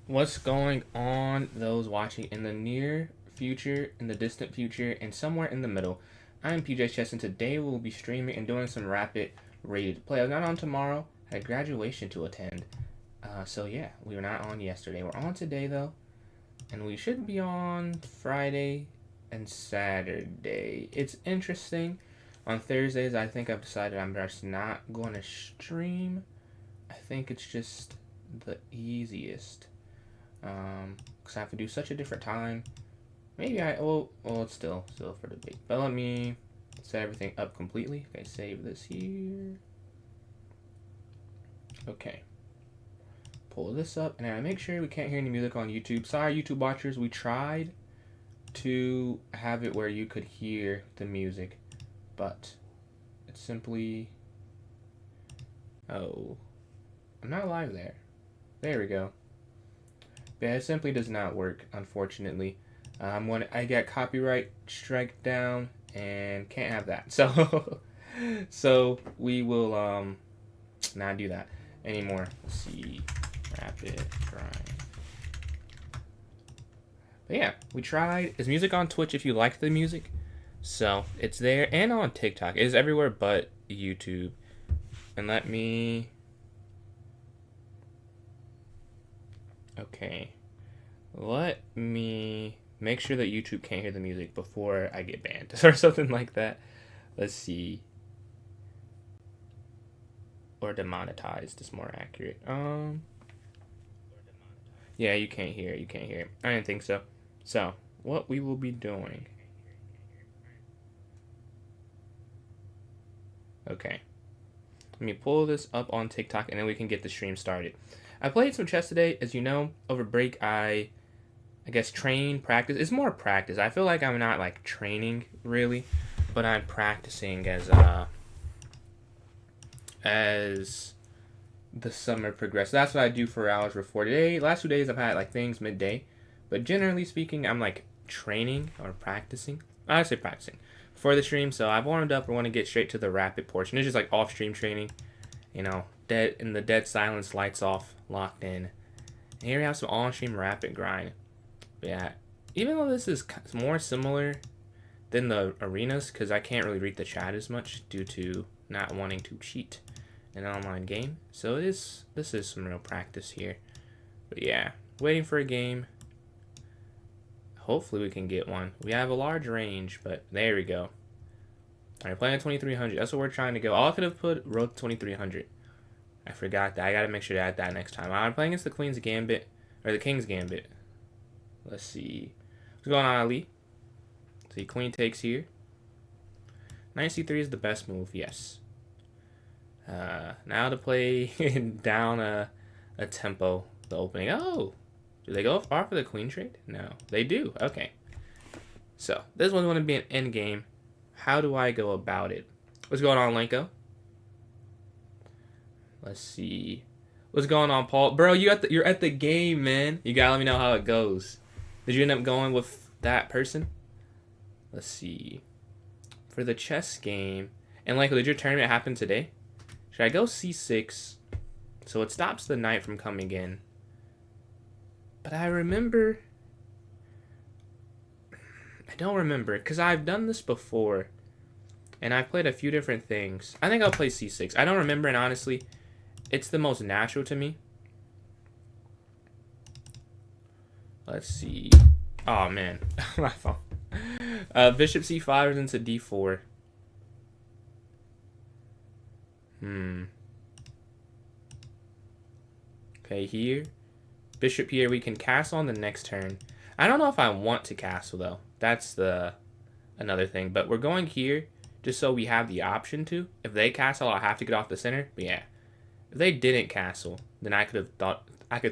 What's going on, those watching in the near future, in the distant future, and somewhere in the middle? I'm PJ Chess, and today we'll be streaming and doing some rapid rated play. I was not on tomorrow, had graduation to attend. So yeah, we were not on yesterday. We're on today though, and we should be on Friday and Saturday. It's interesting. On Thursdays, I think I've decided I'm just not going to stream. I think it's just the easiest. Because I have to do such a different time. Maybe it's still for debate. But let me set everything up completely. Okay, save this here. Okay. Pull this up, and I make sure we can't hear any music on YouTube. Sorry, YouTube watchers, we tried to have it where you could hear the music, but it's simply... Oh. I'm not live there. There we go. Yeah, it simply does not work, unfortunately. When I get copyright strike down and can't have that. So we will not do that anymore. Let's see, rapid grind. But yeah, we tried. Is music on Twitch if you like the music? So it's there, and on TikTok. It is everywhere but YouTube. And let me... Okay, let me make sure that YouTube can't hear the music before I get banned or something like that. Let's see. Or demonetized is more accurate. Yeah, you can't hear it. You can't hear it. I didn't think so. So, what we will be doing. Okay. Let me pull this up on TikTok and then we can get the stream started. I played some chess today. As you know, over break, I guess practice. It's more practice. I feel like I'm not like training really, but I'm practicing as the summer progresses. That's what I do for hours before today. Last 2 days I've had like things midday, but generally speaking, I'm like training or practicing. I say practicing for the stream. So I've warmed up. I want to get straight to the rapid portion. It's just like off stream training, you know, dead silence, lights off, locked in. And here we have some on-stream rapid grind. But yeah, even though this is more similar than the arenas, because I can't really read the chat as much due to not wanting to cheat in an online game. So this is some real practice here. But yeah, waiting for a game. Hopefully we can get one. We have a large range, but there we go. All right, playing at 2300. That's what we're trying to go. All I could have put road 2300. I forgot that. I gotta make sure to add that next time. I'm playing against the Queen's Gambit, or the King's Gambit. Let's see. What's going on, Ali? See, Queen takes here. Knight c3 is the best move, yes. Now to play down a tempo, the opening. Oh, do they go far for the queen trade? No, they do. Okay. So this one's going to be an end game. How do I go about it? What's going on, Lenko? Let's see. What's going on, Paul? Bro, you're at the game, man. You gotta let me know how it goes. Did you end up going with that person? Let's see. For the chess game, and Lenko, did your tournament happen today? Should I go c6? So it stops the knight from coming in. But I remember... I don't remember, because I've done this before. And I've played a few different things. I think I'll play c6. I don't remember, and honestly, it's the most natural to me. Let's see. Oh, man. My phone. Bishop c5 is into d4. Okay, here. Bishop here. We can castle on the next turn. I don't know if I want to castle, though. That's another thing. But we're going here just so we have the option to. If they castle, I'll have to get off the center. But yeah. If they didn't castle, then I could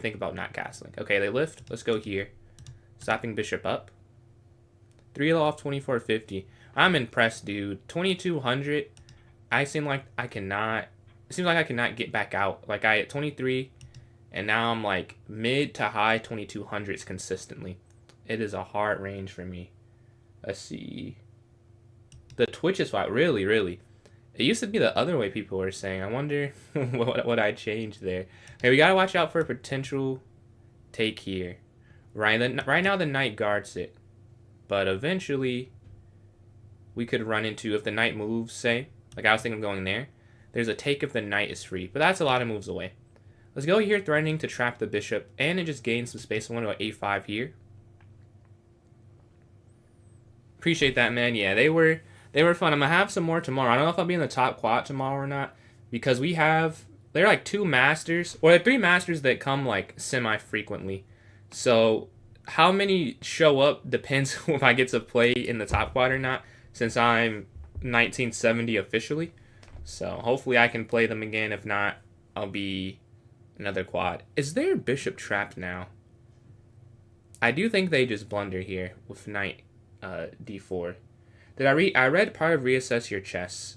think about not castling. Okay, they lift. Let's go here. Stopping bishop up. 3 off 2450. I'm impressed, dude. 2200. It seems like I cannot get back out. Like I at 23, and now I'm like mid to high 2200s consistently. It is a hard range for me. Let's see. The Twitch is fine. Really. It used to be the other way people were saying. I wonder what I changed there. Okay, we gotta watch out for potential take here. Right now the knight guards it. But eventually, we could run into, if the knight moves, say, like I was thinking of going there, there's a take if the knight is free. But that's a lot of moves away. Let's go here, threatening to trap the bishop, and it just gains some space. I want to go a5 here. Appreciate that, man. Yeah, they were fun. I'm gonna have some more tomorrow. I don't know if I'll be in the top quad tomorrow or not, because they're like 2 masters, or 3 masters that come like semi-frequently. So how many show up depends if I get to play in the top quad or not, since I'm 1970 officially. So hopefully I can play them again. If not, I'll be another quad. Is their bishop trapped now? I do think they just blunder here with knight d4. I read part of reassess your chess.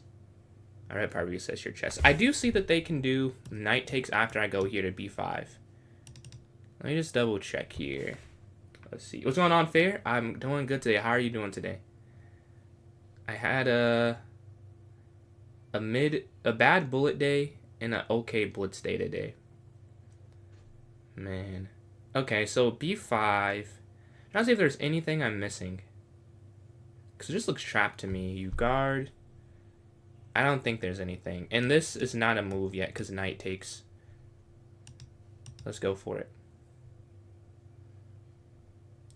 I do see that they can do knight takes after I go here to b5. Let me just double check here. Let's see. What's going on, Fair? I'm doing good today. How are you doing today? I had a bad bullet day and an okay blitz day today. Man. Okay, so b5. Trying to see if there's anything I'm missing. Because it just looks trapped to me. You guard. I don't think there's anything. And this is not a move yet because knight takes. Let's go for it.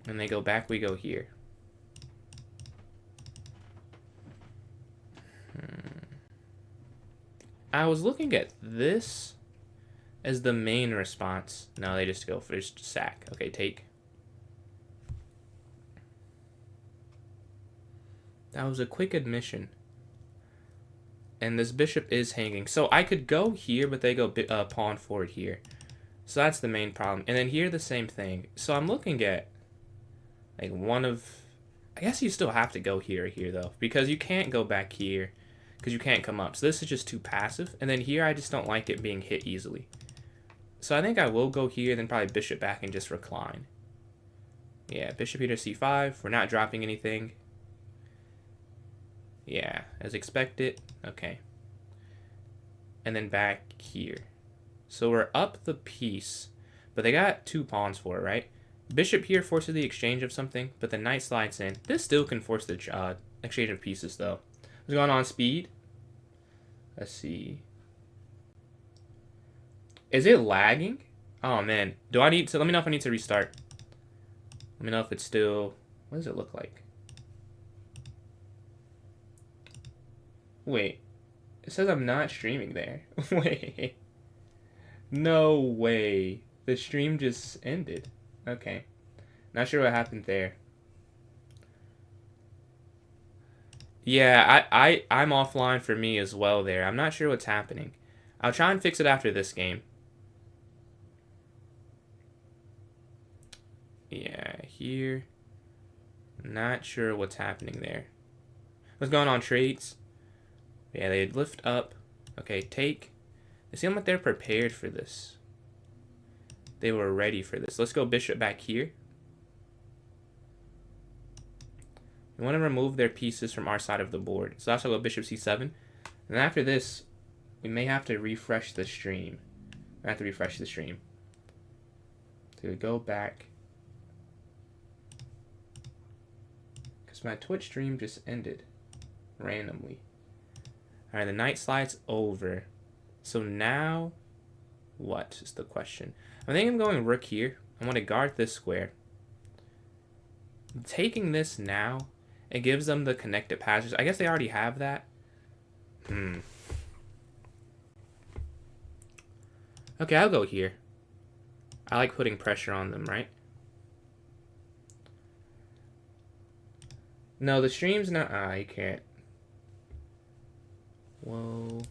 And they go back, we go here. I was looking at this as the main response. No, they just go for just sack. Okay, take. That was a quick admission. And this bishop is hanging. So I could go here, but they go pawn forward here. So that's the main problem. And then here, the same thing. So I'm looking at like one of... I guess you still have to go here or here, though. Because you can't go back here. Because you can't come up. So this is just too passive. And then here, I just don't like it being hit easily. So I think I will go here, then probably bishop back and just recline. Yeah, bishop here to c5. We're not dropping anything. Yeah, as expected. Okay. And then back here. So we're up the piece. But they got 2 pawns for it, right? Bishop here forces the exchange of something, but the knight slides in. This still can force the exchange of pieces, though. What's going on, speed? Let's see. Is it lagging? Oh, man. Let me know if I need to restart. Let me know if it's still... What does it look like? Wait, it says I'm not streaming there. Wait. No way. The stream just ended. Okay. Not sure what happened there. Yeah, I'm offline for me as well there. I'm not sure what's happening. I'll try and fix it after this game. Yeah, here. Not sure what's happening there. What's going on, trades? Yeah, they lift up. Okay, take. They seem like they're prepared for this. They were ready for this. Let's go bishop back here. We want to remove their pieces from our side of the board. So that's why I'll go bishop c7. And after this, we may have to refresh the stream. I have to refresh the stream. So we go back. Because my Twitch stream just ended randomly. Alright, the knight slides over. So now, what is the question? I think I'm going rook here. I want to guard this square. Taking this now, it gives them the connected passages. I guess they already have that. Okay, I'll go here. I like putting pressure on them, right? No, the stream's not... you can't. Whoa.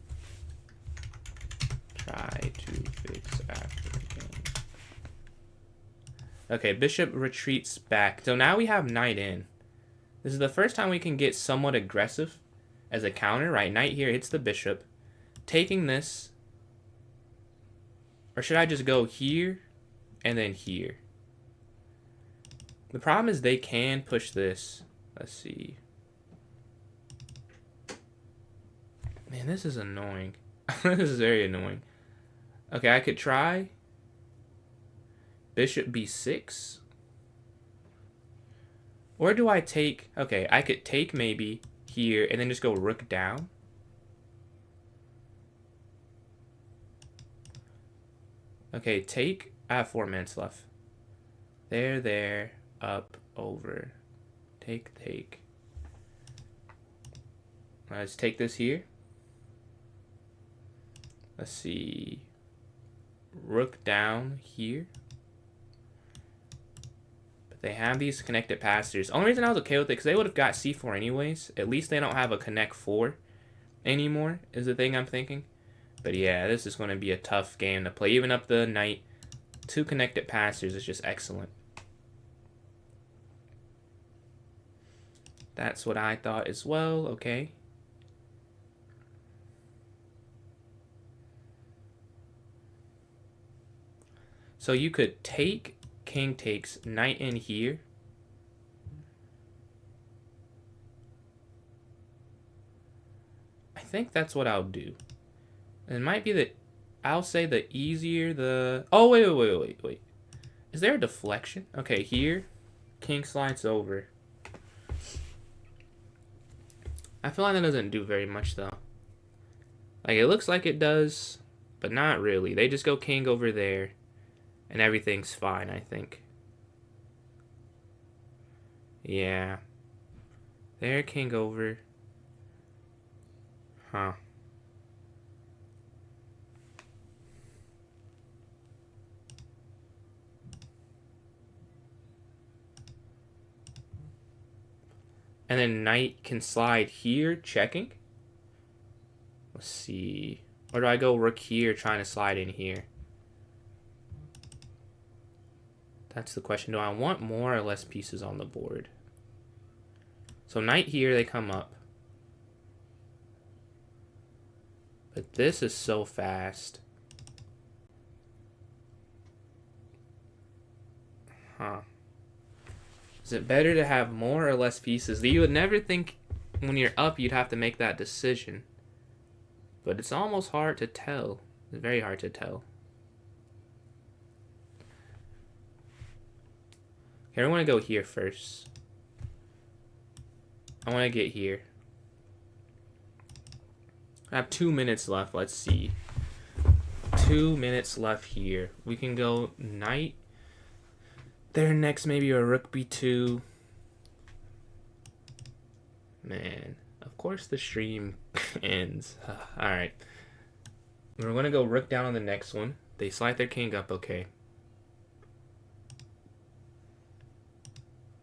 Try to fix after the game. Okay, bishop retreats back. So now we have knight in. This is the first time we can get somewhat aggressive as a counter, right? Knight here hits the bishop. Taking this. Or should I just go here and then here? The problem is they can push this. Let's see. Man, this is annoying. This is very annoying. Okay, I could try Bishop b6. Or do I take... Okay, I could take maybe here and then just go rook down. Okay, take... I have 4 minutes left. There, up, over. Take. Let's take this here. Let's see. Rook down here. But they have these connected passers. Only reason I was okay with it, because they would have got c4 anyways. At least they don't have a connect 4 anymore, is the thing I'm thinking. But yeah, this is going to be a tough game to play. Even up the knight, 2 connected passers is just excellent. That's what I thought as well. Okay. So you could take, king takes, knight in here. I think that's what I'll do. It might be that I'll say the easier the... Oh, wait. Is there a deflection? Okay, here, king slides over. I feel like that doesn't do very much, though. Like, it looks like it does, but not really. They just go king over there, and everything's fine, I think. Yeah. There, king over. Huh. And then knight can slide here, checking. Let's see. Or do I go rook here, trying to slide in here? That's the question. Do I want more or less pieces on the board? So knight here, they come up. But this is so fast. Huh. Is it better to have more or less pieces? You would never think when you're up you'd have to make that decision. But it's almost hard to tell. It's very hard to tell. Okay, I want to go here first. I want to get here. I have 2 minutes left. Let's see. 2 minutes left here. We can go knight. There next, maybe a rook b2. Man, of course the stream ends. Alright. We're going to go rook down on the next one. They slide their king up, okay.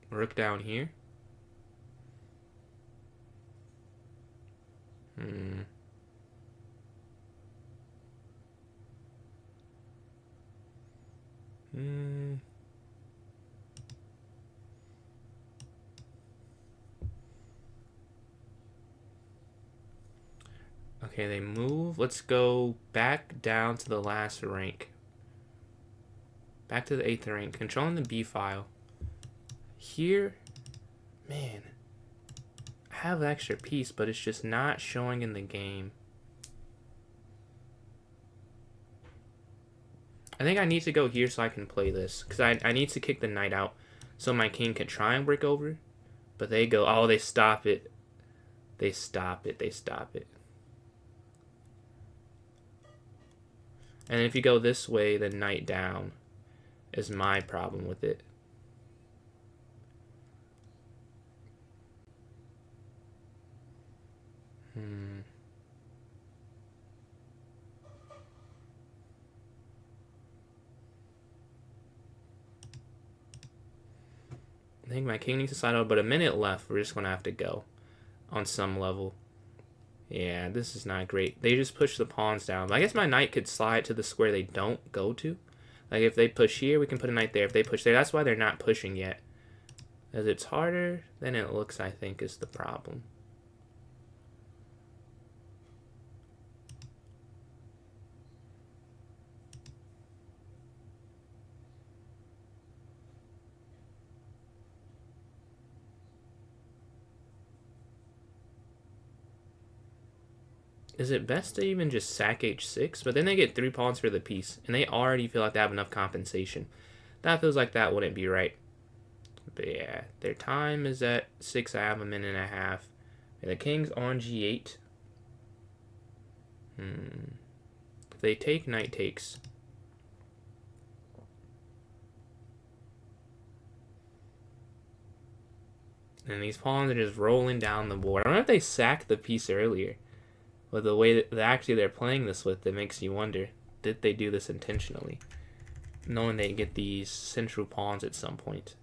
Rook down here. Okay, they move. Let's go back down to the last rank. Back to the 8th rank. Controlling the B file. Here, man, I have an extra piece, but it's just not showing in the game. I think I need to go here so I can play this, because I need to kick the knight out so my king can try and break over. But they go, oh, they stop it. They stop it. And if you go this way, then knight down is my problem with it. I think my king needs to slide out, but a minute left. We're just going to have to go on some level. Yeah, this is not great. They just push the pawns down. I guess my knight could slide to the square they don't go to. Like, if they push here, we can put a knight there. If they push there, that's why they're not pushing yet. As it's harder than it looks, I think, is the problem. Is it best to even just sack h6? But then they get 3 pawns for the piece, and they already feel like they have enough compensation. That feels like that wouldn't be right. But yeah, their time is at 6. I have a minute and a half. And the king's on g8. If they take, knight takes. And these pawns are just rolling down the board. I don't know if they sacked the piece earlier. But the way that actually they're playing this with, it makes you wonder, did they do this intentionally? Knowing they get these central pawns at some point.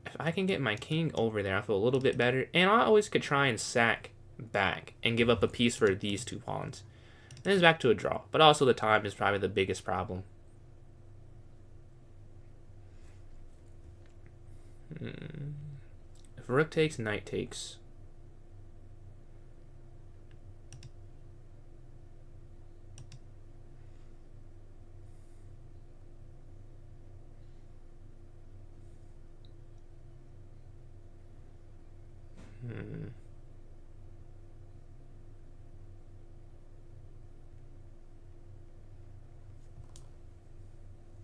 If I can get my king over there, I feel a little bit better. And I always could try and sack back and give up a piece for these 2 pawns. And it's back to a draw. But also the time is probably the biggest problem. If rook takes, knight takes.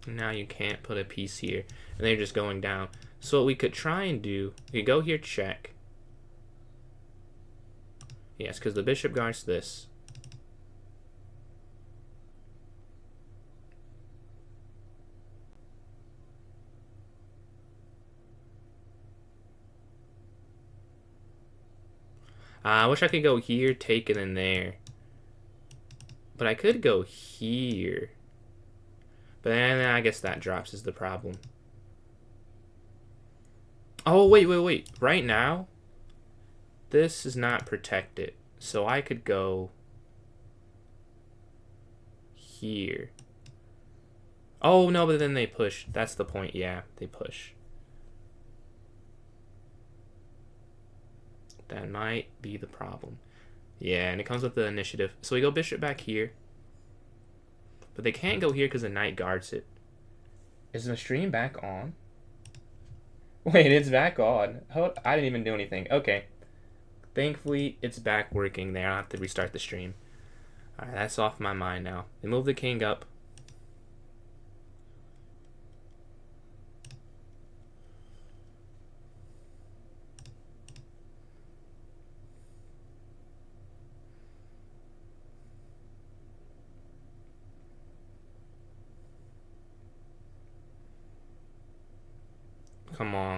Now you can't put a piece here, and they're just going down. So what we could try and do, we go here, check. Yes, because the bishop guards this. I wish I could go here, take it in there. But I could go here. But then I guess that drops is the problem. Oh, wait. Right now, this is not protected. So I could go here. Oh, no, but then they push. That's the point. Yeah, they push. That might be the problem. Yeah, and it comes with the initiative. So we go bishop back here. But they can't go here because the knight guards it. Is the stream back on? Wait, it's back on. I didn't even do anything. Okay. Thankfully, it's back working there. I'll have to restart the stream. Alright, that's off my mind now. They move the king up.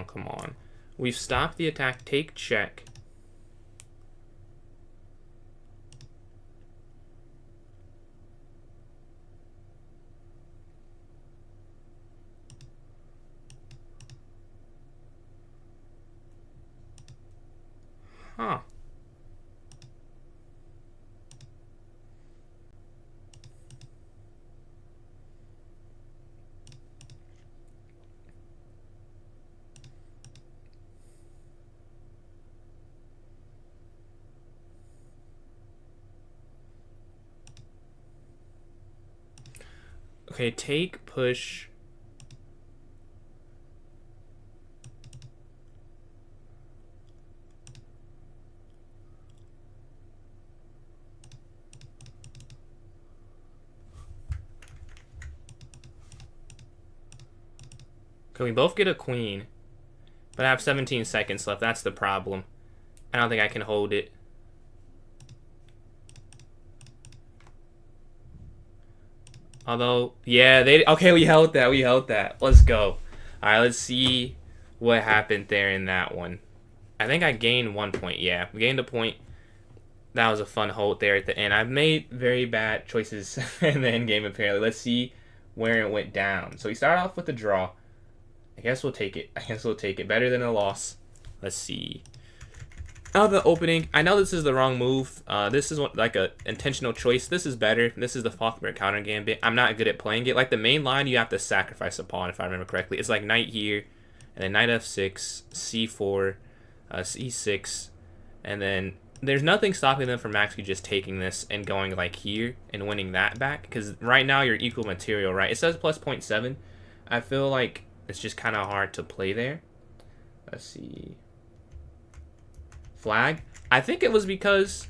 Come on. We've stopped the attack. Take, check. Huh. Okay, take, push. Okay, we both get a queen. But I have 17 seconds left. That's the problem. I don't think I can hold it. Although, yeah, okay, we held that. Let's go. Alright, let's see what happened there in that one. I think I gained 1 point. Yeah, we gained a point. That was a fun hold there at the end. I've made very bad choices in the end game, apparently. Let's see where it went down. So we start off with a draw. I guess we'll take it. Better than a loss. Let's see. Oh, the opening. I know this is the wrong move. This is like a intentional choice. This is better. This is the Faulkner counter gambit. I'm not good at playing it. Like the main line, you have to sacrifice a pawn, if I remember correctly. It's like knight here, and then knight f6, c4, c6, and then there's nothing stopping them from actually just taking this and going like here and winning that back. Because right now you're equal material, right? It says plus 0.7. I feel like it's just kind of hard to play there. Let's see. Flag. I think it was because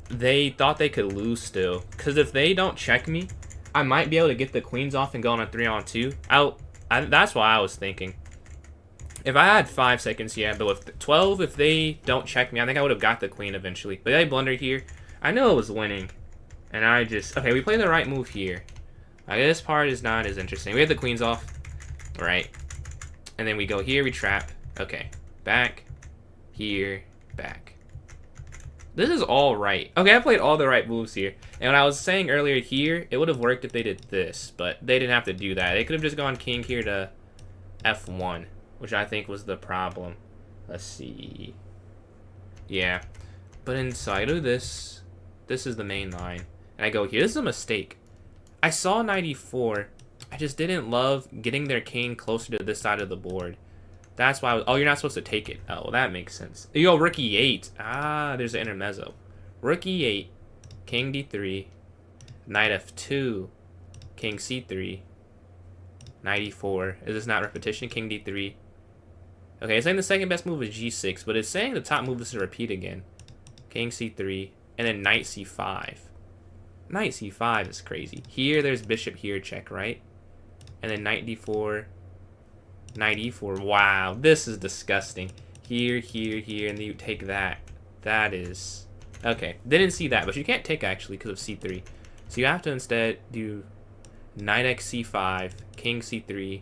they thought they could lose still. Because if they don't check me, I might be able to get the queens off and go on a 3-on-2. That's what I was thinking. If I had 5 seconds, yeah, but with 12, if they don't check me, I think I would have got the queen eventually. But they blundered here. I knew it was winning. And I just... Okay, we played the right move here. This part is not as interesting. We have the queens off. Right. And then we go here, we trap. Okay. Back. Here. Back. This is all right. Okay, I played all the right moves here. And when I was saying earlier here, it would have worked if they did this. But they didn't have to do that. They could have just gone king here to f1. Which I think was the problem. Let's see. Yeah. But inside of this, this is the main line. And I go here. This is a mistake. I saw 94. I just didn't love getting their king closer to this side of the board. That's why I was... Oh, you're not supposed to take it. Oh, well, that makes sense. Yo, rook e8. Ah, there's an intermezzo. Rook e8. King d3. Knight f2. King c3. 94. Is this not repetition? King d3. Okay, it's saying the second best move is g6, but it's saying the top move is to repeat again. King c3, and then knight c5. Knight c5 is crazy. Here, there's bishop here, check, right? And then knight d4, knight e4. Wow, this is disgusting. Here, here, here, and then you take that. That is... Okay, didn't see that, but you can't take, actually, because of c3. So you have to instead do knight x c5, king c3,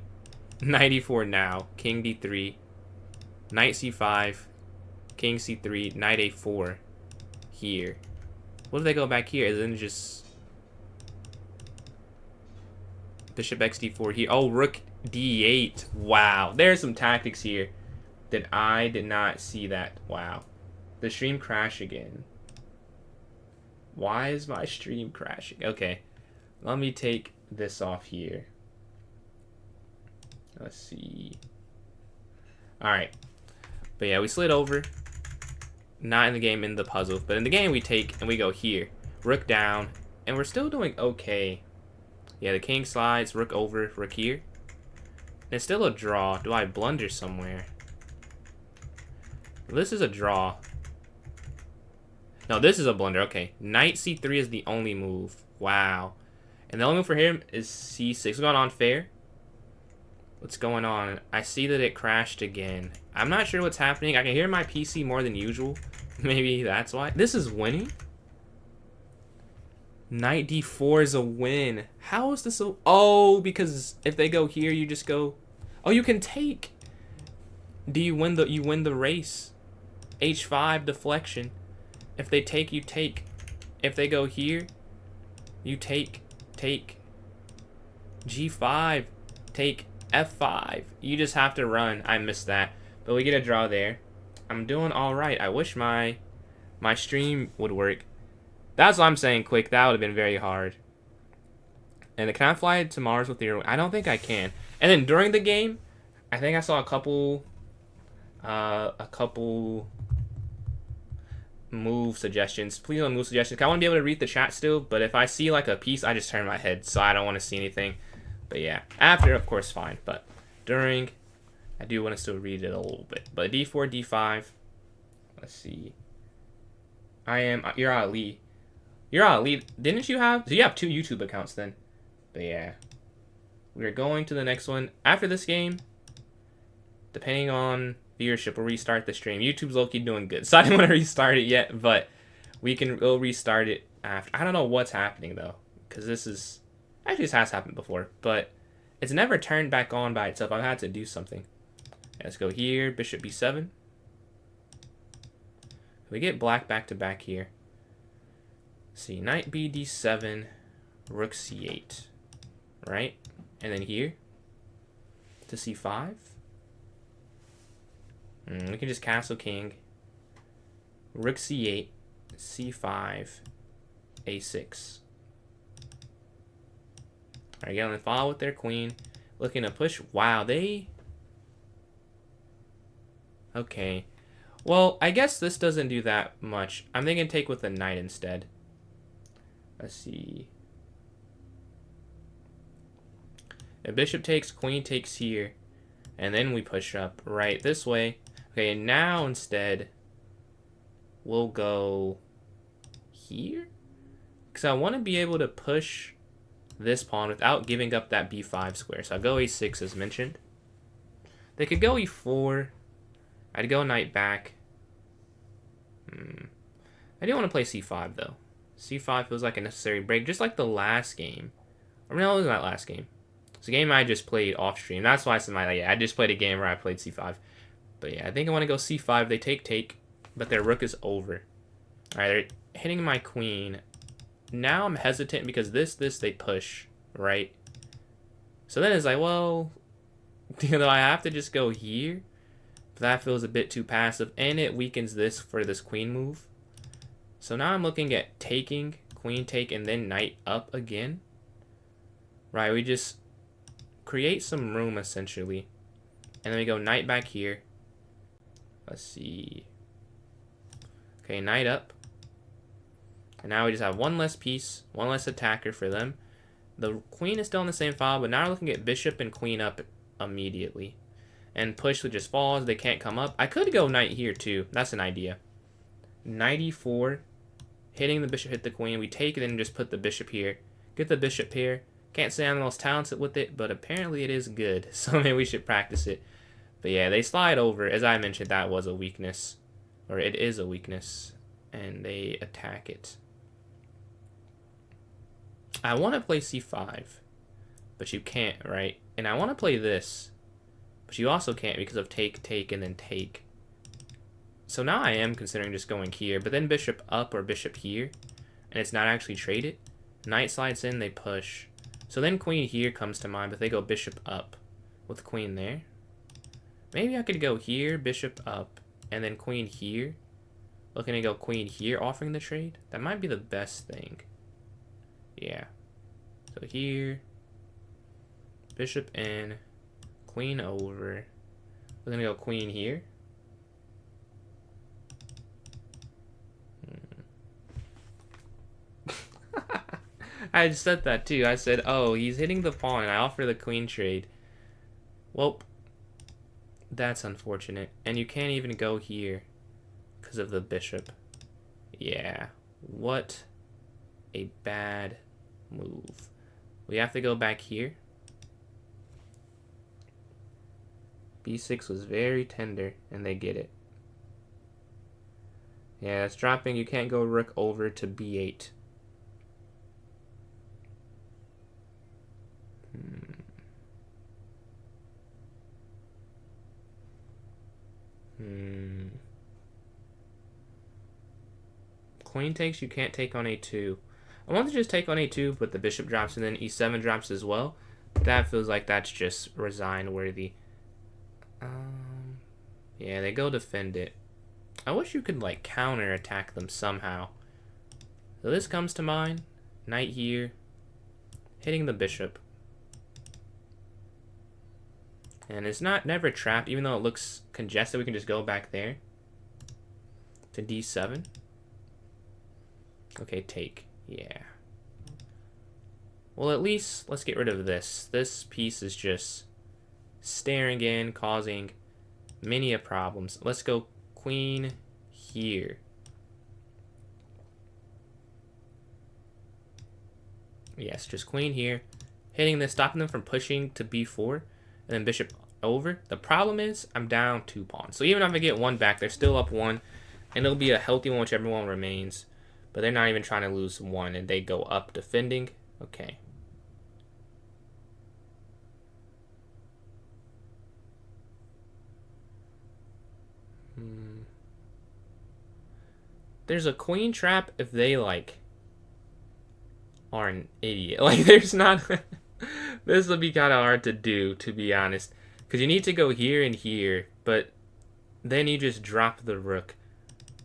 knight e4 now, king d3, knight c5, king c3, knight a4 here. What if they go back here? Is it just bishop x d4 here? Oh, rook d8. Wow. There's some tactics here that I did not see that. Wow. The stream crashed again. Why is my stream crashing? Okay. Let me take this off here. Let's see. Alright. But yeah, we slid over. Not in the game, in the puzzle. But in the game, we take and we go here. Rook down. And we're still doing okay. Yeah, the king slides. Rook over. Rook here. And it's still a draw. Do I blunder somewhere? This is a draw. No, this is a blunder. Okay. Knight c3 is the only move. Wow. And the only move for him is c6. What's going on, fair? What's going on? I see that it crashed again. I'm not sure what's happening. I can hear my PC more than usual. Maybe that's why. This is winning? Knight d4 is a win. How is this a... Oh, because if they go here, you just go... Oh, you can take. Do you win the... You win the race. h5 deflection. If they take, you take. If they go here, you take. Take. g5. Take. f5. You just have to run. I missed that. But we get a draw there. I'm doing alright. I wish my stream would work. That's what I'm saying, quick. That would have been very hard. And can I fly to Mars with your... I don't think I can. And then during the game, I think I saw a couple move suggestions. Please don't move suggestions. I want to be able to read the chat still, but if I see like a piece, I just turn my head, so I don't want to see anything. But yeah, after, of course, fine. But during, I do want to still read it a little bit. But d4, d5. Let's see. You're Ali. You're Ali. Didn't you have... So you have 2 YouTube accounts then. But yeah. We're going to the next one. After this game, depending on viewership, we'll restart the stream. YouTube's low-key doing good, so I didn't want to restart it yet, but we'll restart it after. I don't know what's happening, though, because this is... Actually, this has happened before, but it's never turned back on by itself. I've had to do something. Let's go here. Bishop b7. We get black back to back here. See, knight b d7, rook c8, right? And then here to c5. We can just castle king. Rook c8, c5, a6. Alright, getting the follow with their queen. Looking to push. Wow, they... Okay. Well, I guess this doesn't do that much. I'm thinking take with the knight instead. Let's see. If bishop takes, queen takes here. And then we push up right this way. Okay, and now instead, we'll go here. Because I want to be able to push this pawn without giving up that b5 square. So I'll go a6 as mentioned. They could go e4. I'd go knight back. I do want to play c5 though. c5 feels like a necessary break, just like the last game. Or no, it was not last game. It's a game I just played off stream. That's why I said I just played a game where I played c5. But yeah, I think I want to go c5. They take, but their rook is over. Alright, they're hitting my queen. Now I'm hesitant because this, they push, right? So then it's like, well, you know, I have to just go here. But that feels a bit too passive, and it weakens this for this queen move. So now I'm looking at taking, queen take, and then knight up again. Right, we just create some room, essentially. And then we go knight back here. Let's see. Okay, knight up. And now we just have one less piece, one less attacker for them. The queen is still in the same file, but now we're looking at bishop and queen up immediately. And push with just falls. They can't come up. I could go knight here, too. That's an idea. Knight e4. Hitting the bishop, hit the queen. We take it and just put the bishop here. Get the bishop here. Can't say I'm the most talented with it, but apparently it is good. So maybe we should practice it. But yeah, they slide over. As I mentioned, that was a weakness. Or it is a weakness. And they attack it. I want to play c5. But you can't, right? And I want to play this. But you also can't because of take, take, and then take. So now I am considering just going here. But then bishop up or bishop here. And it's not actually traded. Knight slides in, they push. So then queen here comes to mind, but they go bishop up with queen there. Maybe I could go here, bishop up, and then queen here. Looking to go queen here, offering the trade. That might be the best thing. Yeah. So here, bishop in, queen over. We're going to go queen here. I said that too. I said, oh, he's hitting the pawn, and I offer the queen trade. Well, that's unfortunate. And you can't even go here because of the bishop. Yeah. What a bad move. We have to go back here. B6 was very tender, and they get it. Yeah, it's dropping. You can't go rook over to B8. Queen takes, you can't take on A2. I want to just take on A2, but the bishop drops and then E7 drops as well. That feels like that's just resign worthy. Yeah, they go defend it. I wish you could like counter attack them somehow. So this comes to mind. Knight here. Hitting the bishop. And it's never trapped, even though it looks congested. We can just go back there to D7. Okay, take. Yeah. Well, at least let's get rid of this. This piece is just staring in, causing many a problems. Let's go queen here. Yes, just queen here. Hitting this, stopping them from pushing to B4. And then bishop over. The problem is I'm down 2 pawns. So even if I get 1 back, they're still up 1. And it'll be a healthy one, whichever one remains. But they're not even trying to lose 1. And they go up defending. Okay. There's a queen trap if they, like, are an idiot. Like, there's not... This will be kind of hard to do, to be honest. Because you need to go here and here, but then you just drop the rook.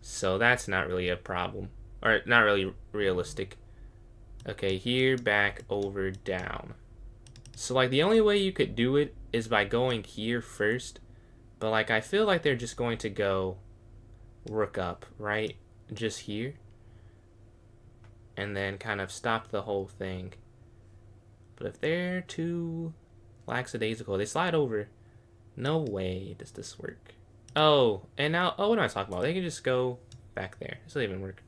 So that's not really a problem. Or not really realistic. Okay, here, back, over, down. So, like, the only way you could do it is by going here first. But, like, I feel like they're just going to go rook up, right? Just here. And then kind of stop the whole thing. But if they're too lackadaisical, they slide over. No way does this work. Oh, and now, oh, what am I talking about? They can just go back there. This doesn't even work.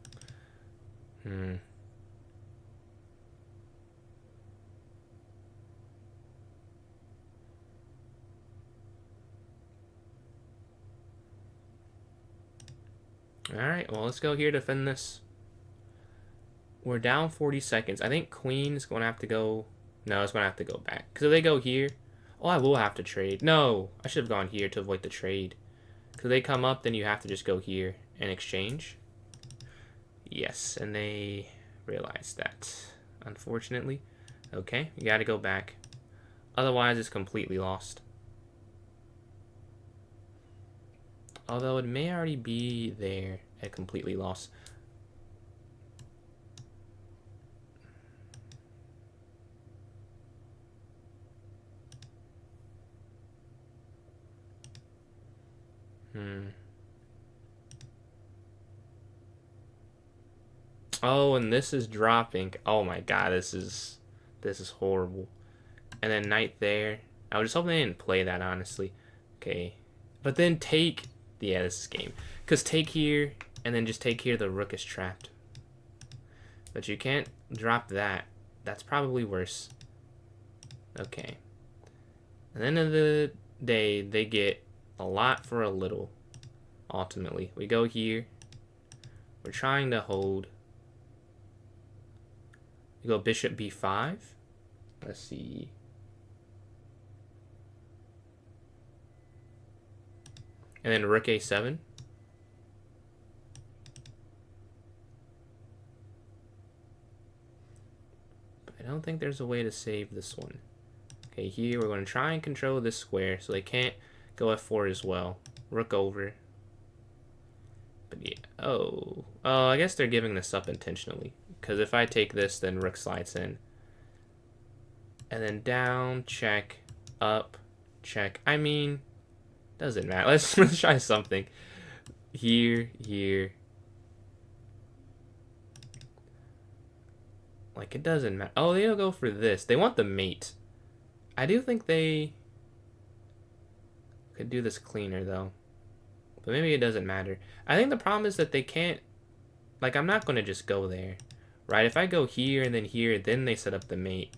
Alright, well, let's go here to defend this. We're down 40 seconds. I think queen is going to have to go... No, it's going to have to go back. Because if they go here... Oh, I will have to trade. No, I should have gone here to avoid the trade. Because if they come up, then you have to just go here and exchange. Yes, and they realized that, unfortunately. Okay, you got to go back. Otherwise, it's completely lost. Although it may already be there at completely lost. Oh, and this is dropping. Oh my god, this is horrible. And then knight there. I was just hoping they didn't play that, honestly. Okay. But then take... Yeah, this is game. Because take here, and then just take here, the rook is trapped. But you can't drop that. That's probably worse. Okay. At the end of the day, they get a lot for a little. Ultimately. We go here. We're trying to hold. We go bishop b5. Let's see. And then rook a7. But I don't think there's a way to save this one. Okay, here we're going to try and control this square so they can't go f4 as well. Rook over. But yeah, oh, I guess they're giving this up intentionally. Because if I take this, then rook slides in. And then down, check, up, check. I mean, doesn't matter. Let's try something. Here, here. Like, it doesn't matter. Oh, they'll go for this. They want the mate. I do think they could do this cleaner, though. But maybe it doesn't matter. I think the problem is that they can't... Like, I'm not going to just go there. Right? If I go here and then they set up the mate.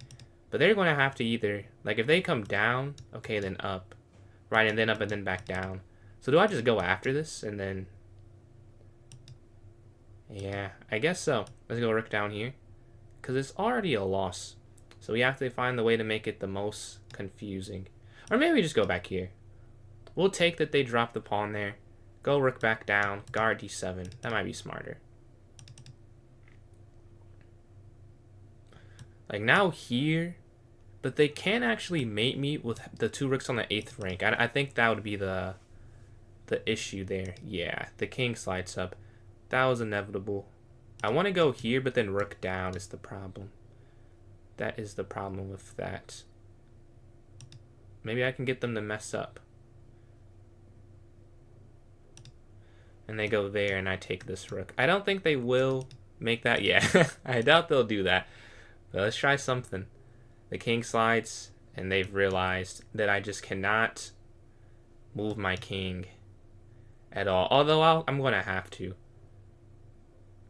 But they're going to have to either... Like, if they come down, okay, then up. Right, and then up and then back down. So do I just go after this and then... Yeah, I guess so. Let's go rook down here. Because it's already a loss. So we have to find the way to make it the most confusing. Or maybe we just go back here. We'll take that they drop the pawn there. Go rook back down. Guard d7. That might be smarter. Like now here, but they can't actually mate me with the two rooks on the 8th rank. I think that would be the issue there. Yeah, the king slides up. That was inevitable. I want to go here, but then rook down is the problem. That is the problem with that. Maybe I can get them to mess up. And they go there, and I take this rook. I don't think they will make that. Yeah, I doubt they'll do that. But let's try something. The king slides, and they've realized that I just cannot move my king at all. Although I'm going to have to.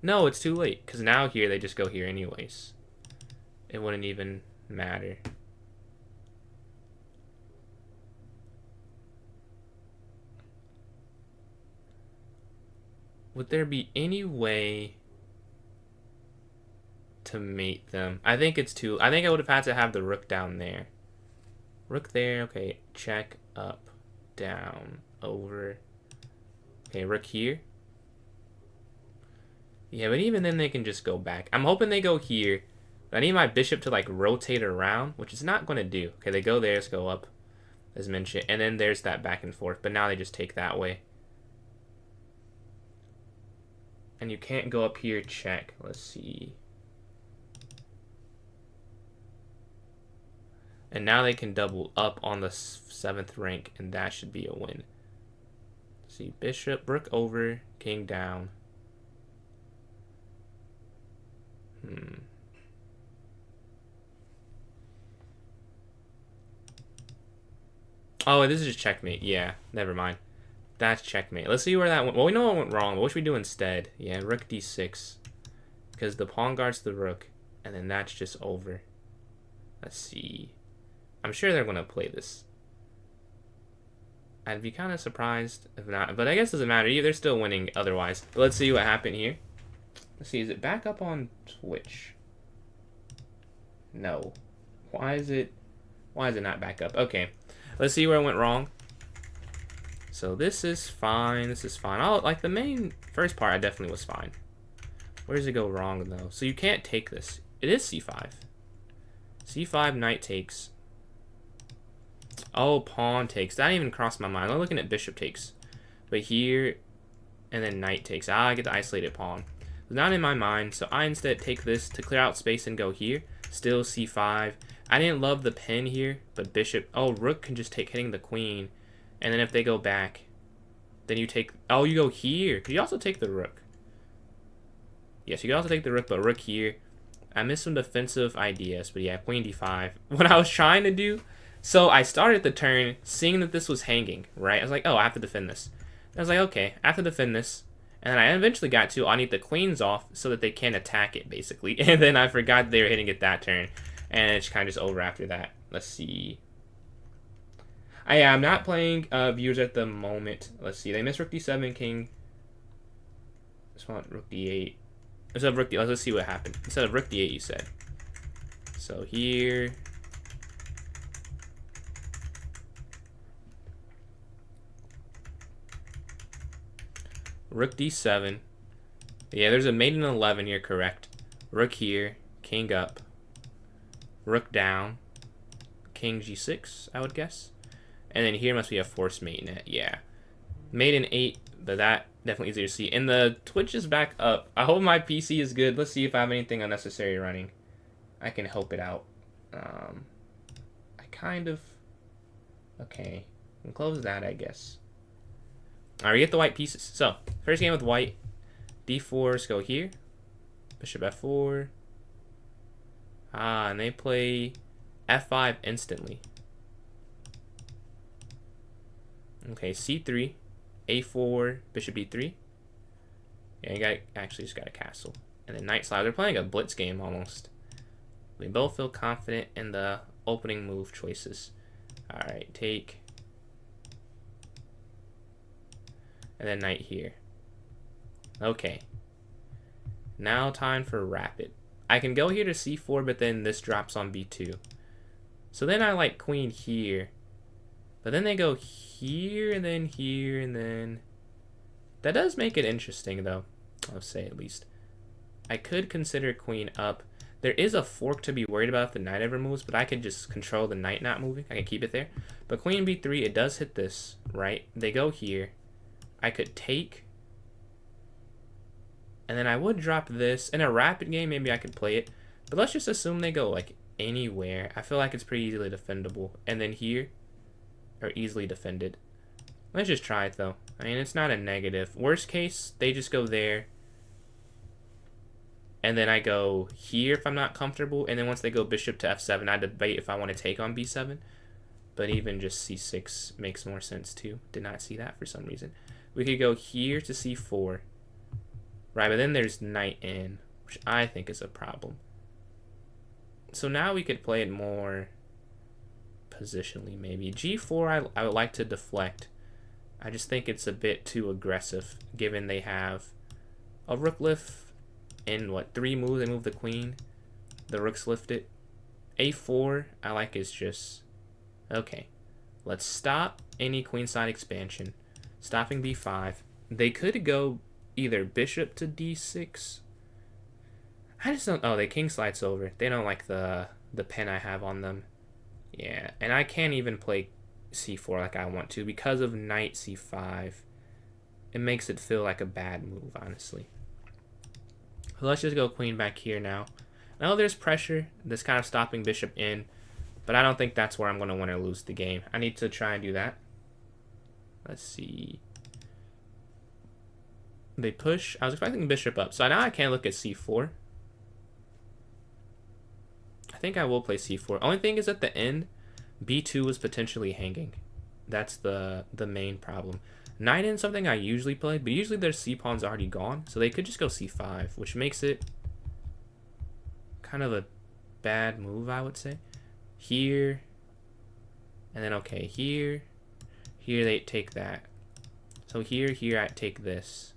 No, it's too late, because now here they just go here anyways. It wouldn't even matter. Would there be any way to mate them? I think it's too... I think I would have had to have the rook down there. Rook there, okay. Check, up, down, over. Okay, rook here. Yeah, but even then they can just go back. I'm hoping they go here. But I need my bishop to like rotate around, which it's not going to do. Okay, they go there, let's go up, as mentioned. And then there's that back and forth. But now they just take that way. And you can't go up here, check. Let's see. And now they can double up on the 7th rank, and that should be a win. Let's see, bishop, rook over, king down. Oh, this is just checkmate. Yeah, never mind. That's checkmate. Let's see where that went. Well, we know what went wrong. What should we do instead? Yeah, rook d6. Because the pawn guards the rook. And then that's just over. Let's see. I'm sure they're going to play this. I'd be kind of surprised if not, but I guess it doesn't matter. They're still winning otherwise. But let's see what happened here. Let's see, is it back up on Twitch? No. Why is it not back up? Okay, let's see where it went wrong. So this is fine. This is fine. Like the main first part, I definitely was fine. Where does it go wrong though? So you can't take this. It is c5. c5, knight takes. Oh, pawn takes. That didn't even crossed my mind. I'm looking at bishop takes. But here, and then knight takes. I get the isolated pawn. It's not in my mind, so I instead take this to clear out space and go here. Still c5. I didn't love the pin here, but bishop. Oh, rook can just take hitting the queen. And then if they go back, then you take. Oh, you go here. Could you also take the rook? Yes, you can also take the rook, but rook here. I missed some defensive ideas, but yeah, queen d5. What I was trying to do, so I started the turn seeing that this was hanging, right? I was like, oh, I have to defend this. And I was like, okay, I have to defend this. And then I eventually got to, I need the queens off so that they can't attack it, basically. And then I forgot they were hitting it that turn. And it's kind of just over after that. Let's see. I'm not playing viewers at the moment. Let's see. They missed rook d7, king. Just want rook d8. Instead of rook d8, let's see what happened. Instead of rook d8, you said. So here. Rook d7. Yeah, there's a maiden 11 here, correct. Rook here, king up. Rook down. King g6, I would guess. And then here must be a forced maiden. Yeah. Maiden 8, but that definitely easier to see. And the Twitch is back up. I hope my PC is good. Let's see if I have anything unnecessary running. I can help it out. I kind of... Okay. We can close that, I guess. Alright, we get the white pieces. So, first game with white. d4s go here. Bishop f4. Ah, and they play f5 instantly. Okay, c3. a4, bishop d3. Yeah, you actually just got a castle. And then knight slide. They're playing a blitz game almost. We both feel confident in the opening move choices. Alright, take. And then knight here. Okay. Now time for rapid. I can go here to c4, but then this drops on b2. So then I like queen here. But then they go here, and then here, and then... That does make it interesting, though. I'll say at least. I could consider queen up. There is a fork to be worried about if the knight ever moves, but I could just control the knight not moving. I can keep it there. But queen b3, it does hit this, right? They go here. I could take. And then I would drop this. In a rapid game, maybe I could play it. But let's just assume they go, like, anywhere. I feel like it's pretty easily defendable. And then here, are easily defended. Let's just try it, though. I mean, it's not a negative. Worst case, they just go there. And then I go here if I'm not comfortable. And then once they go bishop to f7, I debate if I want to take on b7. But even just c6 makes more sense, too. Did not see that for some reason. We could go here to c4. Right, but then there's knight in, which I think is a problem. So now we could play it more positionally, maybe. g4, I would like to deflect. I just think it's a bit too aggressive, given they have a rook lift in, what, 3 moves? They move the queen. The rook's lifted. a4, I like is just... Okay. Let's stop any queenside expansion. Stopping b5. They could go either bishop to d6. I just don't... Oh, they king slides over. They don't like the pin I have on them. Yeah, and I can't even play c4 like I want to because of knight c5. It makes it feel like a bad move, honestly. So let's just go queen back here now. I know there's pressure that's kind of stopping bishop in, but I don't think that's where I'm going to want to lose the game. I need to try and do that. Let's see. They push. I was expecting bishop up, so now I can't look at c4. I think I will play c4. Only thing is at the end, b2 is potentially hanging. That's the main problem. Knight in something I usually play, but usually their c-pawn's already gone, so they could just go c5, which makes it kind of a bad move, I would say. Here, and then okay, here, Here they take that. So here I take this.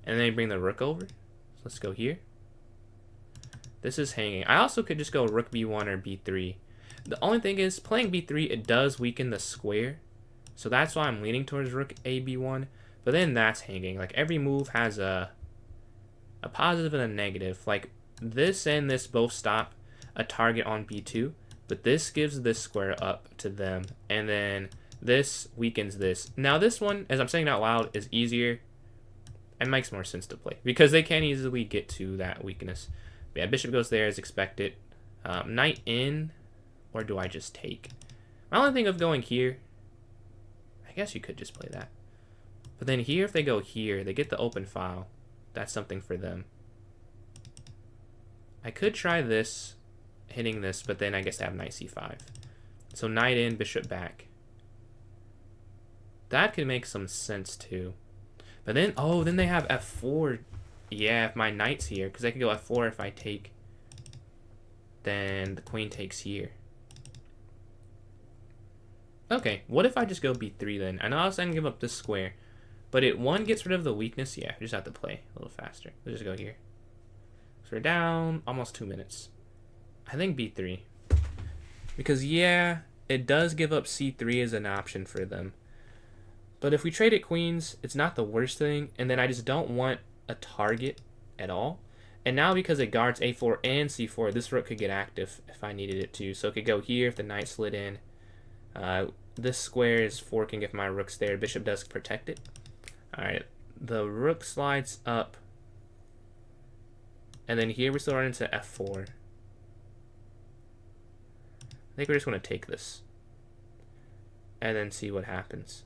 And then bring the rook over. So let's go here. This is hanging. I also could just go rook b1 or b3. The only thing is, playing b3, it does weaken the square. So that's why I'm leaning towards rook a b1. But then that's hanging. Like, every move has a positive and a negative. Like, this and this both stop a target on b2. But this gives this square up to them. And then this weakens this. Now this one, as I'm saying out loud, is easier. It makes more sense to play. Because they can easily get to that weakness. But yeah, bishop goes there as expected. Knight in. Or do I just take? My only thing of going here, I guess you could just play that. But then here, if they go here, they get the open file. That's something for them. I could try this, hitting this, but then I guess I have knight c5. So knight in, bishop back. That could make some sense too. But then, oh, then they have f4. Yeah, if my knight's here, because I could go f4 if I take. Then the queen takes here. Okay, what if I just go b3 then? I know I was going to give up this square, but it, one, gets rid of the weakness. Yeah, we just have to play a little faster. Let's just go here. So we're down almost 2 minutes. I think b3. Because, yeah, it does give up c3 as an option for them. But if we trade it queens, it's not the worst thing. And then I just don't want a target at all. And now because it guards a4 and c4, this rook could get active if I needed it to. So it could go here if the knight slid in. This square is forking if my rook's there. Bishop does protect it. Alright, the rook slides up. And then here we still run into f4. I think we're just going to take this. And then see what happens.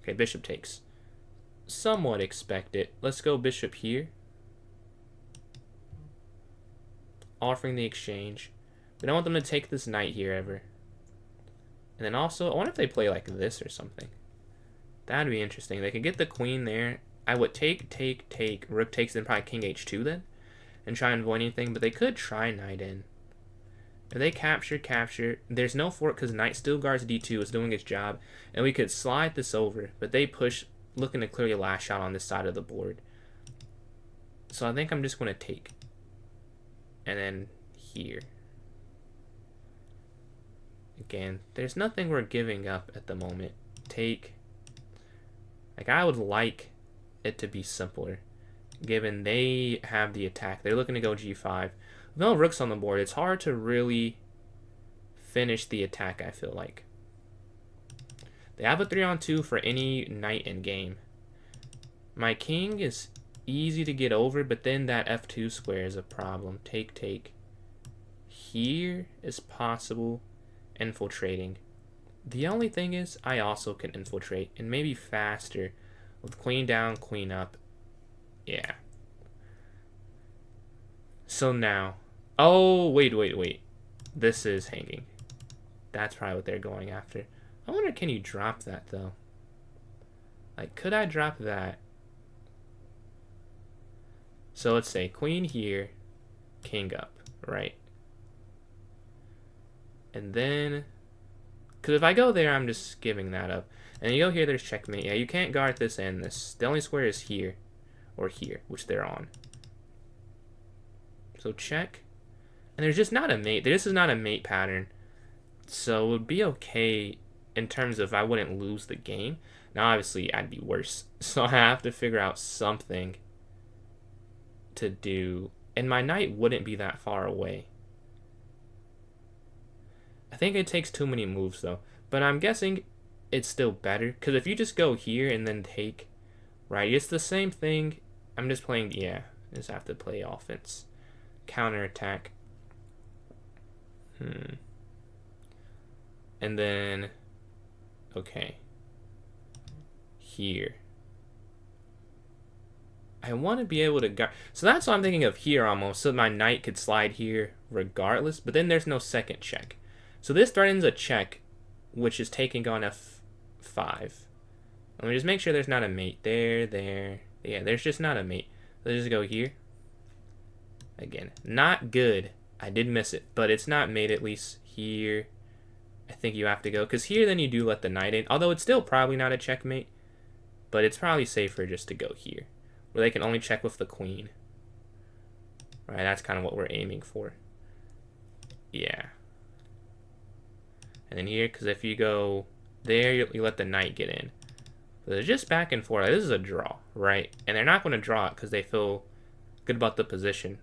Okay, bishop takes. Somewhat expect it. Let's go bishop here. Offering the exchange. We don't want them to take this knight here ever. And then also, I wonder if they play like this or something. That'd be interesting. They could get the queen there. I would take. Rook takes, then probably king h2 then. And try and avoid anything. But they could try knight in. If they capture. There's no fork because knight still guards d2. Is doing its job. And we could slide this over. But they push, looking to clear your last shot on this side of the board. So I think I'm just going to take. And then here. Again, there's nothing we're giving up at the moment. Take. Like, I would like it to be simpler. Given they have the attack. They're looking to go g5. With no rooks on the board, it's hard to really finish the attack, I feel like. They have a 3-on-2 for any knight in game. My king is easy to get over, but then that f2 square is a problem. Take. Here is possible. Infiltrating. The only thing is, I also can infiltrate, and maybe faster, with queen down, queen up. Yeah. So now, oh, wait. This is hanging. That's probably what they're going after. I wonder, can you drop that, though? Like, could I drop that? So let's say queen here, king up, right? And then, because if I go there, I'm just giving that up. And you go here, there's checkmate. Yeah, you can't guard this and this. The only square is here, or here, which they're on. So check. And there's just not a mate. This is not a mate pattern. So it would be okay in terms of I wouldn't lose the game. Now, obviously, I'd be worse. So I have to figure out something to do. And my knight wouldn't be that far away. I think it takes too many moves, though. But I'm guessing it's still better. Because if you just go here and then take, right, it's the same thing. I'm just playing, yeah, I just have to play offense. Counterattack. And then, okay. Here. I want to be able to guard. So that's what I'm thinking of here almost. So my knight could slide here regardless. But then there's no second check. So this threatens a check, which is taking on f5. Let me just make sure there's not a mate. There. Yeah, there's just not a mate. Let's just go here. Again, not good. I did miss it, but it's not mate at least here. I think you have to go. Because here, then you do let the knight in. Although it's still probably not a checkmate. But it's probably safer just to go here. Where they can only check with the queen. Right, that's kind of what we're aiming for. Yeah. And then here, because if you go there, you let the knight get in. So they're just back and forth. This is a draw, right? And they're not going to draw it because they feel good about the position.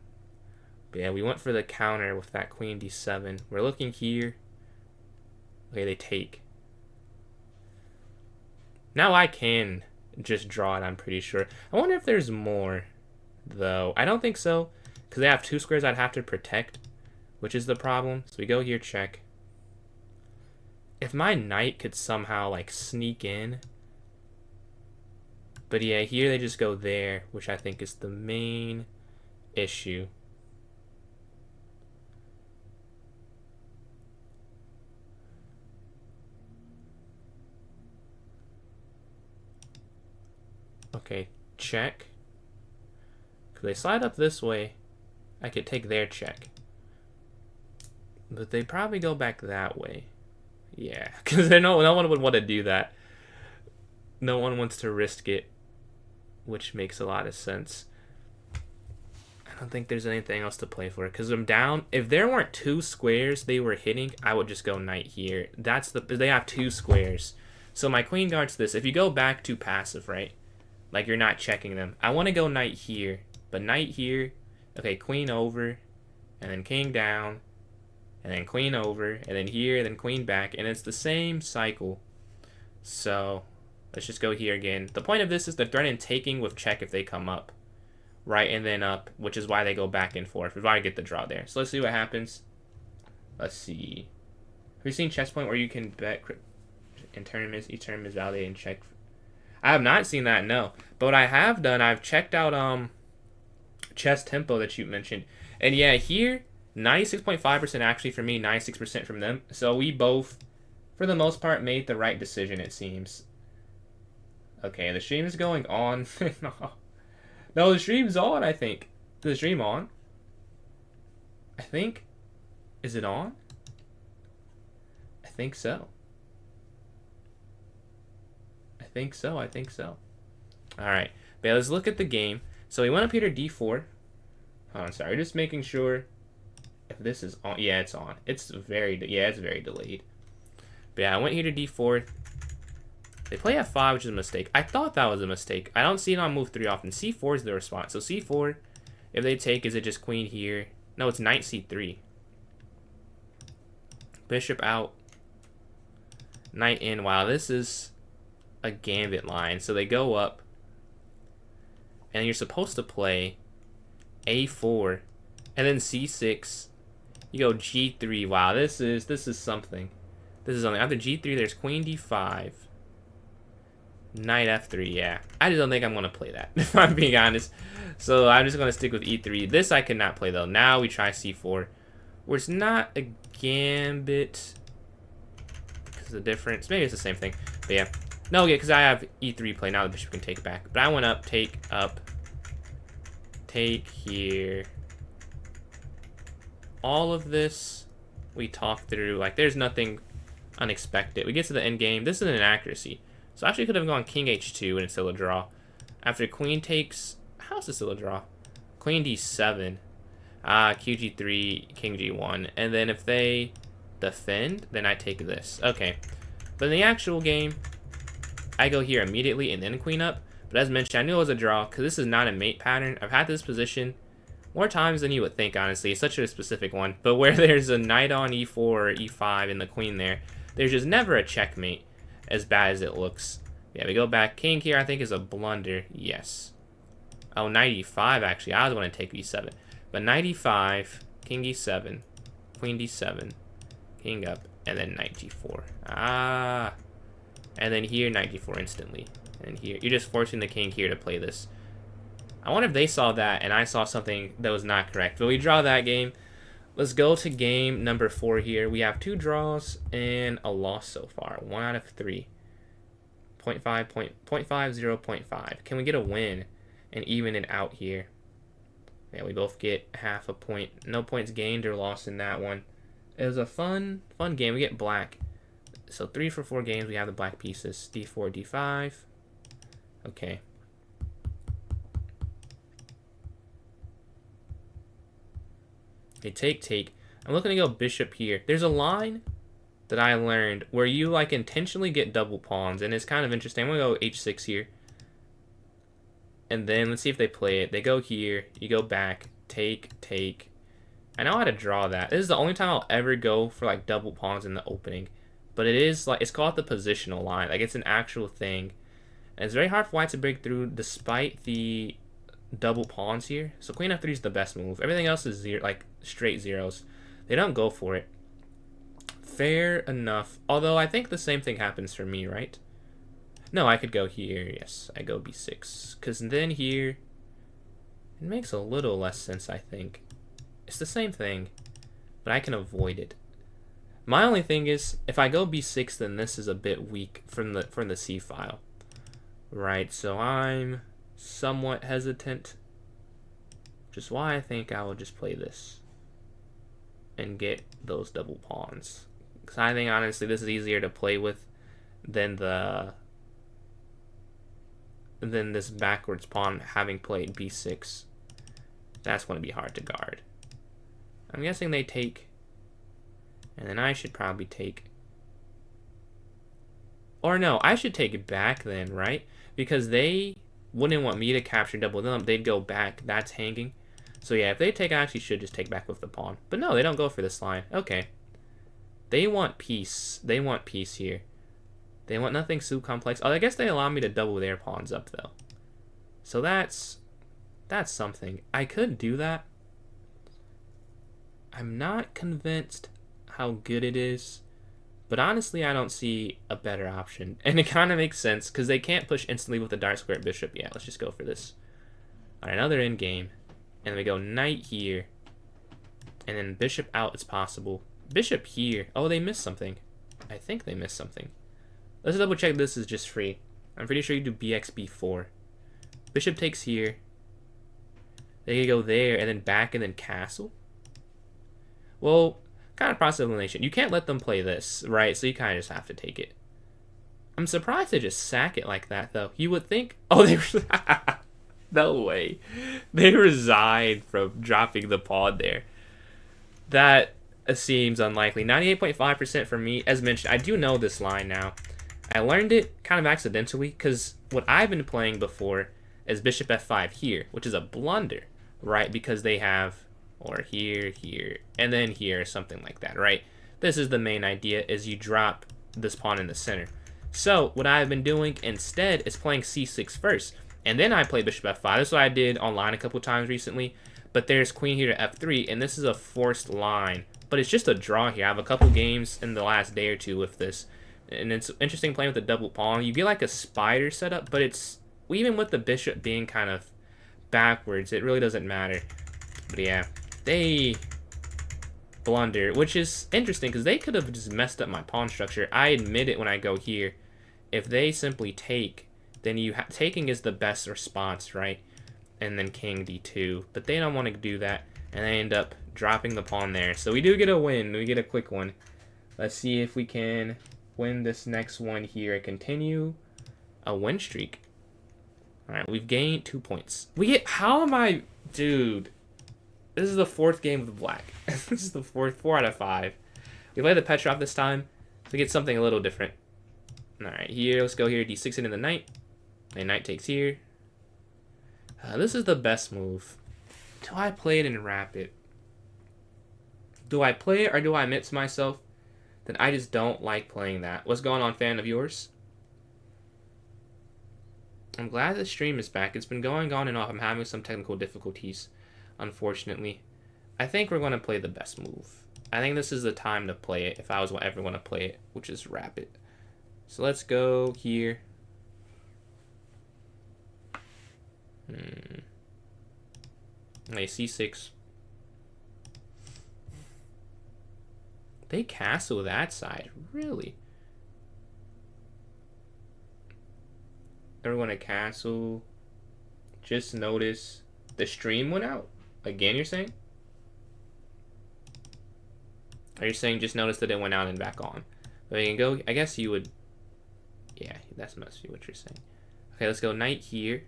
But yeah, we went for the counter with that queen d7. We're looking here. Okay, they take. Now I can just draw it, I'm pretty sure. I wonder if there's more, though. I don't think so, because they have 2 squares I'd have to protect, which is the problem. So we go here, check. If my knight could somehow, like, sneak in. But yeah, here they just go there, which I think is the main issue. Okay, check. Because they slide up this way, I could take their check. But they probably go back that way. Yeah, because no one would want to do that. No one wants to risk it, which makes a lot of sense. I don't think there's anything else to play for. Because I'm down. If there weren't 2 squares they were hitting, I would just go knight here. They have 2 squares. So my queen guards this. If you go back to passive, right? Like you're not checking them. I want to go knight here. But knight here. Okay, queen over. And then king down. And then queen over. And then here. Then queen back. And it's the same cycle. So let's just go here again. The point of this is to threaten taking with check if they come up. Right, and then up. Which is why they go back and forth. We've already get the draw there. So let's see what happens. Let's see. Have you seen chess point where you can bet in tournaments? Each tournament is validated and check. I have not seen that, no. But what I have done, I've checked out chess tempo that you mentioned. And yeah, here, 96.5% actually for me, 96% from them. So we both, for the most part, made the right decision, it seems. Okay, the stream is going on. No, the stream's on, I think. Is the stream on? I think. Is it on? I think so. I think so. Alright. But yeah, let's look at the game. So he went up here to d4. Oh, I'm sorry. Just making sure if this is on. Yeah, it's on. It's very delayed. But yeah, I went here to d4. They play f5, which is a mistake. I thought that was a mistake. I don't see it on move 3 often. c4 is the response. So c4, if they take, is it just queen here? No, it's knight c3. Bishop out. Knight in. Wow, this is a gambit line. So they go up. And you're supposed to play a4. And then c6. You go g3. Wow, this is something. This is something. After g3, there's queen d5. Knight f3, yeah. I just don't think I'm going to play that, if I'm being honest. So I'm just going to stick with e3. This I cannot play, though. Now we try c4. Where it's not a gambit. Because of the difference. Maybe it's the same thing. But yeah. No, yeah, because I have e3 play. Now the bishop can take it back. But I went up, take here. All of this we talked through. Like, there's nothing unexpected. We get to the end game. This is an inaccuracy. So I actually could have gone king h2 and it's still a draw. After queen takes... How is this still a draw? Queen d7. qg3, king g1. And then if they defend, then I take this. Okay. But in the actual game, I go here immediately and then queen up. But as mentioned, I knew it was a draw because this is not a mate pattern. I've had this position more times than you would think, honestly. It's such a specific one. But where there's a knight on e4 or e5 and the queen there, there's just never a checkmate as bad as it looks. Yeah, we go back. King here, I think, is a blunder. Yes. Oh, knight e5, actually. I was going to take e7. But knight e5, king e7, queen d7, king up, and then knight g4. Ah. And then here, knight g4 instantly. And here, you're just forcing the king here to play this. I wonder if they saw that and I saw something that was not correct. But we draw that game. Let's go to game number 4 here. We have 2 draws and a loss so far. 1 out of 3. 0.5, 0.5, 0.5. Can we get a win and even it out here? Yeah, we both get ½ a point. No points gained or lost in that one. It was a fun game. We get black. So 3 for 4 games, we have the black pieces. D4, D5. Okay. Okay, take. I'm looking to go bishop here. There's a line that I learned where you like intentionally get double pawns, and it's kind of interesting. I'm gonna go h6 here. And then let's see if they play it. They go here, you go back, take. I know how to draw that. This is the only time I'll ever go for like double pawns in the opening. But it is like, it's called the positional line. Like it's an actual thing. And it's very hard for white to break through despite the double pawns here. So queen f3 is the best move. Everything else is like straight zeros. They don't go for it. Fair enough. Although I think the same thing happens for me, right? No, I could go here. Yes, I go b6. Because then here, it makes a little less sense, I think. It's the same thing, but I can avoid it. My only thing is, if I go b6, then this is a bit weak from the c file. Right, so I'm somewhat hesitant. Which is why I think I will just play this. And get those double pawns. Because I think, honestly, this is easier to play with than this backwards pawn having played b6. That's going to be hard to guard. I'm guessing they take, and then I should probably take. Or no, I should take it back then, right? Because they wouldn't want me to capture double them. They'd go back. That's hanging. So yeah, if they take, I actually should just take back with the pawn. But no, they don't go for this line. Okay. They want peace. They want peace here. They want nothing too complex. Oh, I guess they allow me to double their pawns up, though. So that's something. I could do that. I'm not convinced how good it is. But honestly, I don't see a better option. And it kind of makes sense, because they can't push instantly with the dark square bishop. Yeah, let's just go for this. All right, another endgame. And then we go knight here. And then bishop out is possible. Bishop here. Oh, they missed something. I think they missed something. Let's double check this is just free. I'm pretty sure you do bx, b4. Bishop takes here. They go there, and then back, and then castle. Well, kind of process of elimination. You can't let them play this, right? So you kind of just have to take it. I'm surprised they just sack it like that, though. You would think... Oh, they... No way. They resigned from dropping the pawn there. That seems unlikely. 98.5% for me. As mentioned, I do know this line now. I learned it kind of accidentally, because what I've been playing before is bishop f5 here, which is a blunder, right? Because they have... Or here, and then here, something like that, right? This is the main idea, is you drop this pawn in the center. So, what I've been doing instead is playing c6 first. And then I play bishop f5. This is what I did online a couple times recently. But there's queen here to f3, and this is a forced line. But it's just a draw here. I have a couple games in the last day or two with this. And it's interesting playing with the double pawn. You get like a spider setup, but it's... Even with the bishop being kind of backwards, it really doesn't matter. But yeah... They blunder, which is interesting because they could have just messed up my pawn structure. I admit it when I go here. If they simply take, then taking is the best response, right? And then king d2. But they don't want to do that, and they end up dropping the pawn there. So we do get a win. We get a quick one. Let's see if we can win this next one here and continue a win streak. All right, we've gained 2 points. How am I... Dude... This is the 4th game of the black. This is the 4 out of 5. We play the Petrov this time to get something a little different. Alright, here, let's go here. D6 into the knight. And knight takes here. This is the best move. Do I play it and wrap it? Do I play it or do I admit to myself that I just don't like playing that? What's going on, fan of yours? I'm glad the stream is back. It's been going on and off. I'm having some technical difficulties. Unfortunately, I think we're going to play the best move. I think this is the time to play it if I was ever going to play it, which is wrap it. So let's go here. Okay, c6. They castle that side, really? They're going to castle. Just notice the stream went out. Again, you're saying? Are you saying just notice that it went out and back on? But you can go, I guess you would, yeah, that must be what you're saying. Okay, let's go knight here.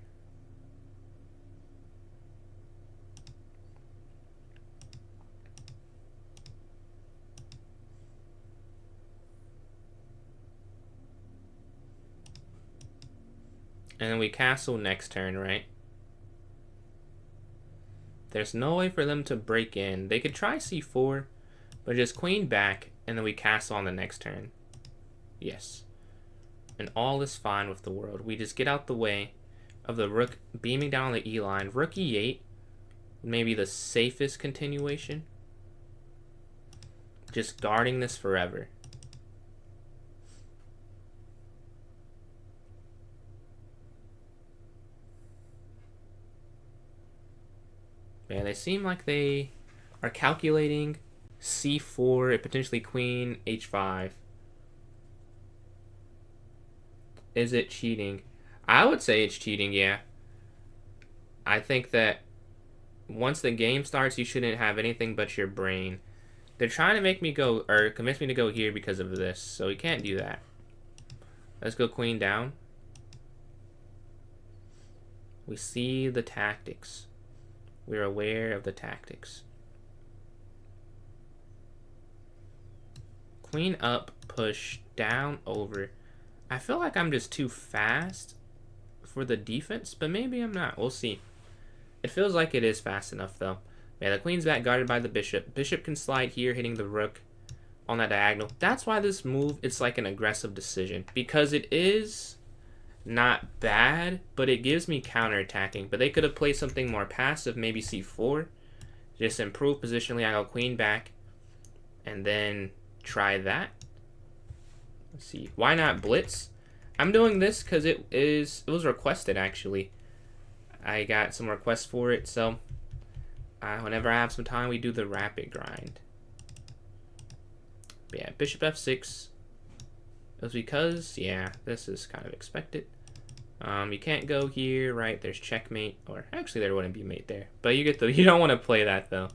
And then we castle next turn, right? There's no way for them to break in. They could try c4, but just queen back, and then we castle on the next turn. Yes. And all is fine with the world. We just get out the way of the rook beaming down the e line. Rook e8, maybe the safest continuation. Just guarding this forever. Yeah, they seem like they are calculating c4, potentially queen h5. Is it cheating? I would say it's cheating, yeah. I think that once the game starts, you shouldn't have anything but your brain. They're trying to make me go, or convince me to go here because of this, so we can't do that. Let's go queen down. We see the tactics. We're aware of the tactics. Queen up, push, down, over. I feel like I'm just too fast for the defense, but maybe I'm not. We'll see. It feels like it is fast enough, though. Yeah, the queen's back guarded by the bishop. Bishop can slide here, hitting the rook on that diagonal. That's why this move, it's like an aggressive decision. Because it is not bad, but it gives me counterattacking. But they could have played something more passive, maybe c4. Just improve positionally. I go queen back, and then try that. Let's see. Why not blitz? I'm doing this because it was requested, actually. I got some requests for it, so whenever I have some time, we do the rapid grind. But yeah, bishop f6. It was because, yeah, this is kind of expected. You can't go here, right? There's checkmate, or actually there wouldn't be mate there. But you get the, you don't want to play that though.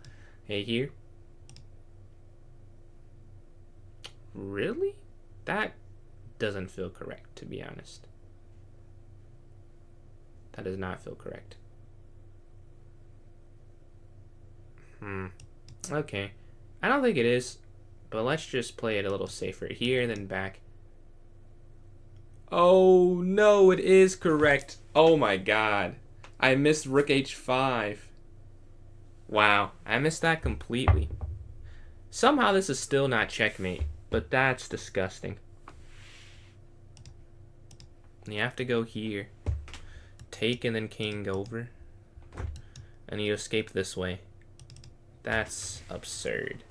Hey, here. Really? That doesn't feel correct, to be honest. That does not feel correct. Okay. I don't think it is, but let's just play it a little safer here and then back. Oh, no, it is correct. Oh my god. I missed rook h5. Wow, I missed that completely. Somehow this is still not checkmate, but that's disgusting. You have to go here. Take and then king over. And you escape this way. That's absurd.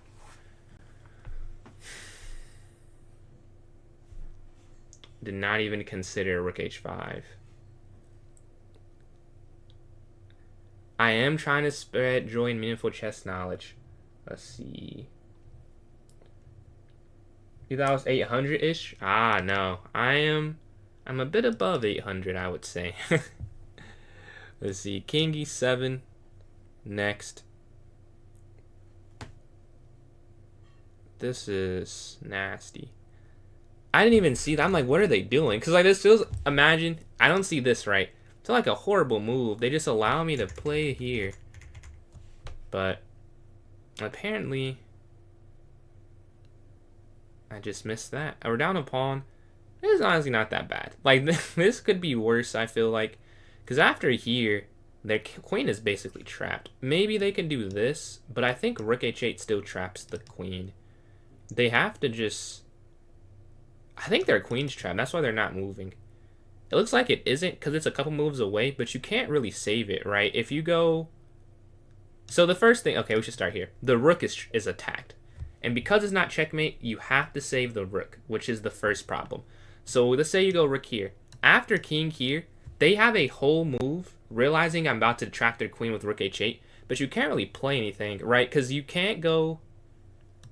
Did not even consider rook h5. I am trying to spread joy and meaningful chess knowledge. Let's see. You thought I was 800-ish? Ah, no. I'm a bit above 800, I would say. Let's see. King e7. Next. This is nasty. I didn't even see that. I'm like, what are they doing? Because like this feels, imagine, I don't see this right. It's like a horrible move. They just allow me to play here. But apparently, I just missed that. We're down a pawn. This is honestly not that bad. Like, this could be worse, I feel like. Because after here, their queen is basically trapped. Maybe they can do this, but I think rook h8 still traps the queen. They have to just... I think their queen's trapped. That's why they're not moving. It looks like it isn't because it's a couple moves away, but you can't really save it, right? If you go... So the first thing... Okay, we should start here. The rook is attacked. And because it's not checkmate, you have to save the rook, which is the first problem. So let's say you go rook here. After king here, they have a whole move, realizing I'm about to trap their queen with rook h8, but you can't really play anything, right? Because you can't go...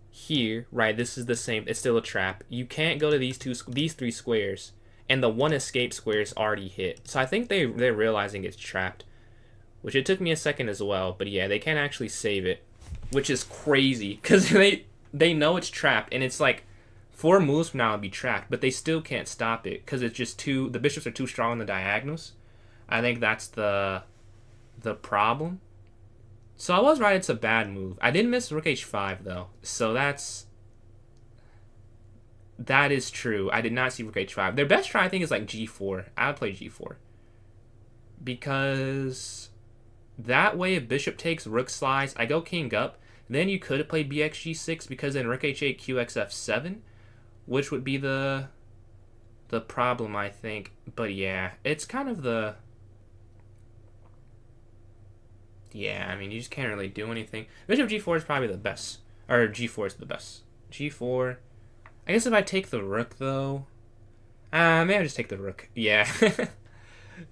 here, right? This is the same. It's still a trap. You can't go to these three squares, and the one escape square is already hit. So I think they're realizing it's trapped, which it took me a second as well. But yeah, they can't actually save it, which is crazy because they know it's trapped, and it's like 4 moves from now will be trapped, but they still can't stop it because it's just too. The bishops are too strong on the diagonals. I think that's the problem. So I was right. It's a bad move. I did miss rook h5 though, so that is true. I did not see rook h5. Their best try, I think, is like g4. I would play g4 because that way, if bishop takes, rook slides, I go king up. Then you could have played bx g6 because then rook h8, qx f7, which would be the problem, I think. But yeah, it's kind of the... Yeah, I mean, you just can't really do anything. Bishop g4 is probably the best. Or g4 is the best. g4. I guess if I take the rook, though... maybe I'll just take the rook. Yeah.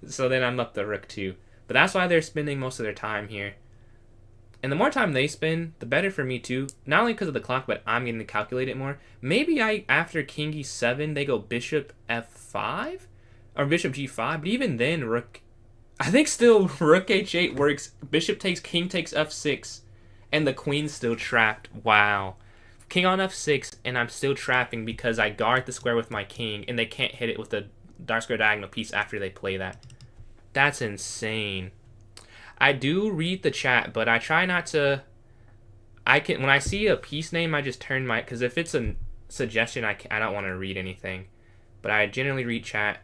So then I'm up the rook, too. But that's why they're spending most of their time here. And the more time they spend, the better for me, too. Not only because of the clock, but I'm getting to calculate it more. Maybe after king e7, they go bishop f5? Or bishop g5. But even then, rook... I think still rook h8 works. Bishop takes, king takes f6. And the queen's still trapped. Wow. King on f6, and I'm still trapping because I guard the square with my king. And they can't hit it with the dark square diagonal piece after they play that. That's insane. I do read the chat, but I try not to... when I see a piece name, I just turn my... Because if it's a suggestion, I don't want to read anything. But I generally read chat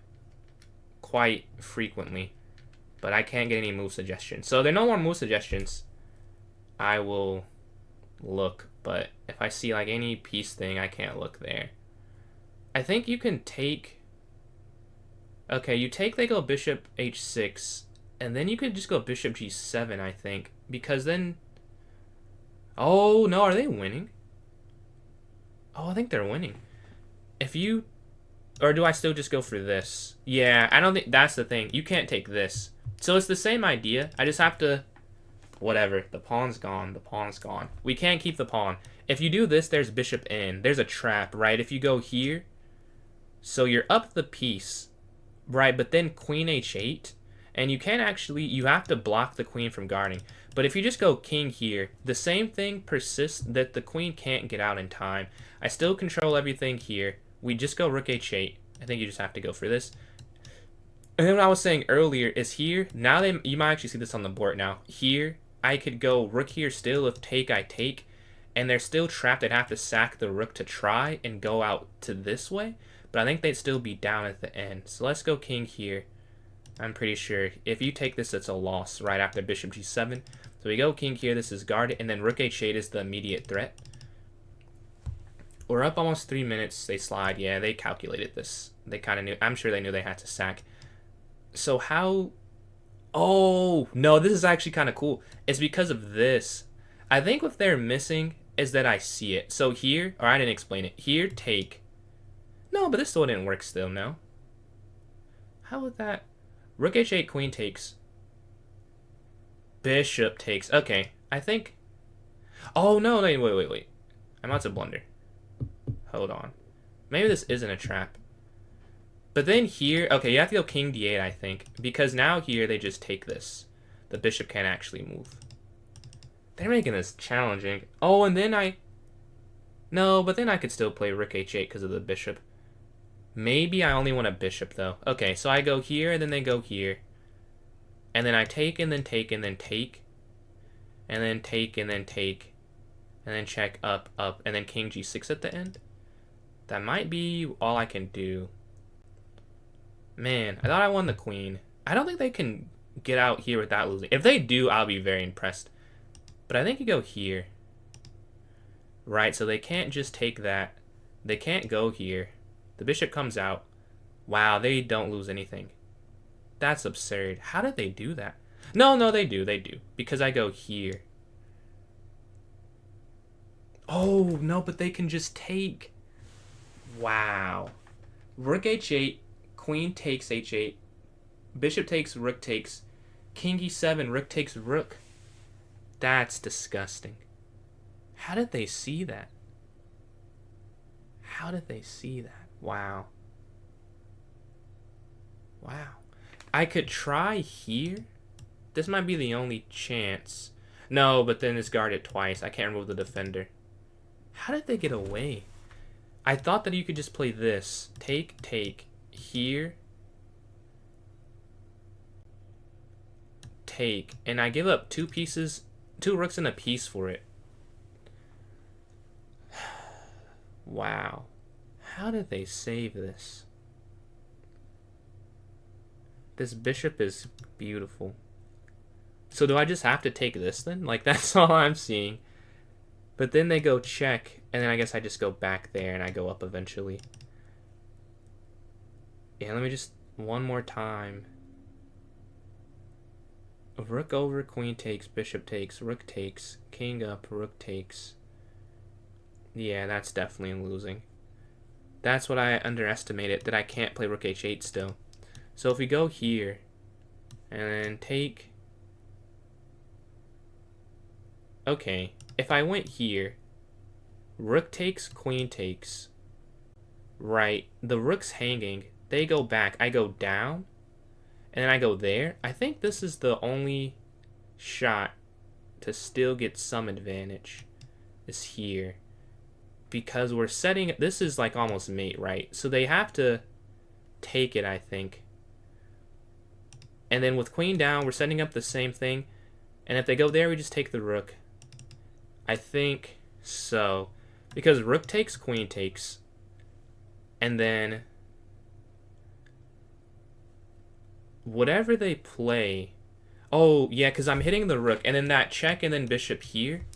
quite frequently. But I can't get any move suggestions. So there are no more move suggestions. I will look. But if I see like any piece thing, I can't look there. I think you can take... Okay, you take, they go bishop h6. And then you could just go bishop g7, I think. Because then... Oh, no, are they winning? Oh, I think they're winning. If you... Or do I still just go for this? Yeah, I don't think... That's the thing. You can't take this. So it's the same idea. I just have to... Whatever. The pawn's gone. The pawn's gone. We can't keep the pawn. If you do this, there's bishop in. There's a trap, right? If you go here... So you're up the piece, right? But then queen h8... And you can't actually, you have to block the queen from guarding. But if you just go king here, the same thing persists that the queen can't get out in time. I still control everything here. We just go rook h8. I think you just have to go for this. And then what I was saying earlier is here, now you might actually see this on the board now. Here, I could go rook here still if take, I take. And they're still trapped. They'd have to sack the rook to try and go out to this way. But I think they'd still be down at the end. So let's go king here. I'm pretty sure if you take this, it's a loss right after bishop g7. So we go king here. This is guarded. And then rook h8 is the immediate threat. We're up almost 3 minutes. They slide. Yeah, they calculated this. They kind of knew. I'm sure they knew they had to sack. So how... Oh, no, this is actually kind of cool. It's because of this. I think what they're missing is that I see it. So here... Or I didn't explain it. Here, take. No, but this still didn't work still, no? How would that... Rook h8, queen takes. Bishop takes. Okay, I think... Oh, no, wait. I'm about to blunder. Hold on. Maybe this isn't a trap. But then here... Okay, you have to go king d8, I think. Because now here, they just take this. The bishop can't actually move. They're making this challenging. Oh, and then I... No, but then I could still play rook h8 because of the bishop. Maybe I only want a bishop, though. Okay, so I go here, and then they go here. And then I take, and then take, and then take. And then take, and then take. And then check up, and then king g6 at the end. That might be all I can do. Man, I thought I won the queen. I don't think they can get out here without losing. If they do, I'll be very impressed. But I think you go here. Right, so they can't just take that. They can't go here. The bishop comes out. Wow, they don't lose anything. That's absurd. How did they do that? No, they do. Because I go here. Oh, no, but they can just take. Wow. Rook h8, queen takes h8, bishop takes, rook takes, king e7, rook takes rook. That's disgusting. How did they see that? Wow. I could try here. This might be the only chance. No, but then it's guarded twice. I can't remove the defender. How did they get away? I thought that you could just play this. Take, here. Take. And I give up 2 pieces, 2 rooks and a piece for it. Wow. How did they save this? This bishop is beautiful. So do I just have to take this then? Like, that's all I'm seeing. But then they go check, and then I guess I just go back there and I go up eventually. Yeah, let me just, one more time. Rook over, queen takes, bishop takes, rook takes, king up, rook takes. Yeah, that's definitely losing. That's what I underestimated, that I can't play rook h8 still. So if we go here, and then take... Okay, if I went here, rook takes, queen takes, right, the rook's hanging, they go back, I go down, and then I go there. I think this is the only shot to still get some advantage, is here. Because we're setting, this is like almost mate, right? So they have to take it, I think. And then with queen down, we're setting up the same thing. And if they go there, we just take the rook. I think so. Because rook takes, queen takes. And then whatever they play. Oh, yeah, because I'm hitting the rook. And then that check and then bishop here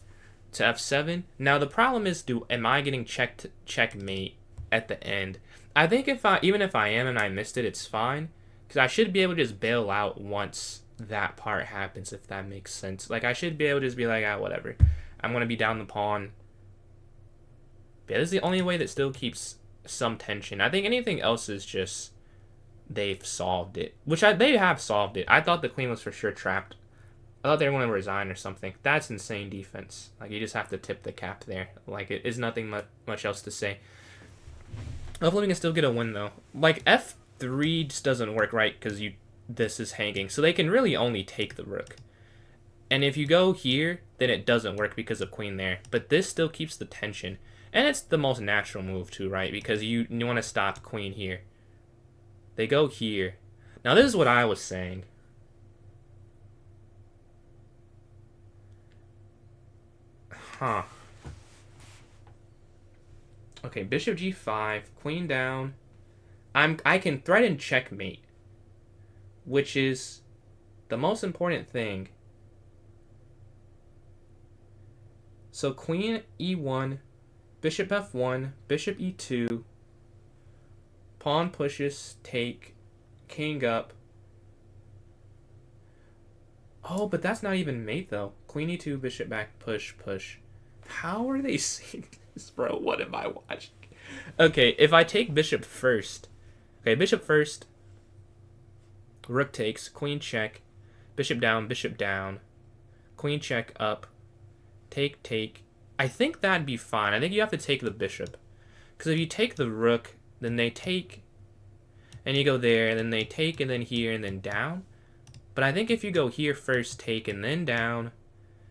to f7. Now the problem is, am I getting checkmate at the end? I think even if I am and I missed it, it's fine. Because I should be able to just bail out once that part happens, if that makes sense. Like, I should be able to just be like, ah, whatever. I'm going to be down the pawn. But yeah, this is the only way that still keeps some tension. I think anything else is just they've solved it. Which they have solved it. I thought the queen was for sure trapped. I thought they were going to resign or something. That's insane defense. Like, you just have to tip the cap there. Like, it is nothing much else to say. Hopefully we can still get a win, though. Like, f3 just doesn't work right because this is hanging. So they can really only take the rook. And if you go here, then it doesn't work because of queen there. But this still keeps the tension. And it's the most natural move, too, right? Because you want to stop queen here. They go here. Now, this is what I was saying. Huh. Okay, bishop g5, queen down. I can threaten checkmate, which is the most important thing. So queen e1, bishop f1, bishop e2, pawn pushes, take, king up. Oh, but that's not even mate, though. Queen e2, bishop back, push, push. How are they seeing this, bro? What am I watching? Okay, if I take bishop first. Okay, bishop first. Rook takes, queen check, bishop down, queen check up, take, take. I think that'd be fine. I think you have to take the bishop. Because if you take the rook, then they take, and you go there, and then they take, and then here, and then down. But I think if you go here first, take, and then down,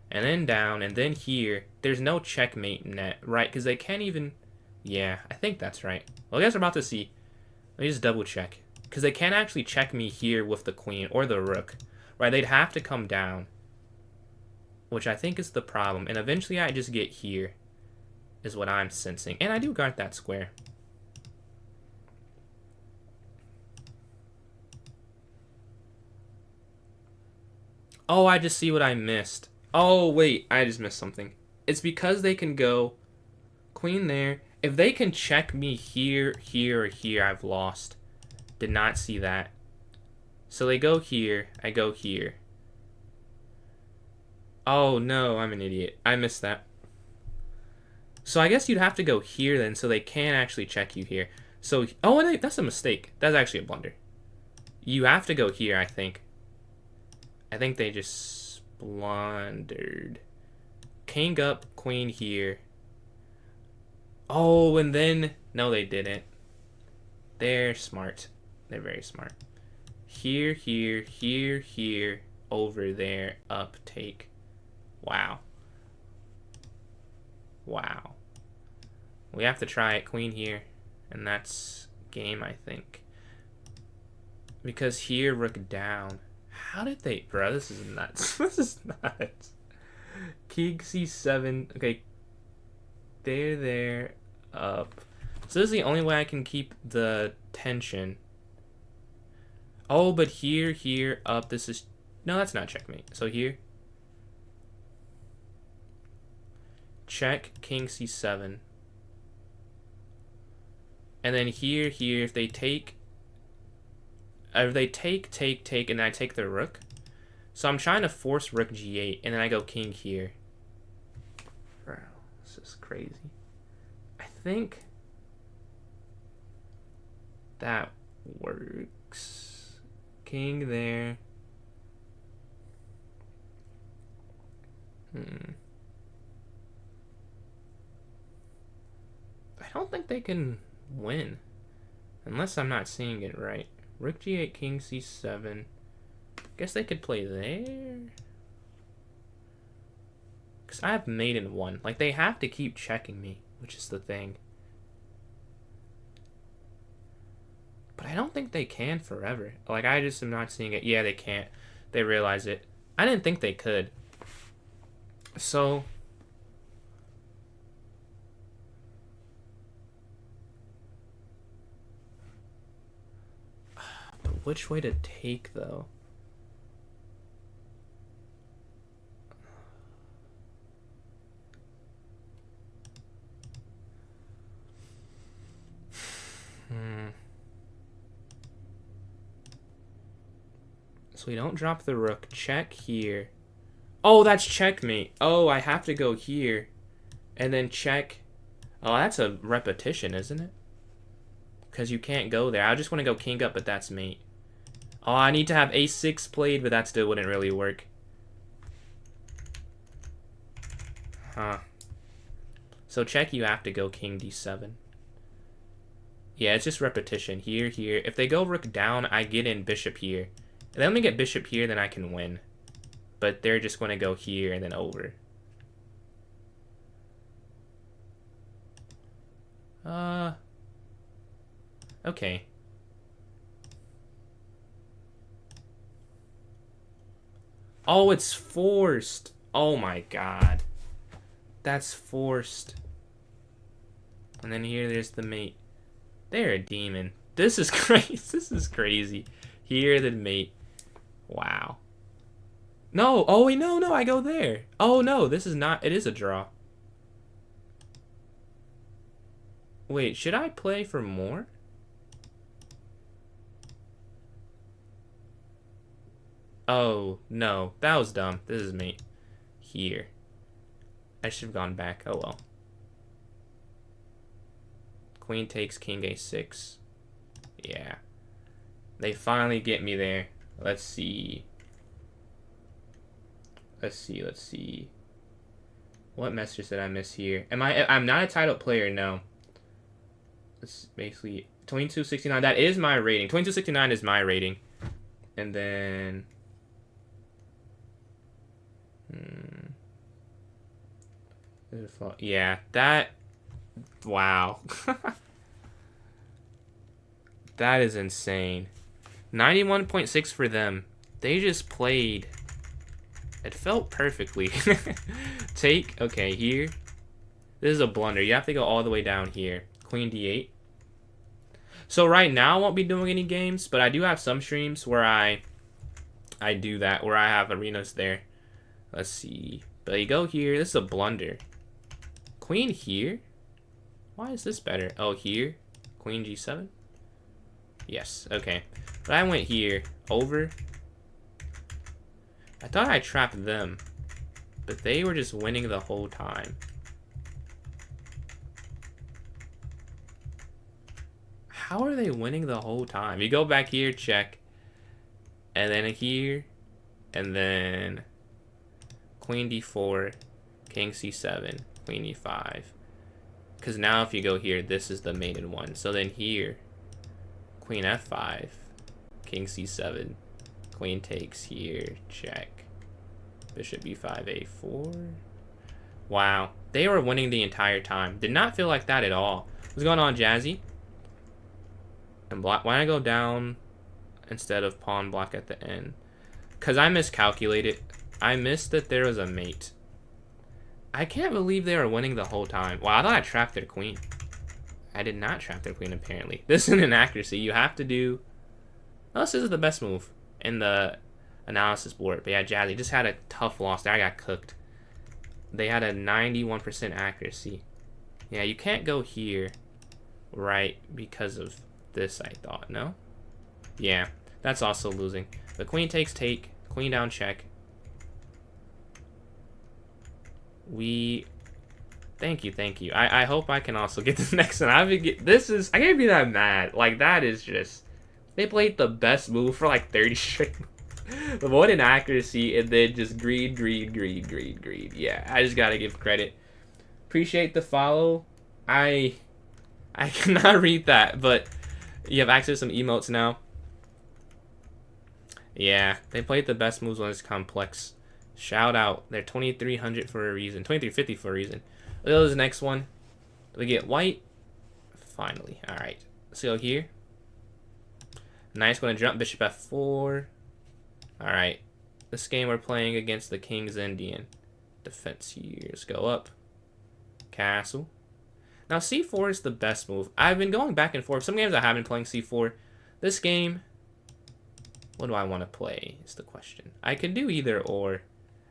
and then here, there's no checkmate net, right? Because they can't even... Yeah, I think that's right. Well, I guess we're about to see. Let me just double check. Because they can't actually check me here with the queen or the rook, right? They'd have to come down, which I think is the problem. And eventually I just get here, is what I'm sensing. And I do guard that square. Oh, I just see what I missed. Oh, wait, I just missed something. It's because they can go queen there. If they can check me here, here, or here, I've lost. Did not see that. So they go here, I go here. Oh, no, I'm an idiot. I missed that. So I guess you'd have to go here then, so they can actually check you here. So, oh, and that's a mistake. That's actually a blunder. You have to go here, I think. I think they just blundered. King up, queen here. Oh, and then... No, they didn't. They're smart. They're very smart. Here, here, here, here, over there, up, take. Wow. Wow. We have to try it. Queen here. And that's game, I think. Because here, rook down. How did they... Bro, this is nuts. This is nuts. King c7. Okay. There. Up. So this is the only way I can keep the tension. Oh, but here, up. This is... No, that's not checkmate. So here. Check, king c7. And then here, if they take... If they take, and then I take the rook. So I'm trying to force rook g8, and then I go king here. Bro, this is crazy. I think that works. King there. I don't think they can win. Unless I'm not seeing it right. Rook g8, king c7. Guess they could play there. Because I have mate in 1. Like, they have to keep checking me, which is the thing. But I don't think they can forever. Like, I just am not seeing it. Yeah, they can't. They realize it. I didn't think they could. So... But which way to take, though? So we don't drop the rook. Check here. Oh, that's checkmate. Oh, I have to go here. And then check. Oh, that's a repetition, isn't it? Because you can't go there. I just want to go king up, but that's mate. Oh, I need to have a6 played, but that still wouldn't really work. Huh. So check, you have to go king d7. Yeah, it's just repetition. Here. If they go rook down, I get in bishop here. And then when we get bishop here, then I can win. But they're just going to go here and then over. Okay. Oh, it's forced. Oh my god. That's forced. And then here, there's the mate. They're a demon. This is crazy. This is crazy. Here, the mate. Wow. No. Oh, wait, no. I go there. Oh, no. This is not. It is a draw. Wait, should I play for more? Oh, no. That was dumb. This is mate. Here. I should have gone back. Oh, well. Queen takes king a6. Yeah. They finally get me there. Let's see. Let's see. What messages did I miss here? I'm not a title player, no. It's basically 2269. That is my rating. 2269 is my rating. And then yeah, that wow. That is insane. 91.6 for them. They just played. It felt perfectly. Take. Okay, here. This is a blunder. You have to go all the way down here. Queen d8. So right now I won't be doing any games, but I do have some streams where I do that, where I have arenas there. Let's see. But you go here. This is a blunder. Queen here? Why is this better? Oh, here. Queen g7? Yes, okay. But I went here. Over. I thought I trapped them. But they were just winning the whole time. How are they winning the whole time? You go back here, check. And then here. And then Queen d4. King c7. Queen e5. Because now if you go here, this is the maiden one. So then here. Queen f5. King c7. Queen takes here. Check. Bishop e5, a4. Wow. They were winning the entire time. Did not feel like that at all. What's going on, Jazzy? And block. Why don't I go down instead of pawn block at the end? Because I miscalculated. I missed that there was a mate. I can't believe they were winning the whole time. Wow, I thought I trapped their queen. I did not trap their queen, apparently. This is an inaccuracy. You have to do... Oh, this is the best move in the analysis board. But yeah, Jazzy just had a tough loss there. I got cooked. They had a 91% accuracy. Yeah, you can't go here, right, because of this, I thought. No? Yeah, that's also losing. The queen takes take. Queen down check. Thank you. I hope I can also get this next one. I can't be that mad. Like, that is just... They played the best move for like 30 straight. The one inaccuracy and then just greed. Yeah, I just gotta give credit. Appreciate the follow. I cannot read that, but you have access to some emotes now. Yeah, they played the best moves on this complex. Shout out. They're 2300 for a reason. 2350 for a reason. Look at this next one. We get white. Finally. Alright. Let's go here. Knight's going to jump. Bishop f4. Alright. This game we're playing against the King's Indian. Defense here. Let's go up. Castle. Now c4 is the best move. I've been going back and forth. Some games I have been playing c4. This game, what do I want to play is the question. I can do either or.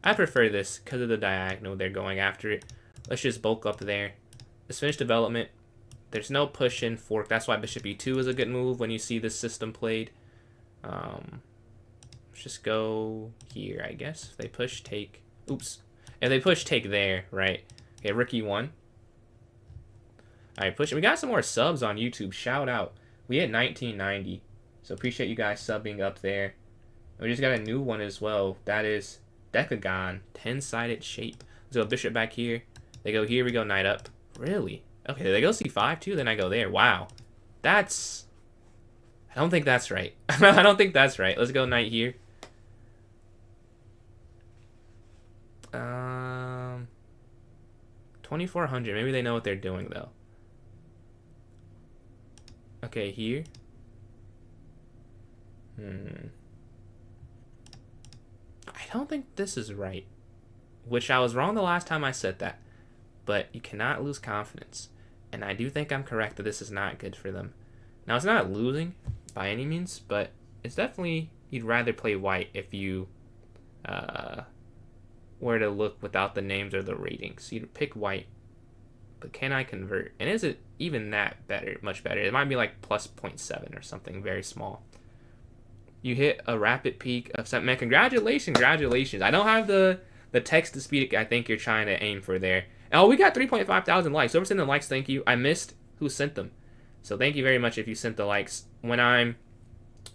I prefer this because of the diagonal. They're going after it. Let's just bulk up there. Let's finish development. There's no push in fork. That's why bishop e2 is a good move when you see this system played. Let's just go here, I guess. If they push, take. Oops. If they push, take there, right? Okay, rook e1. Alright, push. We got some more subs on YouTube. Shout out. We hit 1990. So appreciate you guys subbing up there. We just got a new one as well. That is Decagon. 10-sided shape. Let's go bishop back here. They go here, we go knight up. Really? Okay, they go c5 too, then I go there. Wow. That's... I don't think that's right. I don't think that's right. Let's go knight here. 2400. Maybe they know what they're doing, though. Okay, here. I don't think this is right. Which I was wrong the last time I said that. But you cannot lose confidence. And I do think I'm correct that this is not good for them. Now, it's not losing by any means, but it's definitely... You'd rather play white if you were to look without the names or the ratings. You'd pick white. But can I convert? And is it even that better? Much better. It might be like plus 0.7 or something very small. You hit a rapid peak of 7. Man, congratulations. I don't have the text to speed I think you're trying to aim for there. Oh, we got 3.5 thousand likes. Whoever sent the likes, thank you. I missed who sent them. So thank you very much if you sent the likes. When I'm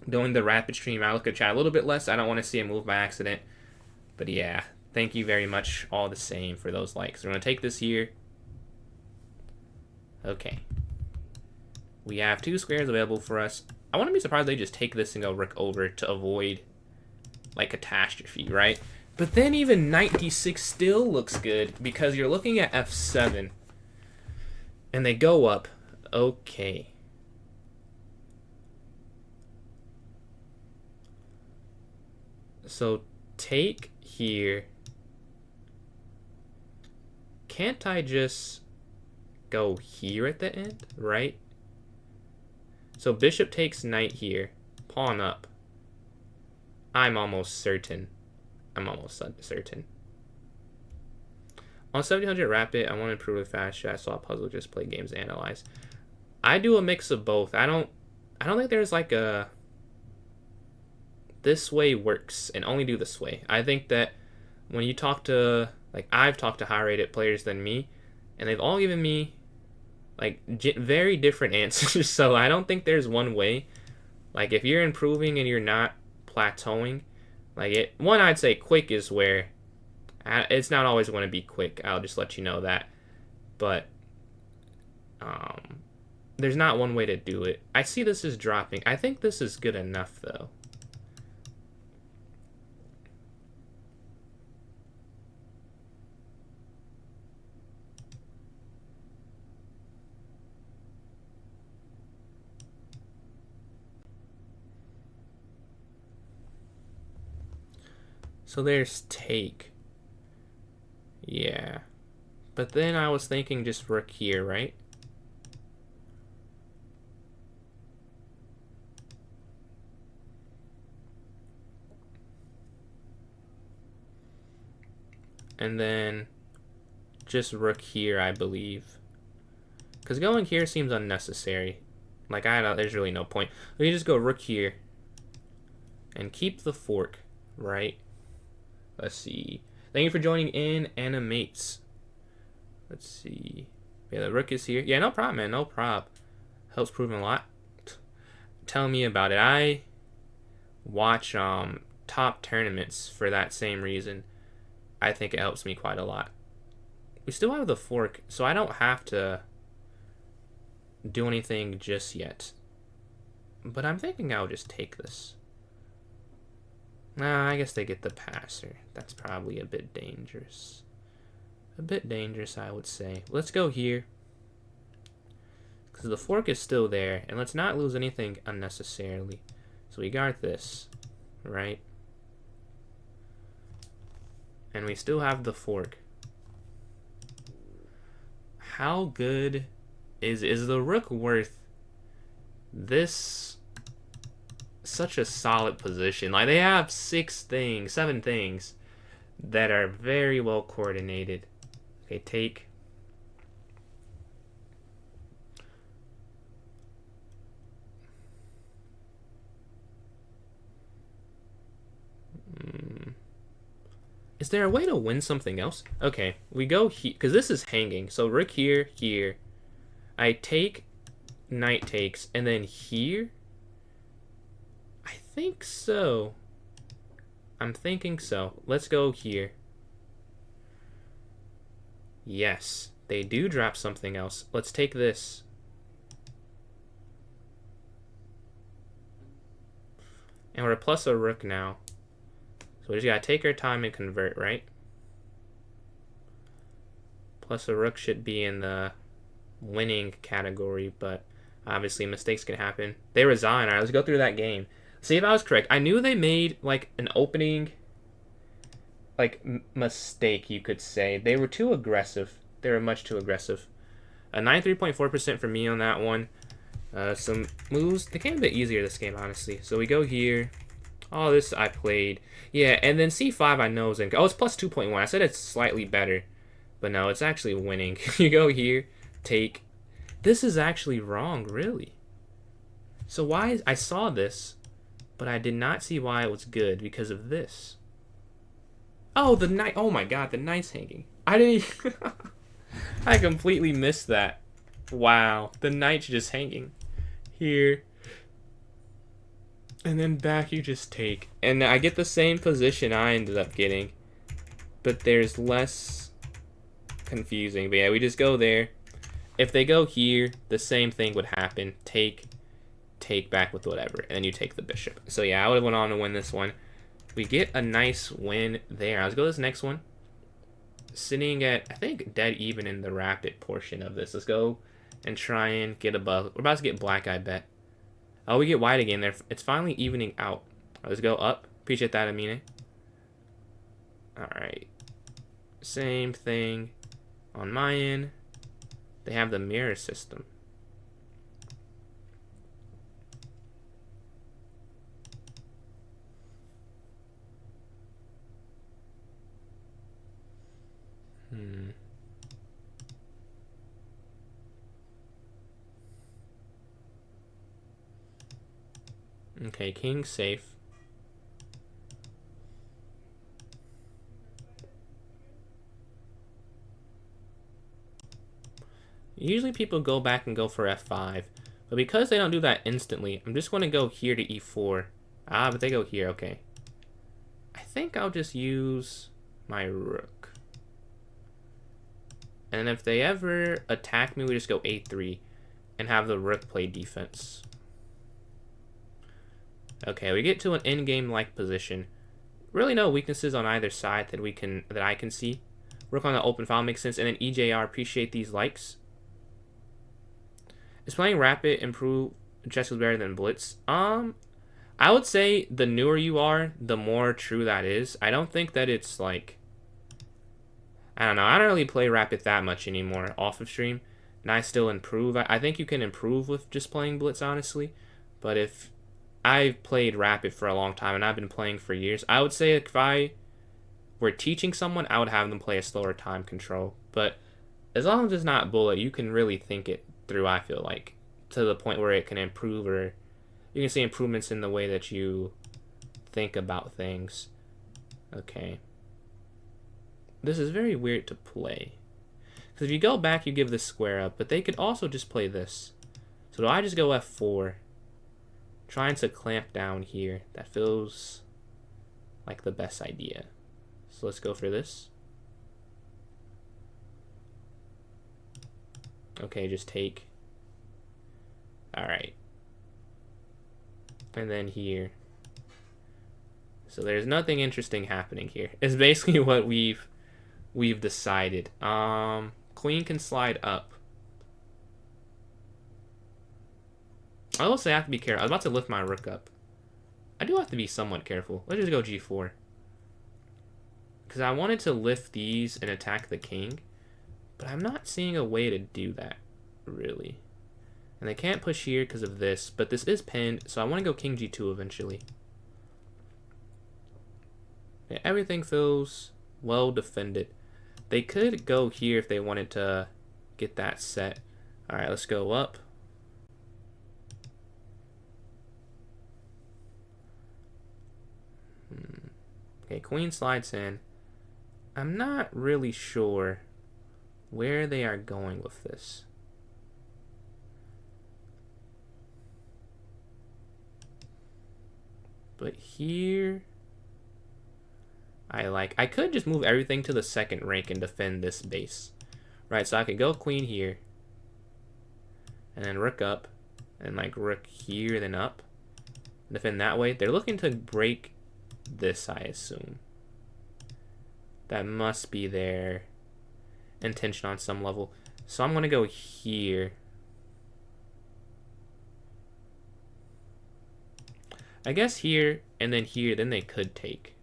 doing the rapid stream, I look at chat a little bit less. I don't want to see a move by accident. But yeah, thank you very much all the same for those likes. We're going to take this here. Okay. We have 2 squares available for us. I wouldn't be surprised if they just take this and go rook over to avoid, like, catastrophe, right? But then even knight d6 still looks good because you're looking at f7. And they go up. Okay. So take here. Can't I just go here at the end, right? So bishop takes knight here. Pawn up. I'm almost certain. On 1700 Rapid, I want to improve the fast chat. I saw a puzzle, just play games, analyze. I do a mix of both. I don't think there's like a this way works and only do this way. I think that when you talk to, like, I've talked to higher rated players than me, and they've all given me like very different answers. So I don't think there's one way. Like, if you're improving and you're not plateauing, like, one, I'd say quick is where it's not always going to be quick. I'll just let you know that. But there's not one way to do it. I see this is dropping. I think this is good enough, though. So there's take. Yeah. But then I was thinking just rook here, right? And then just rook here, I believe. Because going here seems unnecessary. Like, there's really no point. We can just go rook here. And keep the fork, right? Let's see. Thank you for joining in, Animates. Let's see. Yeah, the rook is here. Yeah, no problem, man. No problem. Helps prove a lot. Tell me about it. I watch top tournaments for that same reason. I think it helps me quite a lot. We still have the fork, so I don't have to do anything just yet. But I'm thinking I'll just take this. Nah, I guess they get the passer. That's probably a bit dangerous. A bit dangerous, I would say. Let's go here. Because the fork is still there. And let's not lose anything unnecessarily. So we guard this, right? And we still have the fork. How good is the rook worth this? Such a solid position. Like, they have 7 things that are very well coordinated. Okay, take. Is there a way to win something else? Okay, we go here, because this is hanging. So rook here, here. I take, knight takes, and then here? I think so. I'm thinking so. Let's go here. Yes, they do drop something else. Let's take this. And we're plus a rook now. So we just gotta take our time and convert, right? Plus a rook should be in the winning category, but obviously mistakes can happen. They resign. All right, let's go through that game. See if I was correct. I knew they made like an opening mistake, you could say. They were too aggressive. They were much too aggressive. 93.4% for me on that one. Some moves. They came a bit easier this game, honestly. So we go here. All this I played. Yeah, and then c5 I know is in. Oh, it's plus 2.1. I said it's slightly better. But no, it's actually winning. You go here. Take. This is actually wrong, really. So why I saw this, but I did not see why it was good because of this. Oh, the knight. Oh my god, the knight's hanging. I didn't. I completely missed that. Wow, the knight's just hanging here. And then back you just take. And I get the same position I ended up getting, but there's less confusing. But yeah, we just go there. If they go here, the same thing would happen. Take back with whatever, and then you take the bishop. So yeah, I would have went on to win this one. We get a nice win there. Let's go to this next one. Sitting at, I think, dead even in the rapid portion of this. Let's go and try and get above. We're about to get black, I bet. Oh, we get white again there. It's finally evening out. Let's go up. Appreciate that, Amine. Alright. Same thing on my end. They have the mirror system. Okay, king safe. Usually people go back and go for f5, but because they don't do that instantly, I'm just going to go here to e4. Ah, but they go here, okay. I think I'll just use my rook. And if they ever attack me, we just go a3 and have the rook play defense. Okay, we get to an in-game-like position. Really no weaknesses on either side that I can see. Rook on the open file makes sense, and then EJR, appreciate these likes. Is playing rapid improve chess is better than blitz? I would say the newer you are, the more true that is. I don't think that it's like... I don't know. I don't really play Rapid that much anymore off of stream. And I still improve. I think you can improve with just playing Blitz, honestly. But if I've played Rapid for a long time and I've been playing for years, I would say if I were teaching someone, I would have them play a slower time control. But as long as it's not bullet, you can really think it through, I feel like, to the point where it can improve, or you can see improvements in the way that you think about things. Okay. This is very weird to play. Because if you go back, you give this square up, but they could also just play this. So do I just go F4? Trying to clamp down here. That feels like the best idea. So let's go for this. Okay, just take. Alright. And then here. So there's nothing interesting happening here. It's basically what we've decided. Queen can slide up. I will say I have to be careful. I was about to lift my rook up. I do have to be somewhat careful. Let's just go G4. Because I wanted to lift these and attack the king. But I'm not seeing a way to do that, really. And they can't push here because of this. But this is pinned, so I want to go King G2 eventually. Yeah, everything feels well defended. They could go here if they wanted to get that set. Alright, let's go up. Okay, queen slides in. I'm not really sure where they are going with this. But here... I could just move everything to the second rank and defend this base. Right, so I could go queen here. And then rook up. And like rook here, then up. Defend that way. They're looking to break this, I assume. That must be their intention on some level. So I'm going to go here. I guess here, and then here, then they could take.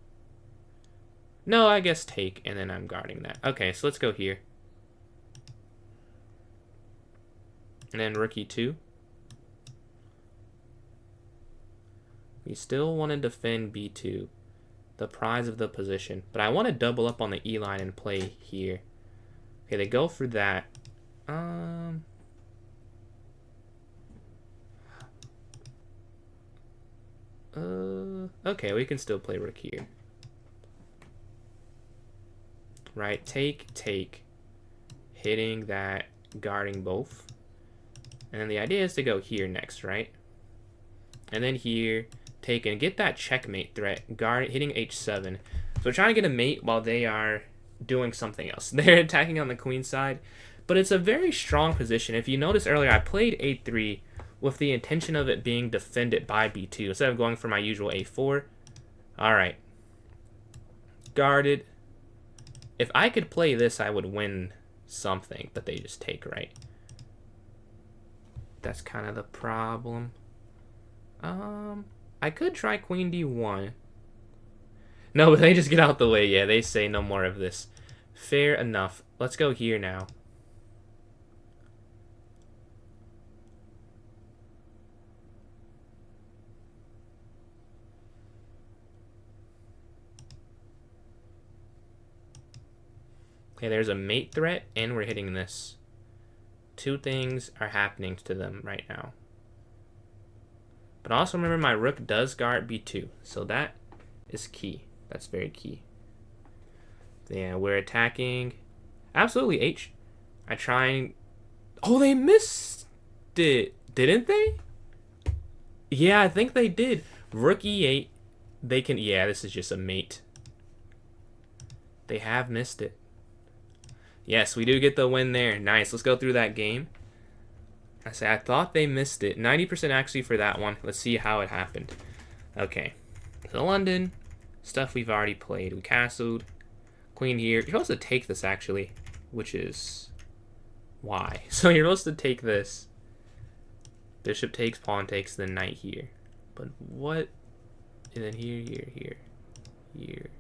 No, I guess take, and then I'm guarding that. Okay, so let's go here. And then rook e2. We still want to defend b2, the prize of the position. But I want to double up on the e line and play here. Okay, they go for that. Okay, we can still play rook here. Right, take, hitting that, guarding both. And then the idea is to go here next, right? And then here, take and get that checkmate threat, guard, hitting h7. So we're trying to get a mate while they are doing something else. They're attacking on the queen side, but it's a very strong position. If you notice earlier, I played a3 with the intention of it being defended by b2 instead of going for my usual a4. All right, guarded. If I could play this, I would win something, but they just take, right? That's kind of the problem. I could try queen d1. No, but they just get out the way. Yeah, they say no more of this. Fair enough. Let's go here now. Okay, there's a mate threat, and we're hitting this. Two things are happening to them right now. But also remember, my rook does guard b2, so that is key. That's very key. Yeah, we're attacking. Absolutely, h. I try and... Oh, they missed it, didn't they? Yeah, I think they did. Rook e8. They can... Yeah, this is just a mate. They have missed it. Yes, we do get the win there. Nice. Let's go through that game. I thought they missed it. 90% actually for that one. Let's see how it happened. Okay. So London. Stuff we've already played. We castled. Queen here. You're supposed to take this, actually. Which is... why? So you're supposed to take this. Bishop takes, pawn takes, then knight here. But what and then here, here, here, here.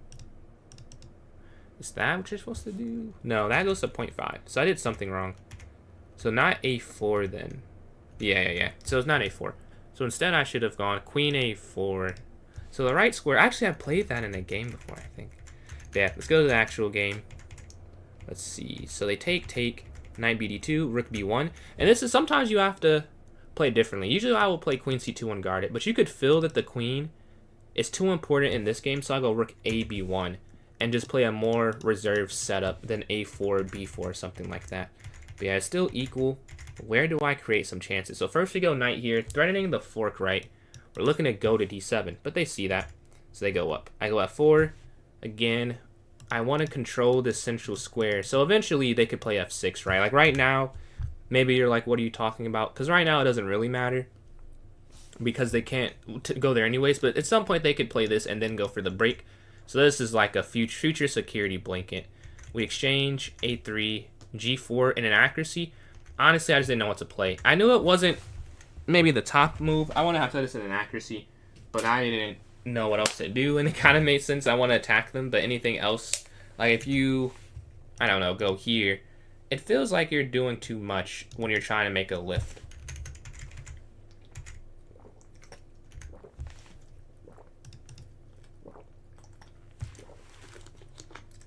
Is that what you're supposed to do? No, that goes to 0.5. So I did something wrong. So not a4 then. Yeah. So it's not a4. So instead I should have gone queen a4. So the right square, actually I played that in a game before, I think. Yeah, let's go to the actual game. Let's see. So they take, knight bd2, rook b1. And this is, sometimes you have to play differently. Usually I will play queen c2 and guard it, but you could feel that the queen is too important in this game, so I'll go rook a b1 and just play a more reserved setup than a4, b4, something like that. But yeah, it's still equal. Where do I create some chances? So first we go knight here, threatening the fork right. We're looking to go to d7, but they see that, so they go up. I go f4. Again, I want to control this central square, so eventually they could play f6, right? Like right now, maybe you're like, what are you talking about? Because right now it doesn't really matter, because they can't go there anyways, but at some point they could play this and then go for the break. So this is like a future security blanket. We exchange a3, g4, and an accuracy. Honestly, I just didn't know what to play. I knew it wasn't maybe the top move. I want to have to this in an accuracy, but I didn't know what else to do, and it kind of made sense. I want to attack them, but anything else, like if you, I don't know, go here, it feels like you're doing too much when you're trying to make a lift.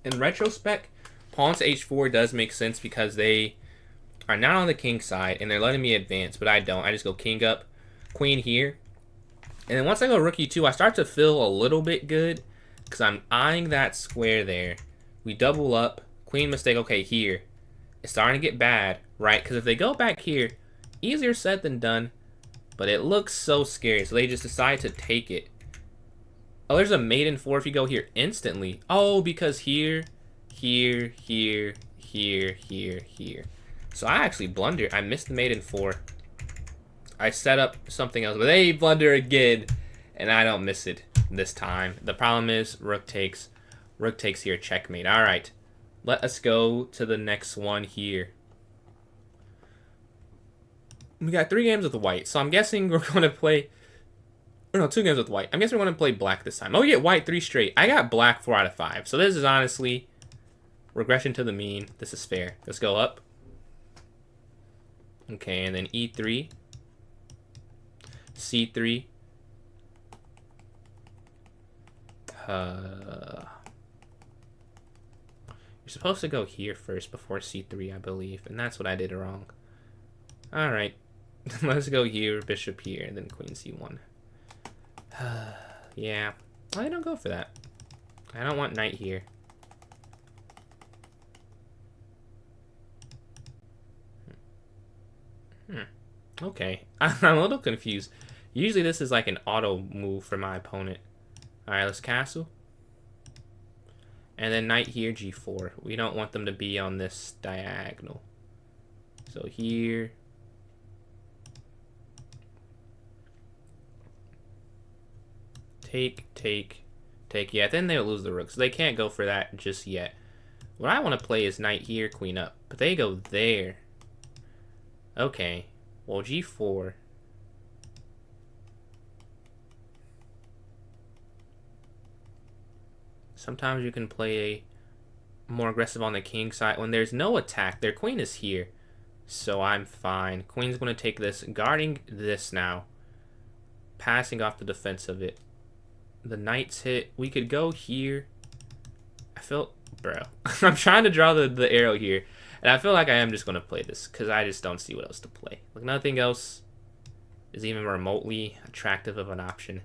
In retrospect, pawn to h4 does make sense because they are not on the king side and they're letting me advance, but I don't. I just go king up, queen here. And then once I go rook e2, I start to feel a little bit good because I'm eyeing that square there. We double up, queen mistake, okay, here. It's starting to get bad, right? Because if they go back here, easier said than done, but it looks so scary. So they just decide to take it. Oh, there's a mate in 4 if you go here instantly. Oh, because here, here, here, here, here, here. So I actually blundered. I missed the mate in 4. I set up something else, but they blunder again, and I don't miss it this time. The problem is rook takes here, checkmate. All right, let us go to the next one here. We got 3 games with white, so I'm guessing we're going to play... Or no, 2 games with white. I'm guessing we're going to play black this time. Oh, we get white 3 straight. I got black 4 out of 5. So this is honestly regression to the mean. This is fair. Let's go up. Okay, and then e3. c3. You're supposed to go here first before c3, I believe. And that's what I did wrong. Alright. Let's go here, bishop here, and then queen c1. Yeah, I don't go for that. I don't want knight here. Okay, I'm a little confused. Usually this is like an auto move for my opponent. Alright, let's castle. And then knight here, g4. We don't want them to be on this diagonal. So here... Take. Yeah, then they'll lose the rook, so they can't go for that just yet. What I want to play is knight here, queen up. But they go there. Okay. Well, g4. Sometimes you can play more aggressive on the king side. When there's no attack, their queen is here. So I'm fine. Queen's going to take this, guarding this now. Passing off the defense of it. The knight's hit. We could go here. I feel... Bro. I'm trying to draw the arrow here. And I feel like I am just going to play this. Because I just don't see what else to play. Like, nothing else is even remotely attractive of an option.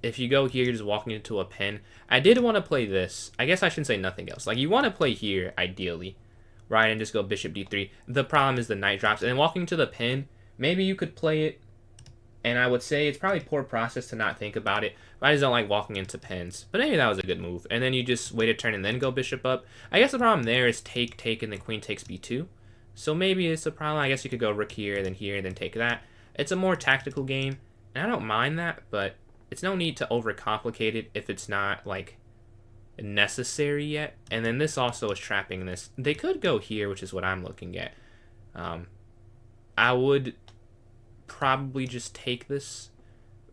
If you go here, you're just walking into a pin. I did want to play this. I guess I shouldn't say nothing else. Like, you want to play here, ideally. Right? And just go bishop d3. The problem is the knight drops. And then walking to the pin, maybe you could play it. And I would say it's probably poor process to not think about it. But I just don't like walking into pins. But maybe that was a good move. And then you just wait a turn and then go bishop up. I guess the problem there is take, and then queen takes b2. So maybe it's a problem. I guess you could go rook here, then take that. It's a more tactical game. And I don't mind that, but it's no need to overcomplicate it if it's not, like, necessary yet. And then this also is trapping this. They could go here, which is what I'm looking at. I would... probably just take this,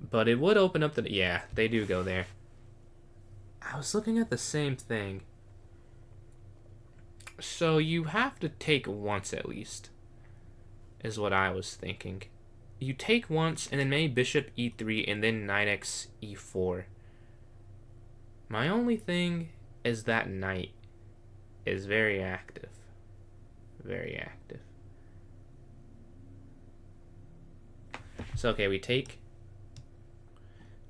But it would open up the... Yeah, they do go there. I was looking at the same thing. So you have to take once at least, is what I was thinking. You take once, and then maybe bishop e3, and then knight x e4. My only thing is that knight is very active. Very active. So, okay, we take...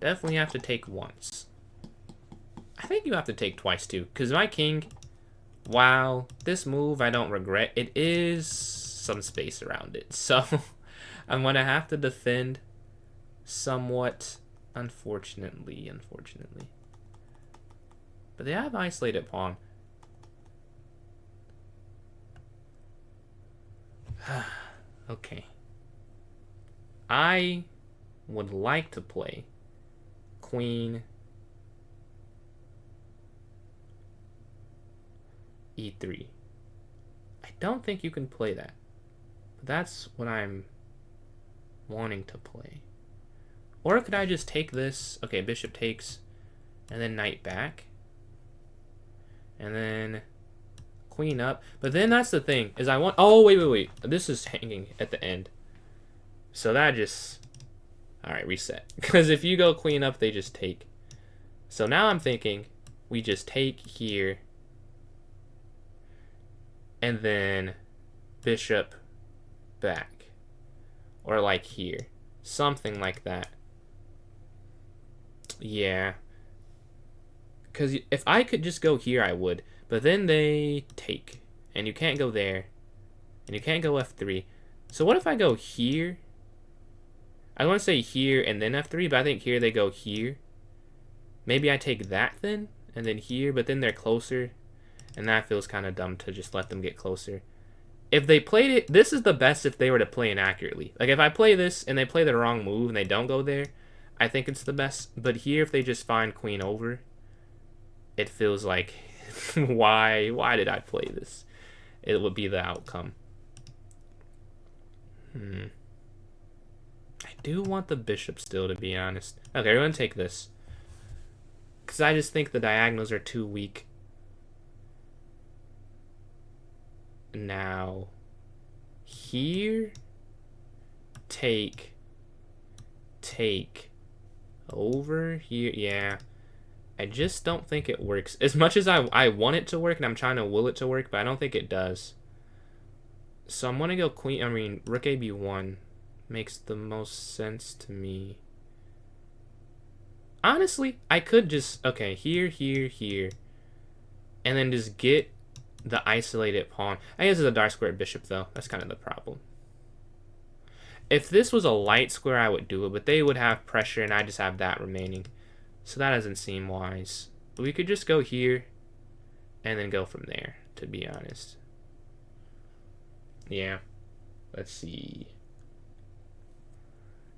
Definitely have to take once. I think you have to take twice, too. Because my king, while this move I don't regret, it is some space around it. So, I'm going to have to defend somewhat, unfortunately. But they have isolated pawn. Okay. I would like to play queen e3. I don't think you can play that. But that's what I'm wanting to play. Or could I just take this? Okay, bishop takes, and then knight back. And then queen up. But then that's the thing, is I want... Oh, wait. This is hanging at the end. So that just... Alright, reset. Because if you go queen up, they just take. So now I'm thinking we just take here. And then bishop back. Or like here. Something like that. Yeah. Because if I could just go here, I would. But then they take. And you can't go there. And you can't go f3. So what if I go here? I want to say here and then f3, but I think here they go here. Maybe I take that then, and then here, but then they're closer. And that feels kind of dumb to just let them get closer. If they played it, this is the best if they were to play it accurately. Like if I play this and they play the wrong move and they don't go there, I think it's the best. But here, if they just find queen over, it feels like, why did I play this? It would be the outcome. I do want the bishop still, to be honest. Okay, we're going to take this. Because I just think the diagonals are too weak. Now, here, take, over here, yeah. I just don't think it works. As much as I want it to work, and I'm trying to will it to work, but I don't think it does. So I'm going to go rook AB1 makes the most sense to me. Honestly, I could just, okay, here, and then just get the isolated pawn. I guess it's a dark square bishop, though. That's kind of the problem. If this was a light square, I would do it, but they would have pressure, and I just have that remaining. So that doesn't seem wise. But we could just go here, and then go from there, to be honest. Yeah. Let's see.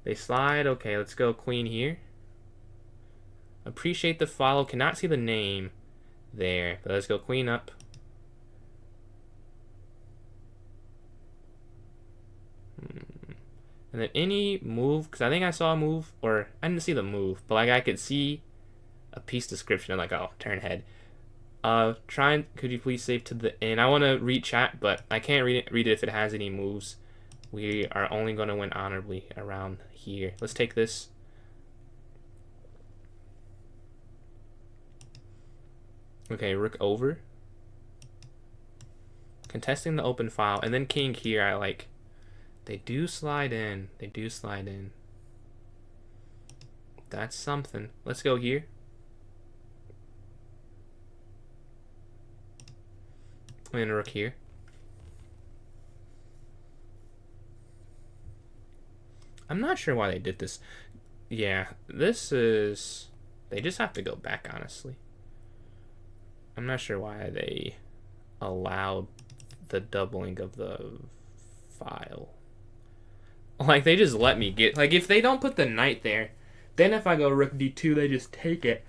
They slide. Okay, let's go queen here. Appreciate the follow. Cannot see the name there. But let's go queen up. And then any move, because I think I saw a move, or I didn't see the move, but like I could see a piece description. I'm like, oh, turn head. Could you please save to the end? I want to read chat, but I can't read it if it has any moves. We are only going to win honorably around here. Let's take this. Okay, rook over. Contesting the open file. And then king here, I like. They do slide in. That's something. Let's go here. And then rook here. I'm not sure why they did this. Yeah, this is... They just have to go back, honestly. I'm not sure why they allowed the doubling of the file. Like, they just let me get... Like, if they don't put the knight there, then if I go rook d2, they just take it.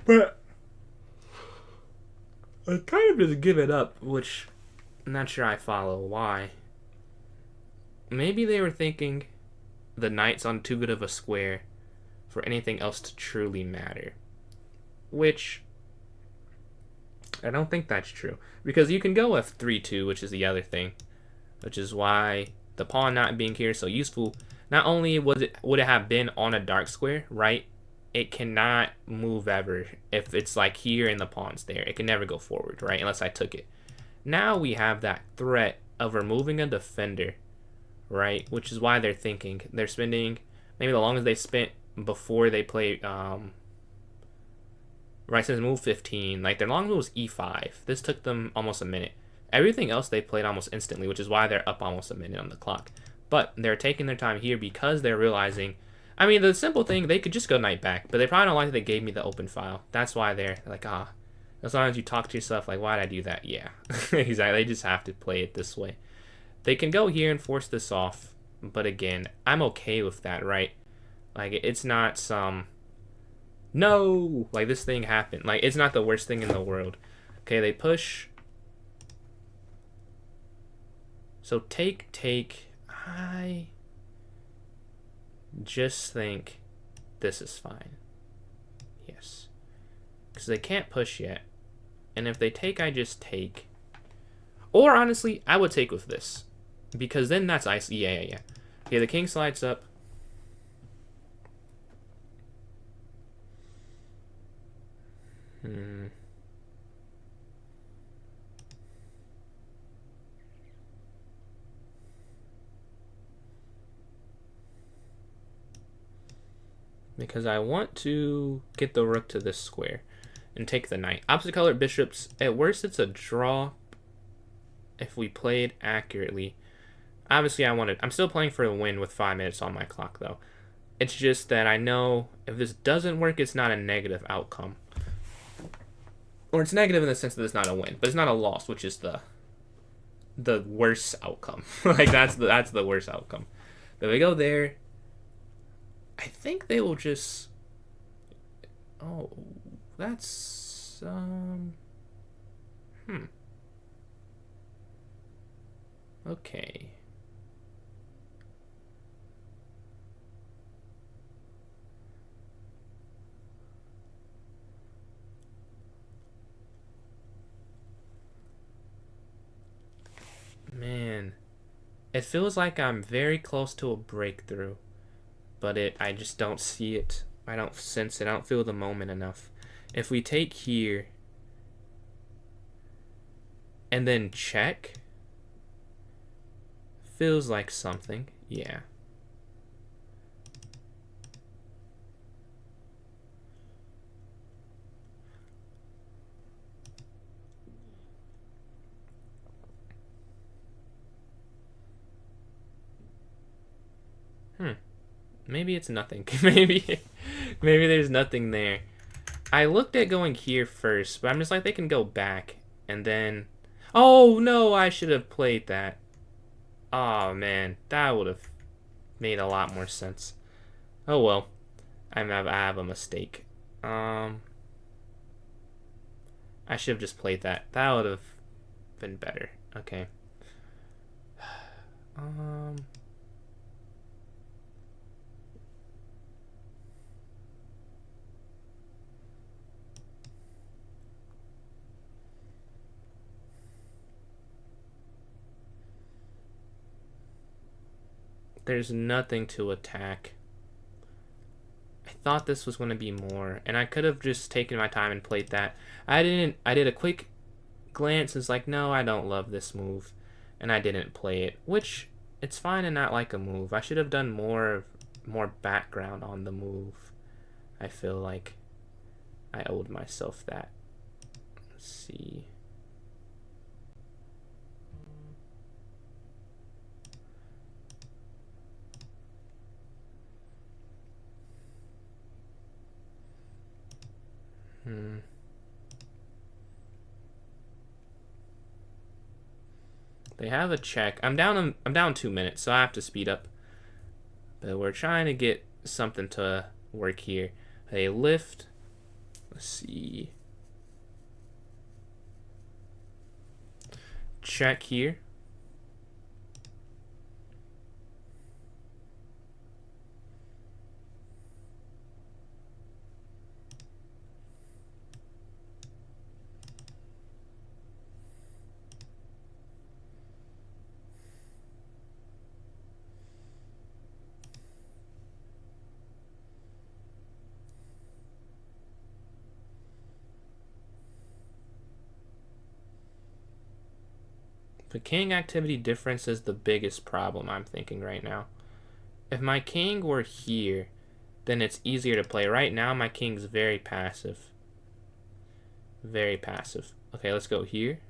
But I kind of just give it up, which I'm not sure I follow why. Maybe they were thinking the knight's on too good of a square, for anything else to truly matter. Which, I don't think that's true. Because you can go f3-2, which is the other thing. Which is why the pawn not being here is so useful. Not only would it have been on a dark square, right? It cannot move ever if it's like here and the pawn's there. It can never go forward, right? Unless I took it. Now we have that threat of removing a defender, right? Which is why they're thinking. They're spending maybe the longest they spent before they played, right, since move 15. Like, their long move was e5. This took them almost a minute. Everything else they played almost instantly, which is why they're up almost a minute on the clock. But they're taking their time here because they're realizing, I mean, the simple thing, they could just go knight back, but they probably don't like that they gave me the open file. That's why they're like, as long as you talk to yourself, like, why did I do that? Yeah, exactly. They just have to play it this way. They can go here and force this off, but again, I'm okay with that, right? Like, it's not some, no, like, this thing happened. Like, it's not the worst thing in the world. Okay, they push. So take. I just think this is fine. Yes. Because they can't push yet. And if they take, I just take. Or honestly, I would take with this. Because then that's ice. Yeah. Okay, the king slides up. Because I want to get the rook to this square and take the knight. Opposite colored bishops, at worst it's a draw if we played accurately. Obviously I'm still playing for a win with 5 minutes on my clock though. It's just that I know if this doesn't work, it's not a negative outcome. Or it's negative in the sense that it's not a win, but it's not a loss, which is the worst outcome. Like that's the worst outcome. But we go there. I think they will just. Oh, that's Okay. Man, it feels like I'm very close to a breakthrough. But I just don't see it. I don't sense it. I don't feel the moment enough. If we take here and then check, feels like something. Yeah. Maybe it's nothing. maybe there's nothing there. I looked at going here first, but I'm just like, they can go back and then. Oh no, I should have played that. Oh man, that would have made a lot more sense. Oh well, I have a mistake. I should have just played that. That would have been better. Okay. There's nothing to attack. I thought this was going to be more, and I could have just taken my time and played that. I didn't. I did a quick glance. It's like, no, I don't love this move, and I didn't play it. Which it's fine and not like a move. I should have done more background on the move. I feel like I owed myself that. Let's see. They have a check. I'm down 2 minutes, so I have to speed up. But we're trying to get something to work here. They lift. Let's see. Check here. The king activity difference is the biggest problem I'm thinking right now. If my king were here, then it's easier to play. Right now, my king's very passive. Very passive. Okay, let's go here.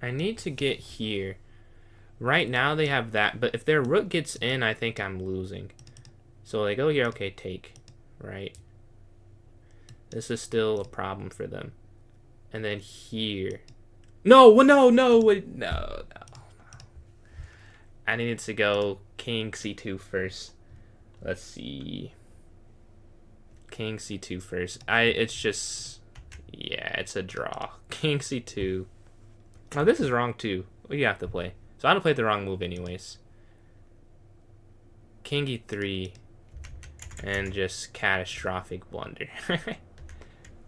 I need to get here. Right now they have that, but if their rook gets in, I think I'm losing. So they go here, okay, take, right? This is still a problem for them. And then here. No, no. I needed to go king c2 first. Let's see. King c2 first. It's just, yeah, it's a draw. King c2. Oh, this is wrong too. What do you have to play? So I don't play the wrong move anyways. King e3. And just catastrophic blunder.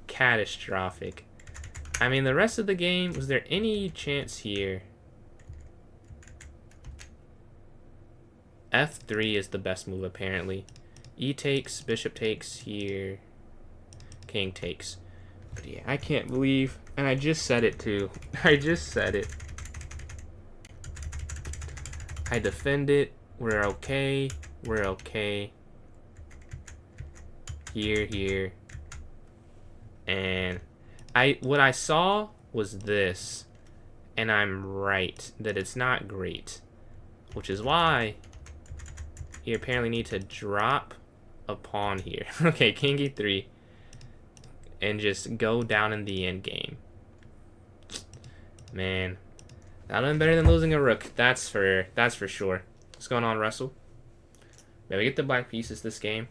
Catastrophic. I mean, the rest of the game, was there any chance here? F3 is the best move apparently. E takes, bishop takes here. King takes. But yeah, I can't believe, and I just said it too. I just said it. I defend it. We're okay. We're okay. Here. And what I saw was this. And I'm right that it's not great. Which is why you apparently need to drop a pawn here. Okay, king e3. And just go down in the end game. Man, that would have been better than losing a rook. That's for sure. What's going on, Russell? Maybe we get the black pieces this game.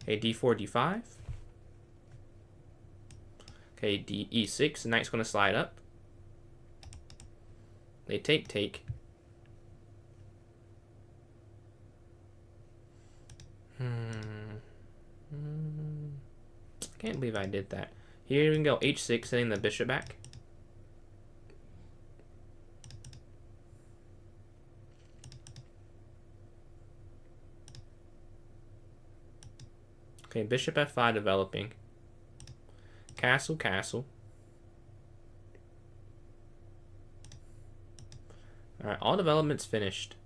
Okay, d4, d5. Okay, e6. The knight's going to slide up. They take. Can't believe I did that. Here we can go h6, setting the bishop back. Okay, bishop f5 developing. Castle. Alright, all development's finished.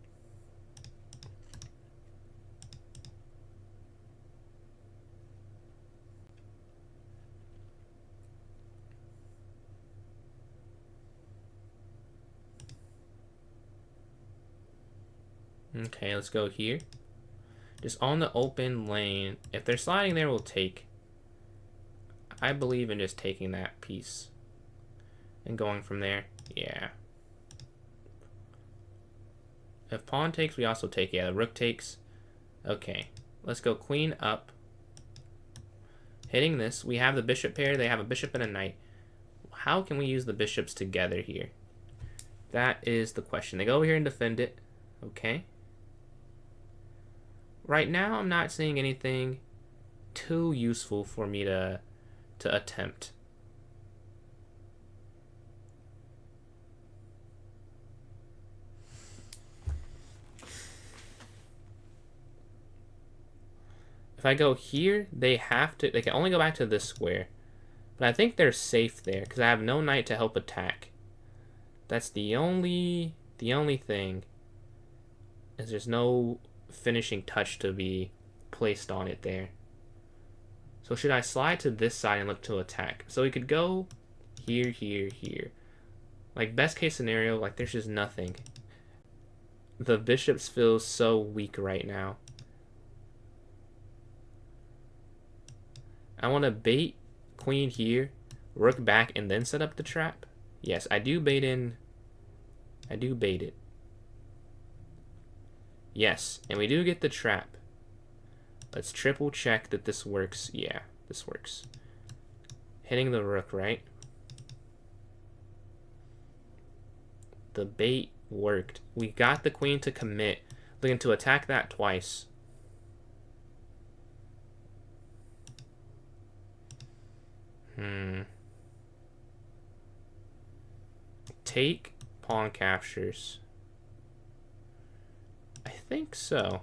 Okay, let's go here. Just on the open lane. If they're sliding there, we'll take. I believe in just taking that piece. And going from there. Yeah. If pawn takes, we also take. Yeah, the rook takes. Okay. Let's go queen up. Hitting this. We have the bishop pair. They have a bishop and a knight. How can we use the bishops together here? That is the question. They go over here and defend it. Okay. Right now, I'm not seeing anything too useful for me to attempt. If I go here, they can only go back to this square. But I think they're safe there because I have no knight to help attack. That's the only thing. Is there's no finishing touch to be placed on it there. So should I slide to this side and look to attack? So we could go here. Like best case scenario, like there's just nothing. The bishops feel so weak right now. I want to bait queen here, rook back, and then set up the trap. Yes, I do bait in. I do bait it. Yes, and we do get the trap. Let's triple check that this works. Yeah, this works. Hitting the rook, right? The bait worked. We got the queen to commit. Looking to attack that twice. Take pawn captures. I think so.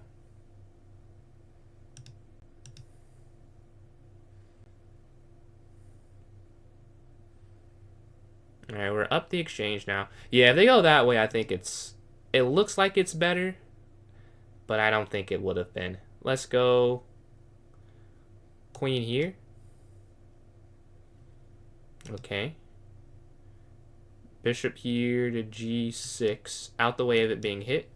Alright, we're up the exchange now. Yeah, if they go that way, I think it looks like it's better, but I don't think it would have been. Let's go queen here. Okay. Bishop here to g6, out the way of it being hit.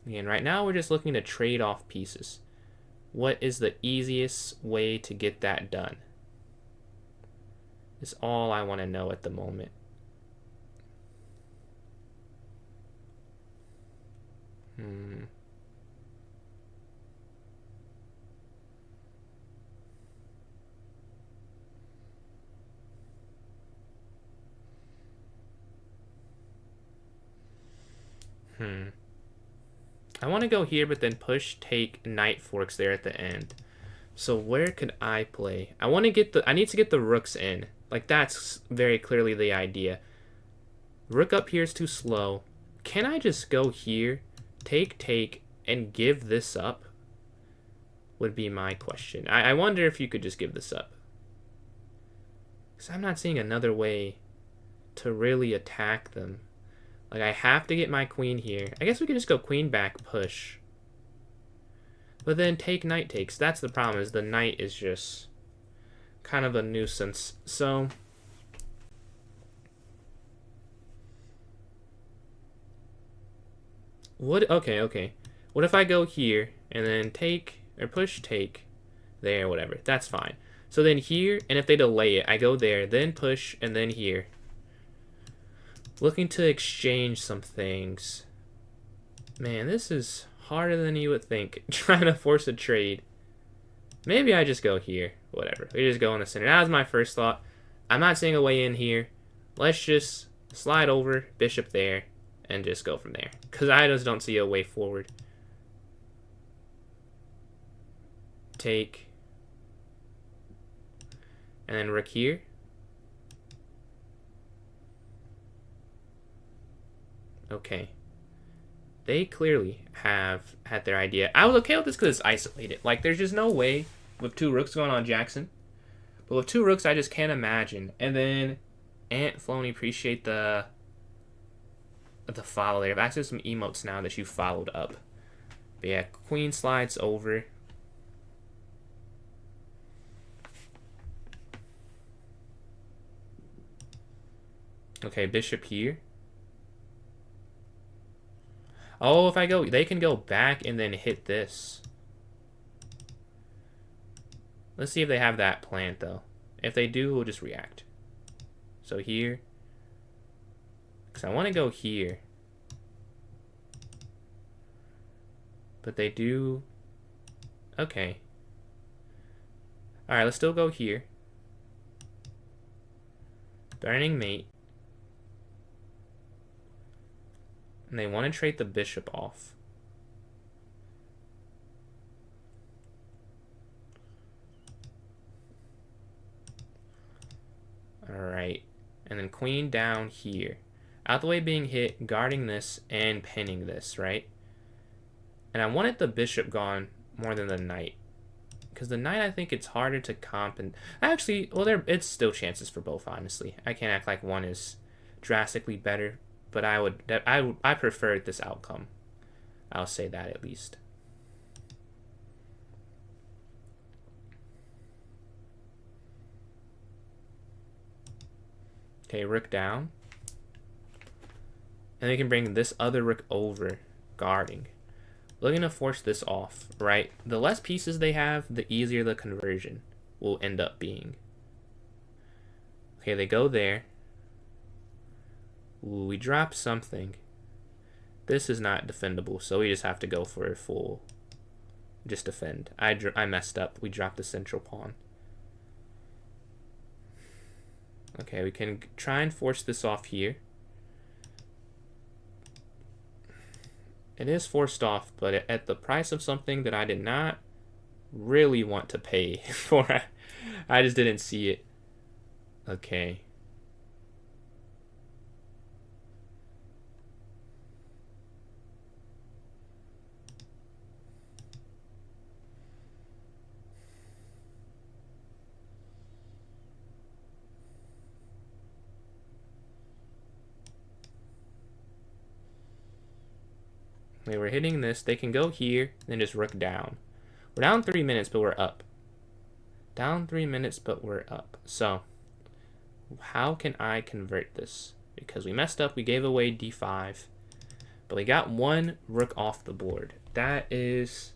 And right now we're just looking to trade off pieces. What is the easiest way to get that done? Is all I want to know at the moment. I want to go here, but then push, take, knight forks there at the end. So where could I play? I want to get I need to get the rooks in. Like, that's very clearly the idea. Rook up here is too slow. Can I just go here, take, and give this up? Would be my question. I wonder if you could just give this up. Because I'm not seeing another way to really attack them. Like, I have to get my queen here. I guess we could just go queen back, push. But then take, knight takes. That's the problem, is the knight is just kind of a nuisance. So okay. What if I go here and then take or push, take there, whatever. That's fine. So then here, and if they delay it, I go there, then push, and then here. Looking to exchange some things. Man, this is harder than you would think. Trying to force a trade. Maybe I just go here. Whatever. We just go in the center. That was my first thought. I'm not seeing a way in here. Let's just slide over, bishop there, and just go from there. Because I just don't see a way forward. Take. And then rook here. Okay. They clearly have had their idea. I was okay with this because it's isolated. Like, there's just no way with two rooks going on Jackson. But with two rooks, I just can't imagine. And then Aunt Floney, appreciate the follow there. I've accessed some emotes now that you followed up. But yeah, queen slides over. Okay, bishop here. Oh, if I go, they can go back and then hit this. Let's see if they have that planned, though. If they do, we'll just react. So here. Because I want to go here. But they do. Okay. Alright, let's still go here. Burning mate. And they want to trade the bishop off. Alright. And then queen down here. Out the way being hit, guarding this, and pinning this, right? And I wanted the bishop gone more than the knight. Because the knight, I think it's harder to comp. And actually, well, it's still chances for both, honestly. I can't act like one is drastically better. But I preferred this outcome. I'll say that at least. Okay, rook down. And we can bring this other rook over, guarding. looking to force this off, right? The less pieces they have, the easier the conversion will end up being. Okay, they go there. Ooh, we drop something. This is not defendable, so we just have to go for a full just defend. I messed up. We dropped the central pawn. Okay, we can try and force this off here. It is forced off, but at the price of something that I did not really want to pay for. I just didn't see it. Okay. Okay, we're hitting this. They can go here, and then just rook down. We're down 3 minutes, but we're up. Down 3 minutes, but we're up. So, how can I convert this? Because we messed up, we gave away d5. But we got one rook off the board. That is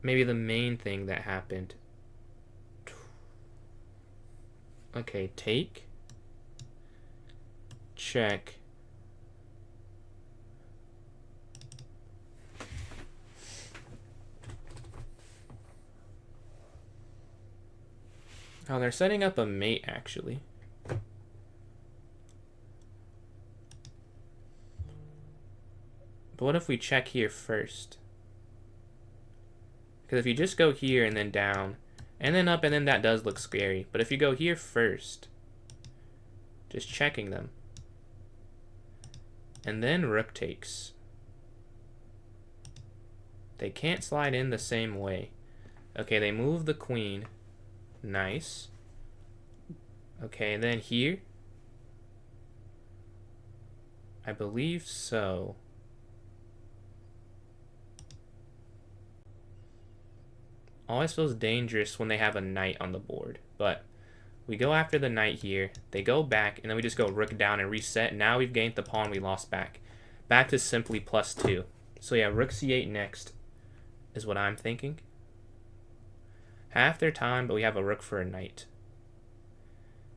maybe the main thing that happened. Okay, take. Check. Oh, they're setting up a mate, actually. But what if we check here first? Because if you just go here and then down, and then up, and then that does look scary. But if you go here first, just checking them, and then rook takes, they can't slide in the same way. Okay, they move the queen. Nice. Okay, and then here, I believe so. Always feels dangerous when they have a knight on the board, but we go after the knight here. They go back, and then we just go rook down and reset. Now we've gained the pawn we lost back. Back to simply +2. So yeah, rook c8 next is what I'm thinking. Half their time, but we have a rook for a knight.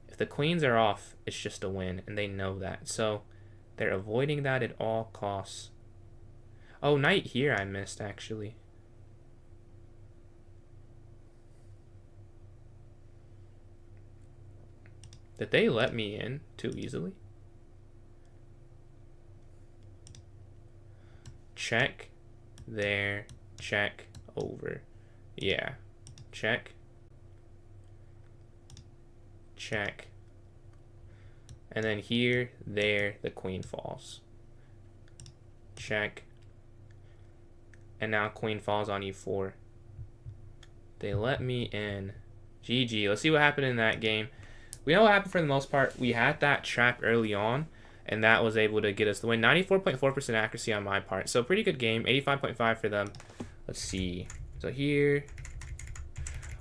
If the queens are off, it's just a win, and they know that. So they're avoiding that at all costs. Oh, knight here I missed, actually. Did they let me in too easily? Check. There. Check. Over. Yeah. Check. Check. And then here, there, the queen falls. Check. And now queen falls on e4. They let me in. GG. Let's see what happened in that game. We know what happened for the most part. We had that trap early on, and that was able to get us the win. 94.4% accuracy on my part. So pretty good game. 85.5 for them. Let's see. So here,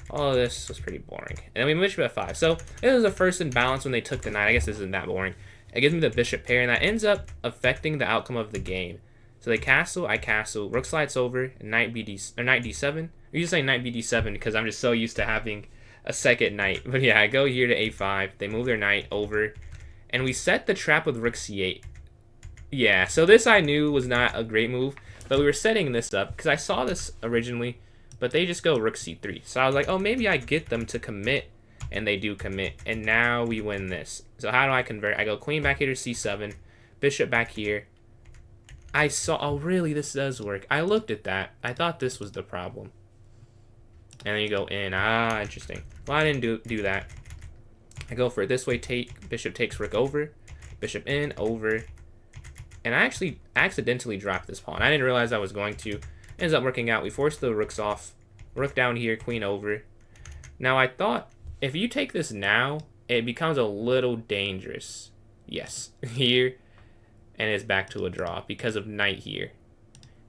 all of this was pretty boring. And then we moved to f5. So it was a first in balance when they took the knight. I guess this isn't that boring. It gives me the bishop pair, and that ends up affecting the outcome of the game. So they castle, I castle, rook slides over, and knight knight d7. I usually say knight bd7 because I'm just so used to having a second knight. But yeah, I go here to a5. They move their knight over, and we set the trap with rook c8. Yeah, so this I knew was not a great move, but we were setting this up because I saw this originally, but they just go rook c3. So I was like, oh, maybe I get them to commit, and they do commit, and now we win this. So how do I convert? I go queen back here to c7, bishop back here. I saw, oh, really, this does work. I looked at that. I thought this was the problem. And then you go in. Ah, interesting. Well, I didn't do that. I go for it this way. Take, bishop takes rook over, bishop in, over. And I actually accidentally dropped this pawn. I didn't realize I was going to. Ends up working out. We force the rooks off. Rook down here, queen over. Now, I thought if you take this now, it becomes a little dangerous. Yes, here. And it's back to a draw because of knight here.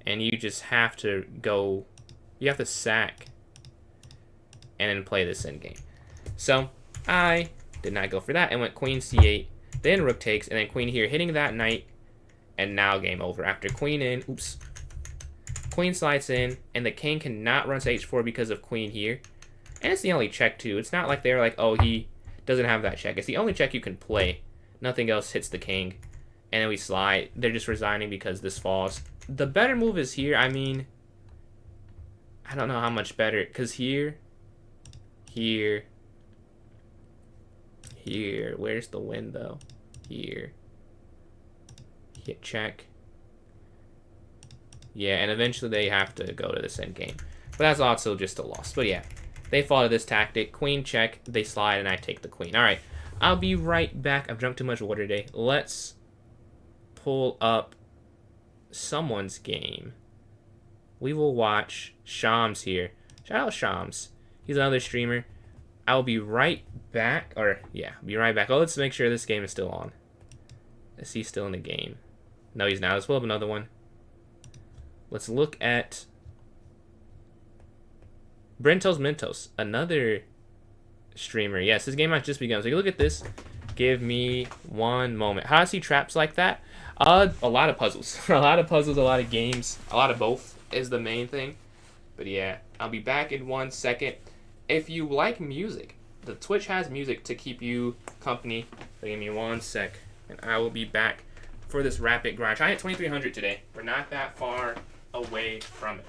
And you just have to go, you have to sack and then play this endgame. So I did not go for that and went queen c8, then rook takes, and then queen here hitting that knight, and now game over. After queen in, oops, Queen slides in, and the king cannot run to h4 because of queen here. And it's the only check, too. It's not like they're like, oh, he doesn't have that check. It's the only check you can play. Nothing else hits the king. And then we slide. They're just resigning because this falls. The better move is here. I mean, I don't know how much better. Because here, where's the win, though? Here. Hit check. Yeah, and eventually they have to go to this endgame. But that's also just a loss. But yeah, they follow this tactic. Queen check, they slide, and I take the queen. All right, I'll be right back. I've drunk too much water today. Let's pull up someone's game. We will watch Shams here. Shout out Shams. He's another streamer. I'll be right back. Or, yeah, be right back. Oh, let's make sure this game is still on. Is he still in the game? No, he's not. Let's pull up another one. Let's look at Brentos Mentos, another streamer. Yes, this game has just begun. So you look at this. Give me one moment. How do I see traps like that? A lot of puzzles. A lot of puzzles, a lot of games. A lot of both is the main thing. But yeah, I'll be back in 1 second. If you like music, the Twitch has music to keep you company. So give me 1 sec, and I will be back for this rapid grind. Trying at 2300 today. We're not that far away from it.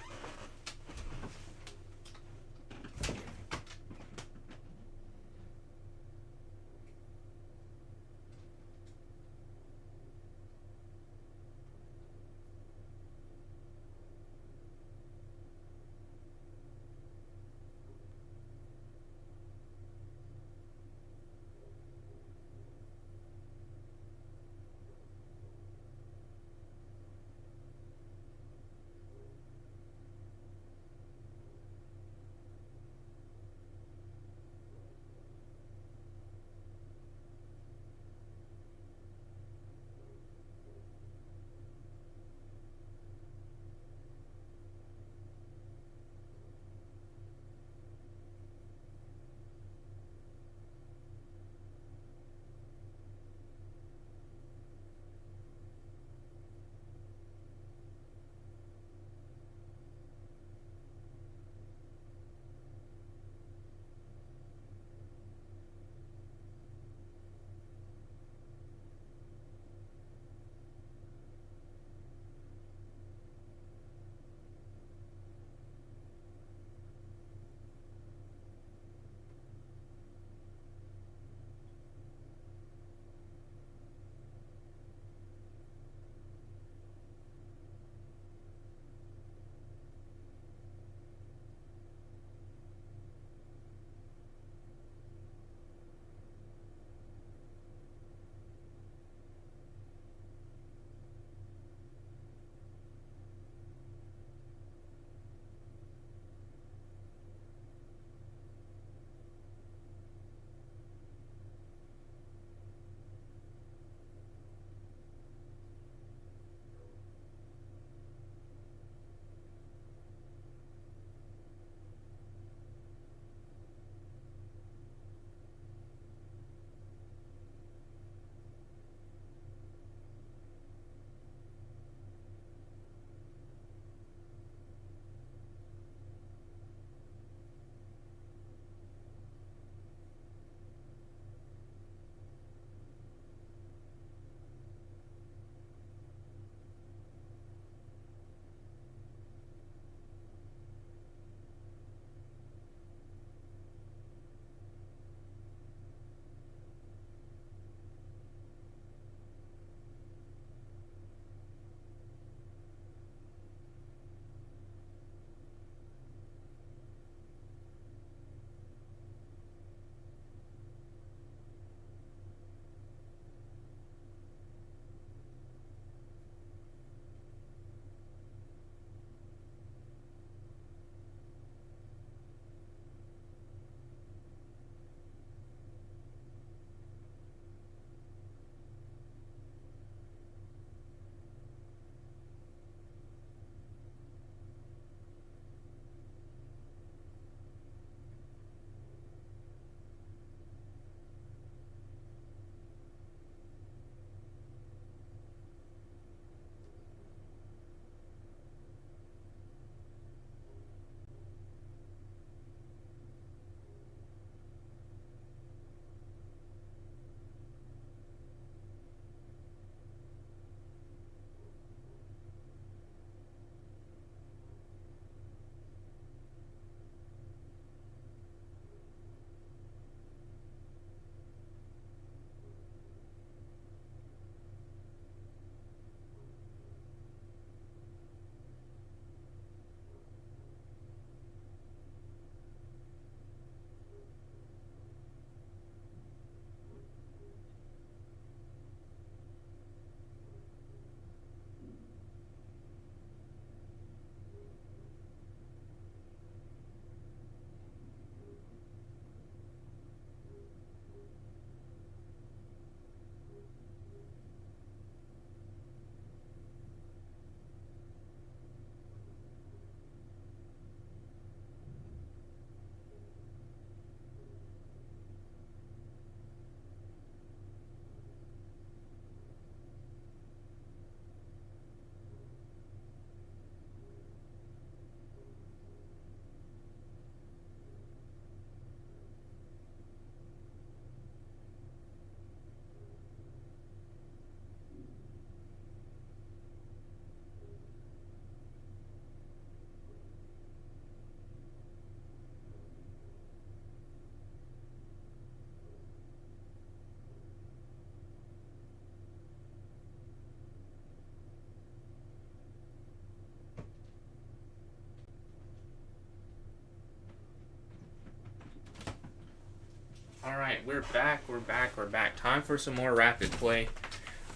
Alright, we're back, we're back, we're back. Time for some more rapid play.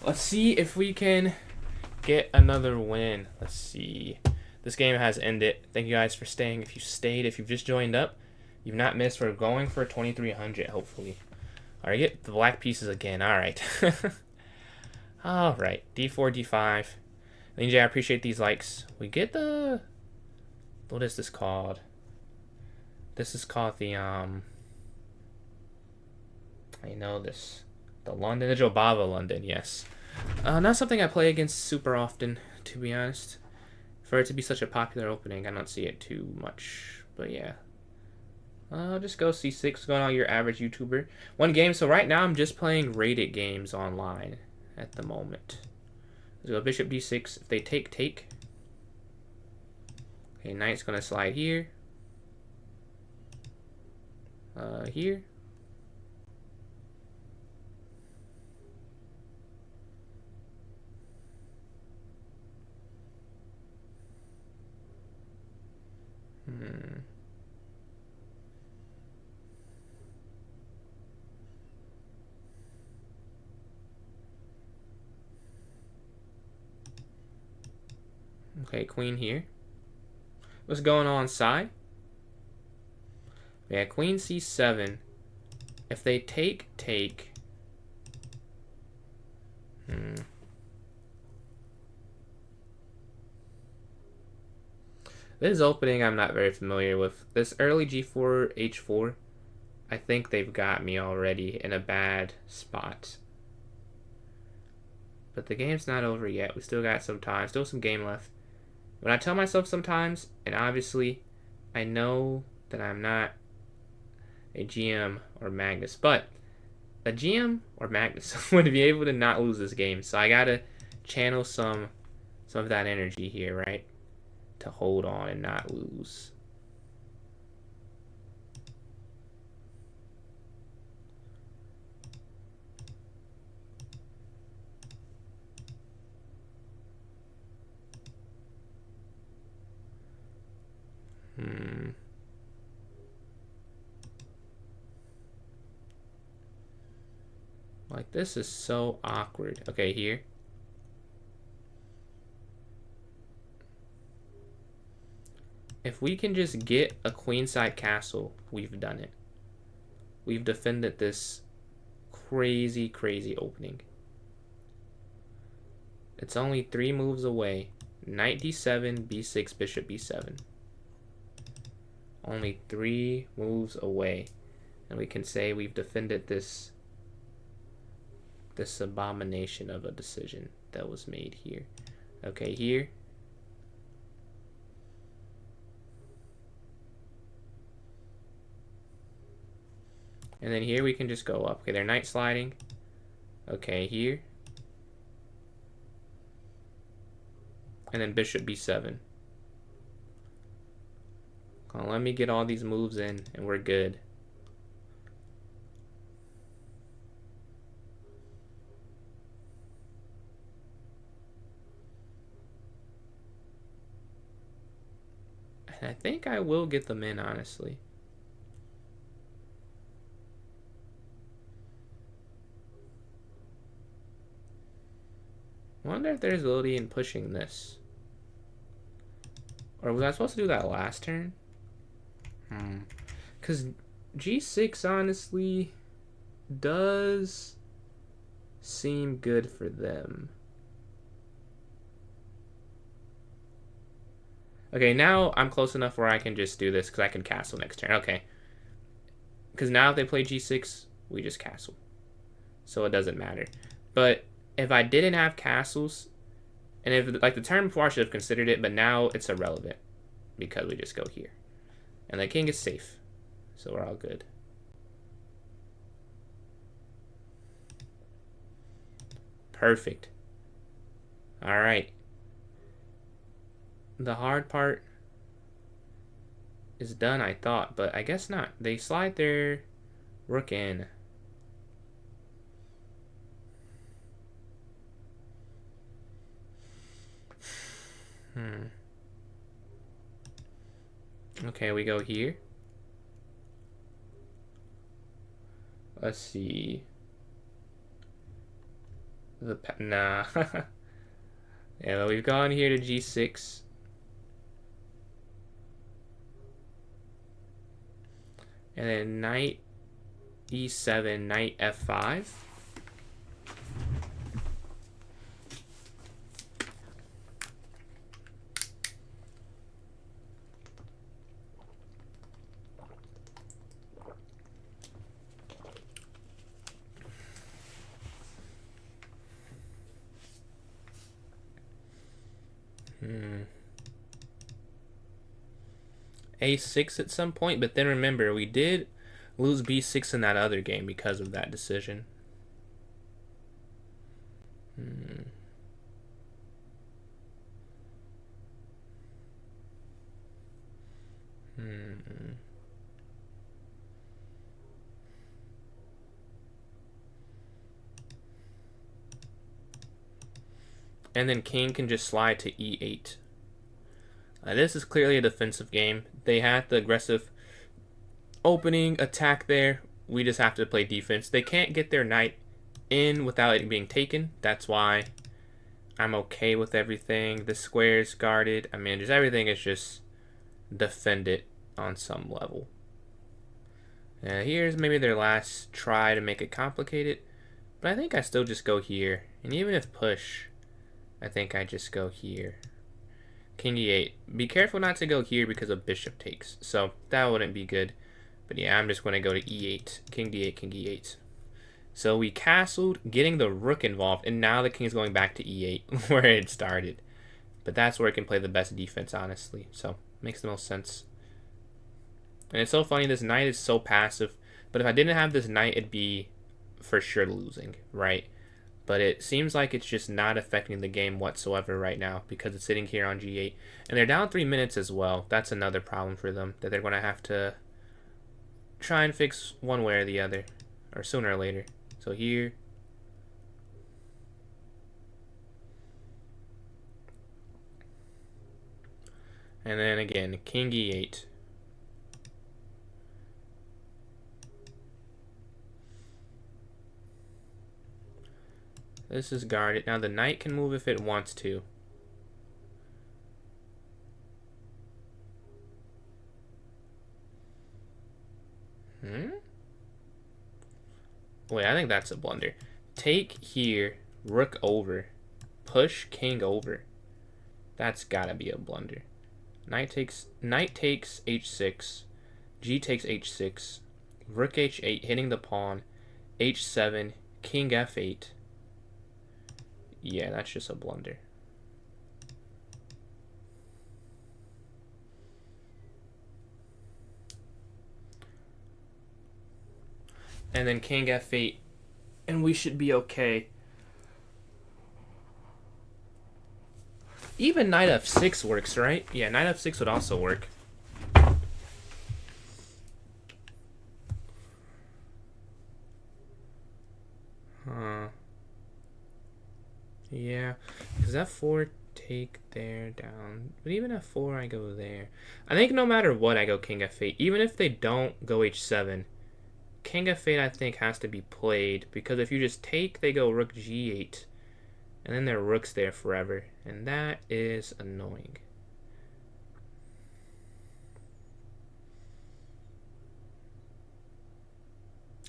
Let's see if we can get another win. Let's see. This game has ended. Thank you guys for staying. If you stayed, if you've just joined up, you've not missed. We're going for 2,300, hopefully. Alright, get the black pieces again. Alright. Alright, D4, D5. Lin J, I appreciate these likes. We get the... What is this called? This is called the, I know this. The London, the Jobava London, yes. Not something I play against super often, to be honest. For it to be such a popular opening, I don't see it too much. But yeah. I'll just go C6, going on your average YouTuber. One game, so right now I'm just playing rated games online at the moment. Let's go Bishop D6. If they take, take. Okay, Knight's gonna slide here. Here. Okay, queen here. What's going on, Sai? Yeah, queen C7. If they take, take. This opening I'm not very familiar with. This early G4, H4, I think they've got me already in a bad spot. But the game's not over yet. We still got some time, still some game left. When I tell myself sometimes, and obviously I know that I'm not a GM or Magnus, but a GM or Magnus would be able to not lose this game. So I gotta channel some of that energy here, right? To hold on and not lose. Like, this is so awkward. Okay, here. If we can just get a queenside castle, we've done it. We've defended this crazy, crazy opening. It's only 3 moves away. Knight D7, B6, Bishop B7. Only 3 moves away. And we can say we've defended this abomination of a decision that was made here. Okay, here. And then here we can just go up. Okay, they're knight sliding. Okay, here. And then Bishop B7. Come on, let me get all these moves in and we're good. And I think I will get them in, honestly. I wonder if there's ability in pushing this. Or was I supposed to do that last turn? Because G6 honestly does seem good for them. Okay, now I'm close enough where I can just do this because I can castle next turn. Okay. Because now if they play G6, we just castle. So it doesn't matter. But if I didn't have castles, and if, like, the turn before I should have considered it, but now it's irrelevant because we just go here. And the king is safe. So we're all good. Perfect. All right. The hard part is done, I thought, but I guess not. They slide their rook in. Okay, we go here. Let's see. Nah. Yeah, well, we've gone here to G6. And then knight E7, knight F5. A6 at some point, but then remember, we did lose B6 in that other game because of that decision. And then king can just slide to E8. This is clearly a defensive game. They had the aggressive opening attack there. We just have to play defense. They can't get their knight in without it being taken. That's why I'm okay with everything. The square's guarded. I mean, just everything is just defended on some level. Here's maybe their last try to make it complicated. But I think I still just go here. And even if push, I think I just go here. King E8. Be careful not to go here because of bishop takes. So that wouldn't be good. But yeah, I'm just going to go to E8. King D8, King E8. So we castled, getting the rook involved. And now the king is going back to E8 where it started. But that's where it can play the best defense, honestly. So makes the most sense. And it's so funny, this knight is so passive. But if I didn't have this knight, it'd be for sure losing, right? But it seems like it's just not affecting the game whatsoever right now because it's sitting here on G8. And they're down 3 minutes as well. That's another problem for them that they're going to have to try and fix one way or the other, or sooner or later. So here. And then again, King E8. This is guarded. Now the knight can move if it wants to. Wait, I think that's a blunder. Take here, rook over. Push king over. That's gotta be a blunder. Knight takes h6. G takes h6. Rook h8, hitting the pawn. h7, king f8. Yeah, that's just a blunder. And then king f8, and we should be okay. Even knight f6 works, right? Yeah, knight f6 would also work. Yeah, because f4 take there down. But even f4, I go there. I think no matter what, I go king f8. Even if they don't go h7, king f8 I think has to be played. Because if you just take, they go rook g8. And then their rook's there forever. And that is annoying.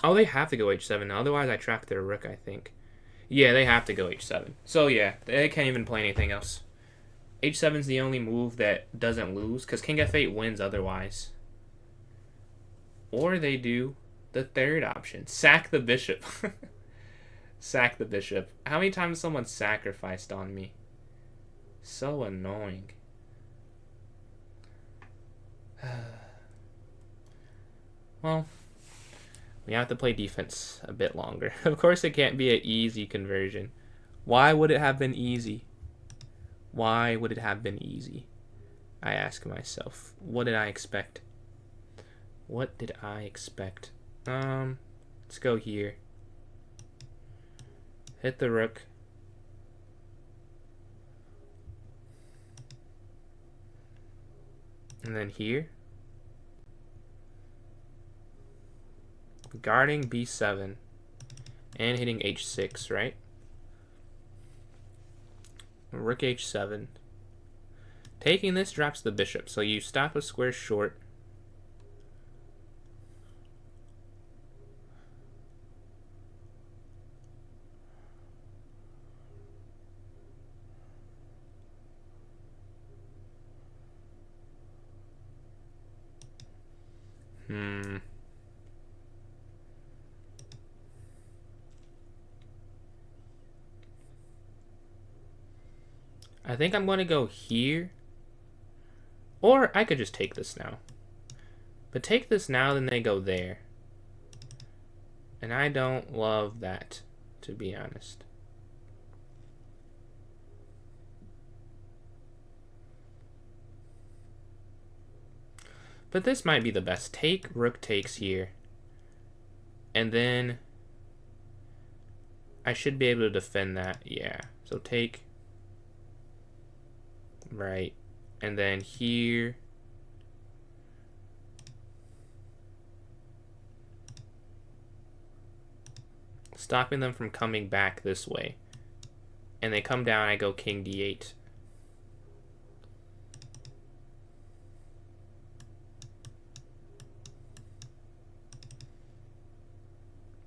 Oh, they have to go h7. Otherwise, I trap their rook, I think. Yeah, they have to go h7. So yeah, they can't even play anything else. h7 is the only move that doesn't lose, because king f8 wins otherwise. Or they do the third option. Sack the bishop. Sack the bishop. How many times has someone sacrificed on me? So annoying. Well, we have to play defense a bit longer. Of course, it can't be an easy conversion. Why would it have been easy? Why would it have been easy? I ask myself. What did I expect? What did I expect? Let's go here. Hit the rook. And then here. Guarding b7 and hitting h6, right? Rook h7. Taking this drops the bishop, so you stop a square short. I think I'm going to go here. Or I could just take this now. But take this now, then they go there. And I don't love that, to be honest. But this might be the best. Take, rook takes here. And then I should be able to defend that. Yeah. So take. Right. And then here. Stopping them from coming back this way. And they come down, I go king d8.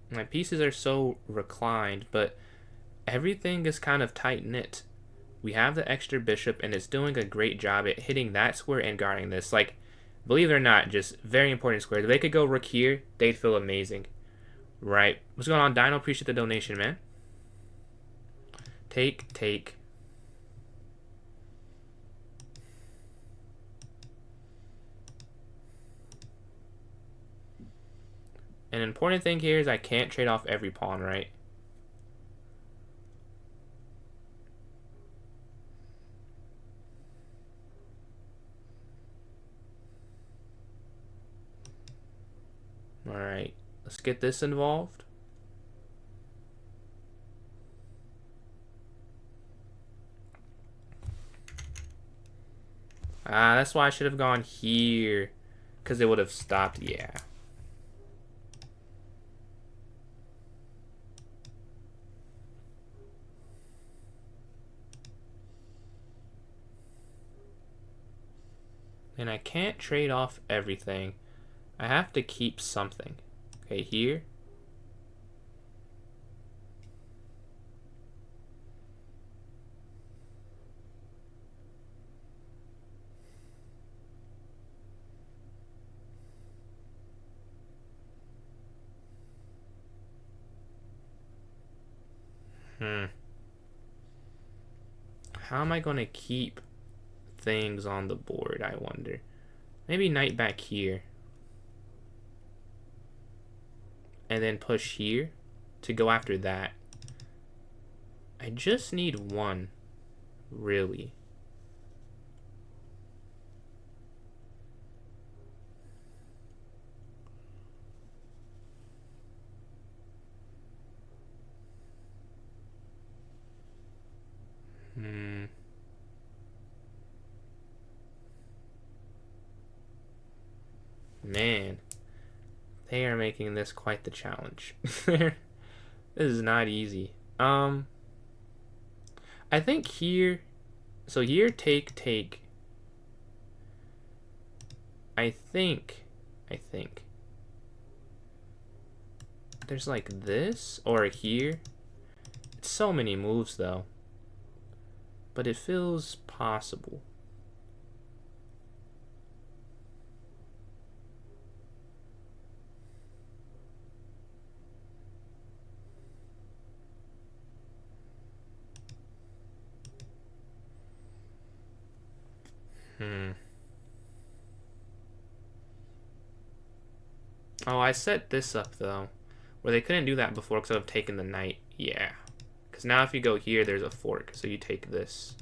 My pieces are so reclined, but everything is kind of tight-knit. We have the extra bishop, and it's doing a great job at hitting that square and guarding this. Like, believe it or not, just very important squares. If they could go rook here, they'd feel amazing. Right. What's going on, Dino? Appreciate the donation, man. Take, take. An important thing here is I can't trade off every pawn, right? Alright, let's get this involved. That's why I should have gone here, because it would have stopped, yeah. And I can't trade off everything. I have to keep something. Okay, here. How am I going to keep things on the board, I wonder? Maybe knight back here. And then push here to go after that. I just need one, really. Man, they are making this quite the challenge. This is not easy. I think here, so here take, take. I think there's like this or here. It's so many moves though, but it feels possible. Oh, I set this up though, where they couldn't do that before because I would have taken the knight. Yeah, because now if you go here, there's a fork, so you take this.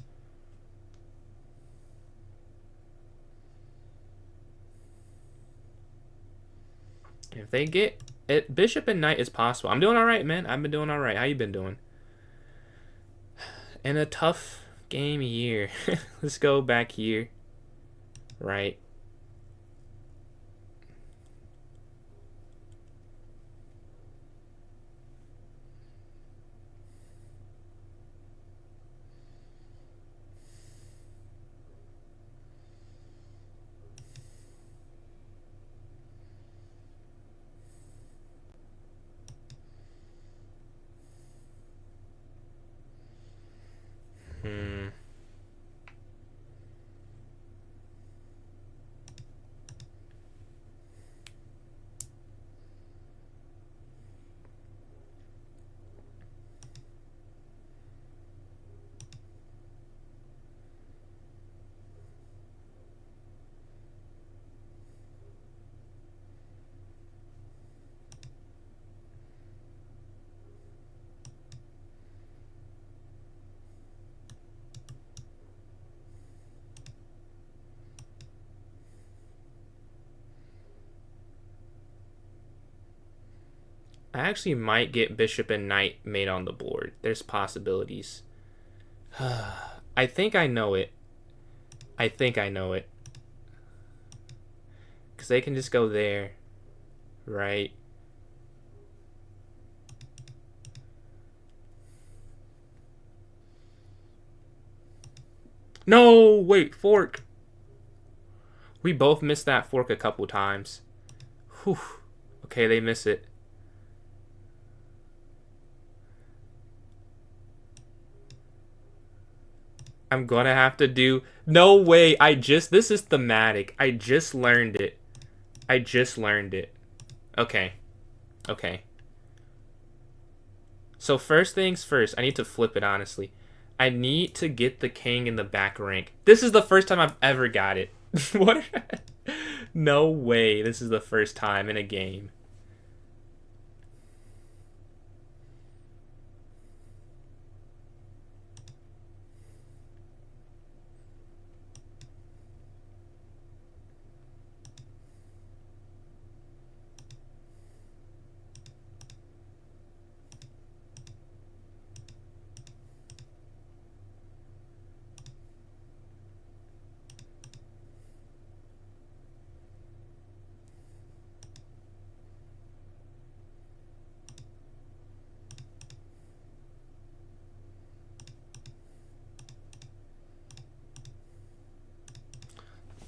If they get it, bishop and knight is possible. I'm doing all right, man. I've been doing all right. How you been doing? In a tough game year. Let's go back here. Right. I actually might get bishop and knight made on the board. There's possibilities. I think I know it. I think I know it. Because they can just go there. Right? No! Wait, fork! We both missed that fork a couple times. Whew. Okay, they miss it. I'm gonna have to do... No way, this is thematic. I just learned it. I just learned it. Okay. Okay. So first things first, I need to flip it, honestly. I need to get the king in the back rank. This is the first time I've ever got it. What? No way, this is the first time in a game.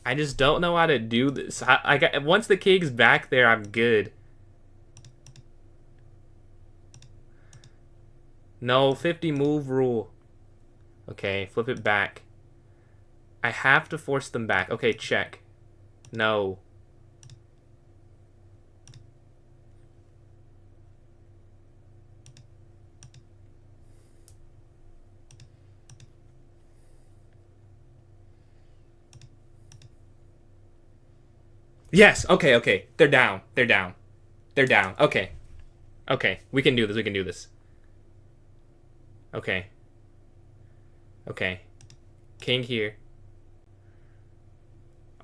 I just don't know how to do this. I got, once the king's back there, I'm good. No, 50 move rule. Okay, flip it back. I have to force them back. Okay, check. No. Yes, okay, okay. They're down. They're down. They're down. Okay. Okay, we can do this. We can do this. Okay. Okay. King here.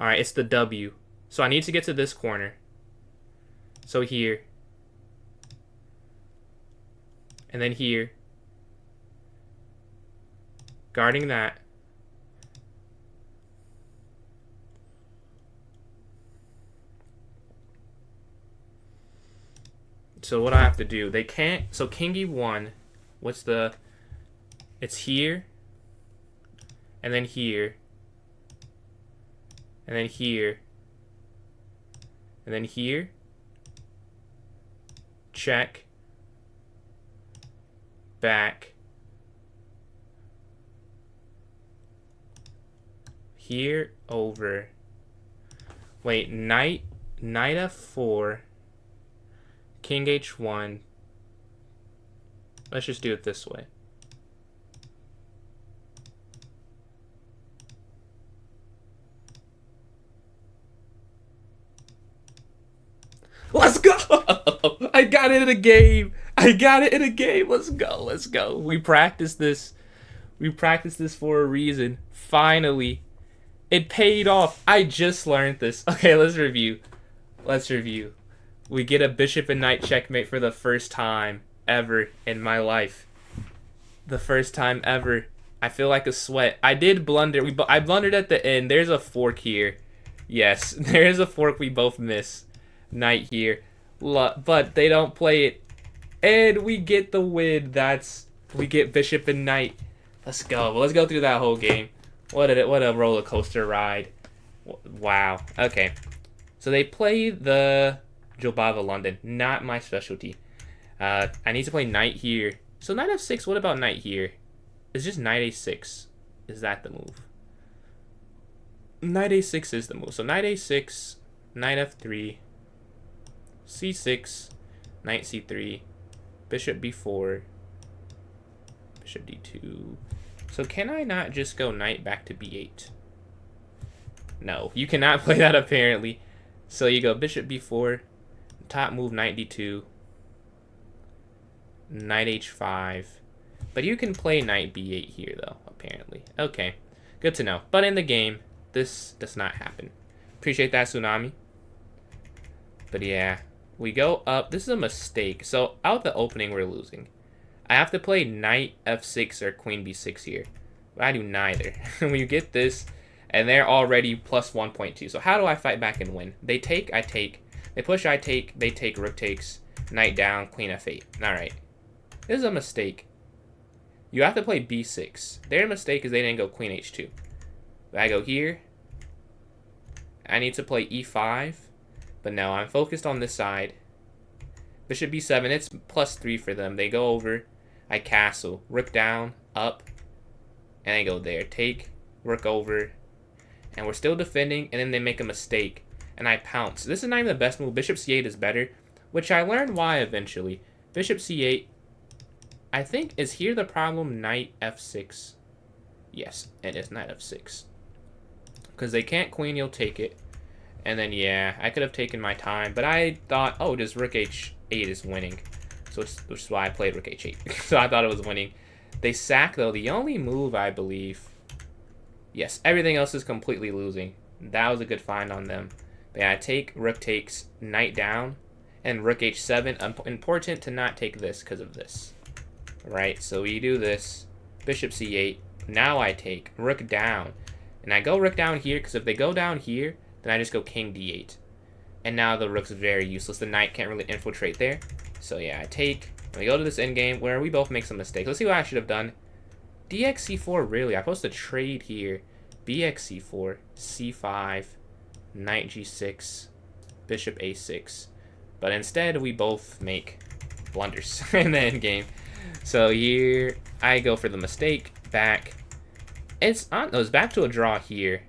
Alright, it's the W. So I need to get to this corner. So here. And then here. Guarding that. So what I have to do, they can't, so king e1, what's the, it's here, and then here, and then here, and then here, check, back, here, over, wait, knight f4, king h1. Let's just do it this way. Let's go! I got it in a game. I got it in a game. Let's go. Let's go. We practiced this. We practiced this for a reason. Finally. It paid off. I just learned this. Okay, let's review. Let's review. We get a bishop and knight checkmate for the first time ever in my life. The first time ever. I feel like a sweat. I did blunder. I blundered at the end. There's a fork here. Yes, there is a fork we both miss. Knight here. But they don't play it. And we get the win. We get bishop and knight. Let's go. Let's go through that whole game. What a roller coaster ride. Wow. Okay. So they play the Jobava London, not my specialty. I need to play knight here. So knight f6, what about knight here? It's just knight a6. Is that the move? Knight a6 is the move. So knight a6, knight f3, c6, knight c3, bishop b4, bishop d2. So can I not just go knight back to b8? No, you cannot play that apparently. So you go bishop b4, top move knight d2, knight h5. But you can play knight b8 here though, apparently. Okay, good to know. But in the game, this does not happen. Appreciate that, Tsunami. But yeah, We go up. This is a mistake. So out the opening, we're losing. I have to play knight f6 or queen b6 here. But I do neither. We get this, and they're already plus 1.2. So how do I fight back and win? They take, I take. They push, I take. They take, rook takes. Knight down, queen f8. Alright. This is a mistake. You have to play b6. Their mistake is they didn't go queen h2. But I go here. I need to play e5. But no, I'm focused on this side. Bishop b7. It's plus 3 for them. They go over. I castle. Rook down, up. And I go there. Take, rook over. And we're still defending. And then they make a mistake. And I pounce. This is not even the best move. Bishop c8 is better. Which I learned why eventually. Bishop c8. I think, is here the problem? Knight f6. Yes, it is knight f6. Because they can't queen, you'll take it. And then, yeah, I could have taken my time. But I thought, oh, just rook h8 is winning. So which is why I played rook h8. So I thought it was winning. They sack, though. The only move, I believe. Yes, everything else is completely losing. That was a good find on them. But yeah, I take, rook takes, knight down. And rook h7. Important to not take this because of this. Right, so we do this. Bishop c8. Now I take rook down. And I go rook down here because if they go down here, then I just go king d8. And now the rook's very useless. The knight can't really infiltrate there. So yeah, I take. And we go to this endgame where we both make some mistakes. Let's see what I should have done. dx c4, really? I'm supposed to trade here. bx c4, c5, knight g6, bishop a6. But instead, we both make blunders in the endgame. So here, I go for the mistake, back. It's back to a draw here.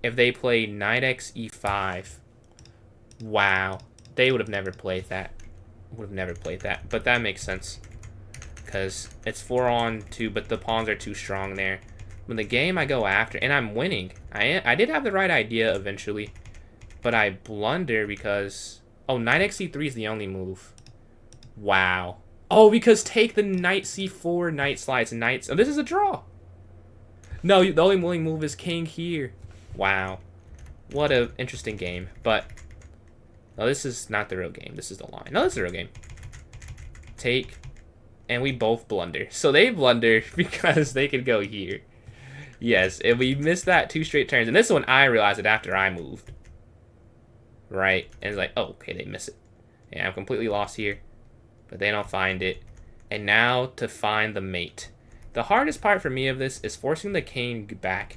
If they play knight x e5, wow, they would have never played that. But that makes sense. Because it's 4-on-2, but the pawns are too strong there. When the game I go after, and I'm winning. I did have the right idea eventually. But I blunder because... Oh, knight x c3 is the only move. Wow. Oh, because take the knight c4, knight slides, knights. Oh, this is a draw. No, the only willing move is king here. Wow. What an interesting game. But, no, this is not the real game. This is the line. No, this is the real game. Take, and we both blunder. So they blunder because they could go here. Yes, and we missed that 2 straight turns. And this one, I realized it after I moved. Right? And it's like, oh, okay, they miss it. Yeah, I'm completely lost here. But they don't find it. And now to find the mate. The hardest part for me of this is forcing the king back.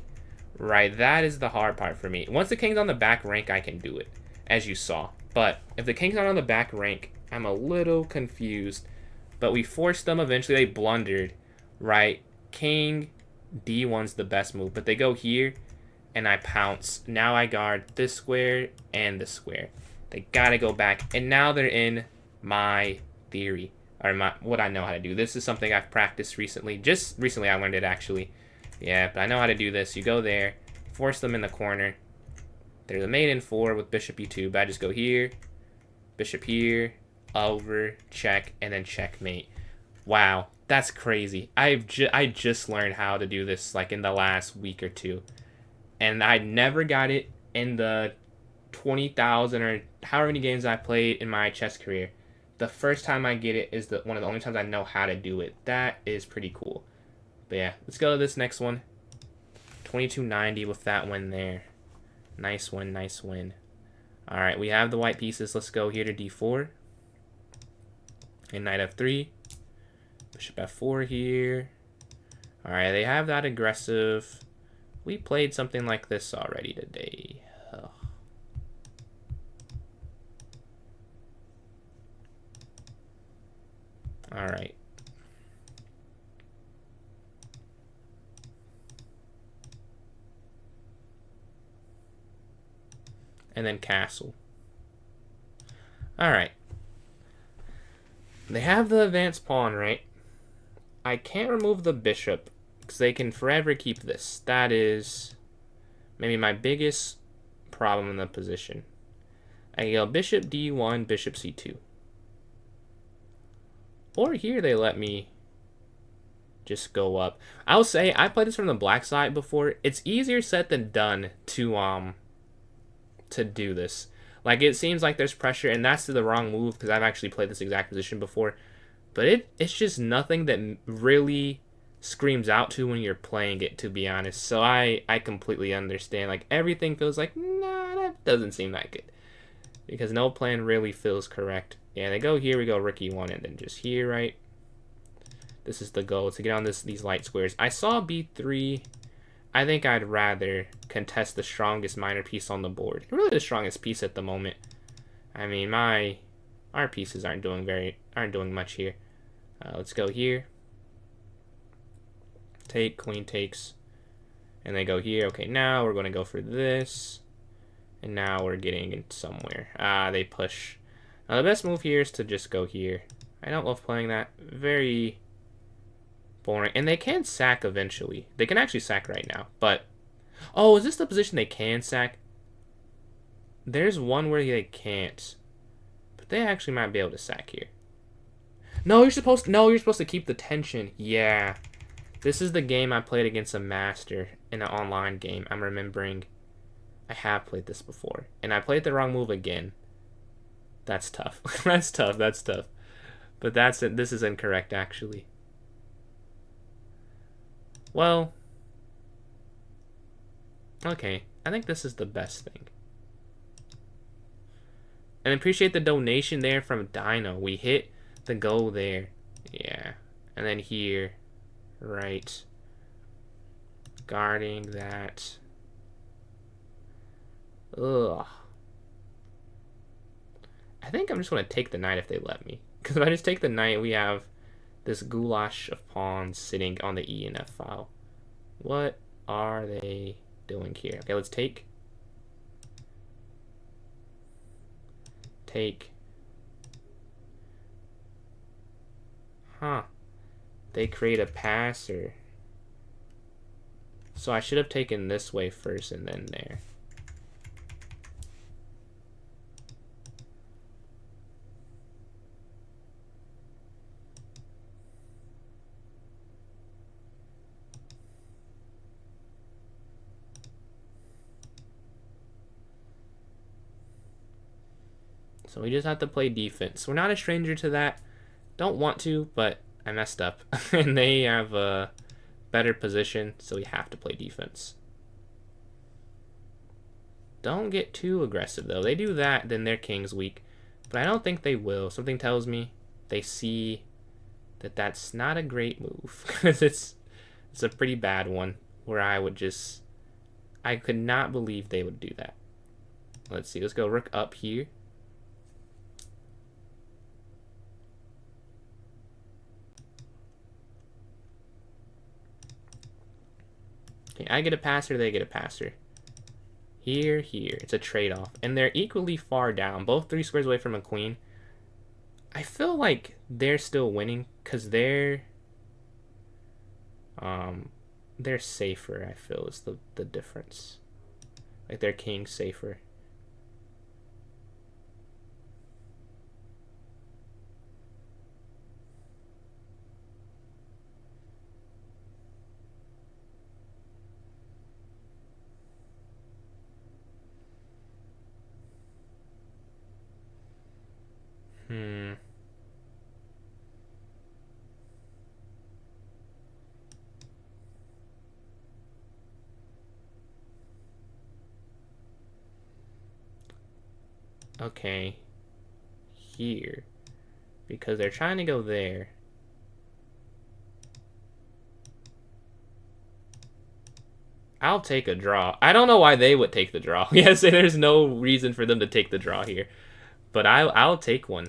Right, that is the hard part for me. Once the king's on the back rank, I can do it, as you saw. But if the king's not on the back rank, I'm a little confused. But we forced them eventually. They blundered, right? King d1's the best move. But they go here, and I pounce. Now I guard this square and this square. They gotta go back. And now they're in my theory, or what I know how to do. This is something I've practiced recently. Just recently I learned it, actually. Yeah, but I know how to do this. You go there, force them in the corner. There's a mate in 4 with bishop e2, but I just go here, bishop here, over, check, and then checkmate. Wow, that's crazy. I just learned how to do this like in the last week or two. And I never got it in the 20,000 or however many games I played in my chess career. The first time I get it is one of the only times I know how to do it. That is pretty cool. But yeah, let's go to this next one. 2290 with that win there. Nice win, nice win. Alright, we have the white pieces. Let's go here to d4. And knight f3. Bishop f4 here. Alright, they have that aggressive. We played something like this already today. Ugh. Alright. And then castle. Alright. They have the advanced pawn, right? I can't remove the bishop because they can forever keep this. That is maybe my biggest problem in the position. I go bishop d1, bishop c2. Or here they let me just go up. I'll say I played this from the black side before. It's easier said than done to do this. Like, it seems like there's pressure, and that's the wrong move, because I've actually played this exact position before. But it's just nothing that really screams out to when you're playing it, to be honest. So I completely understand. Like, everything feels like, nah, that doesn't seem that good. Because no plan really feels correct. Yeah, they go here, we go rook e1, and then just here, right? This is the goal, to get on these light squares. I saw b3. I think I'd rather contest the strongest minor piece on the board. Really the strongest piece at the moment. I mean, our pieces aren't doing much here. Let's go here. Take, queen takes. And they go here. Okay, now we're going to go for this. And now we're getting it somewhere. They push. Now the best move here is to just go here. I don't love playing that. Very boring. And they can sack eventually. They can actually sack right now. But, oh, is this the position they can sack? There's one where they can't. But they actually might be able to sack here. No, you're supposed to keep the tension. Yeah. This is the game I played against a master in an online game. I'm remembering I have played this before. And I played the wrong move again. That's tough. That's tough. But that's it. This is incorrect, actually. Well, okay. I think this is the best thing. And appreciate the donation there from Dino. We hit the goal there. Yeah. And then here. Right. Guarding that. Ugh. I think I'm just going to take the knight if they let me. Because if I just take the knight, we have this goulash of pawns sitting on the E and F file. What are they doing here? Okay, let's take. Take. Huh. They create a passer. So I should have taken this way first and then there. So we just have to play defense. We're not a stranger to that. Don't want to, but I messed up. And they have a better position, so we have to play defense. Don't get too aggressive, though. They do that, then their king's weak. But I don't think they will. Something tells me they see that that's not a great move. Because it's a pretty bad one, where I could not believe they would do that. Let's see. Let's go rook up here. Okay, I get a passer, they get a passer. Here. It's a trade-off. And they're equally far down. Both 3 squares away from a queen. I feel like they're still winning because they're safer, I feel, is the difference. Like, their king's safer. Okay. Here. Because they're trying to go there. I'll take a draw. I don't know why they would take the draw. Yes, there's no reason for them to take the draw here. But I'll take one.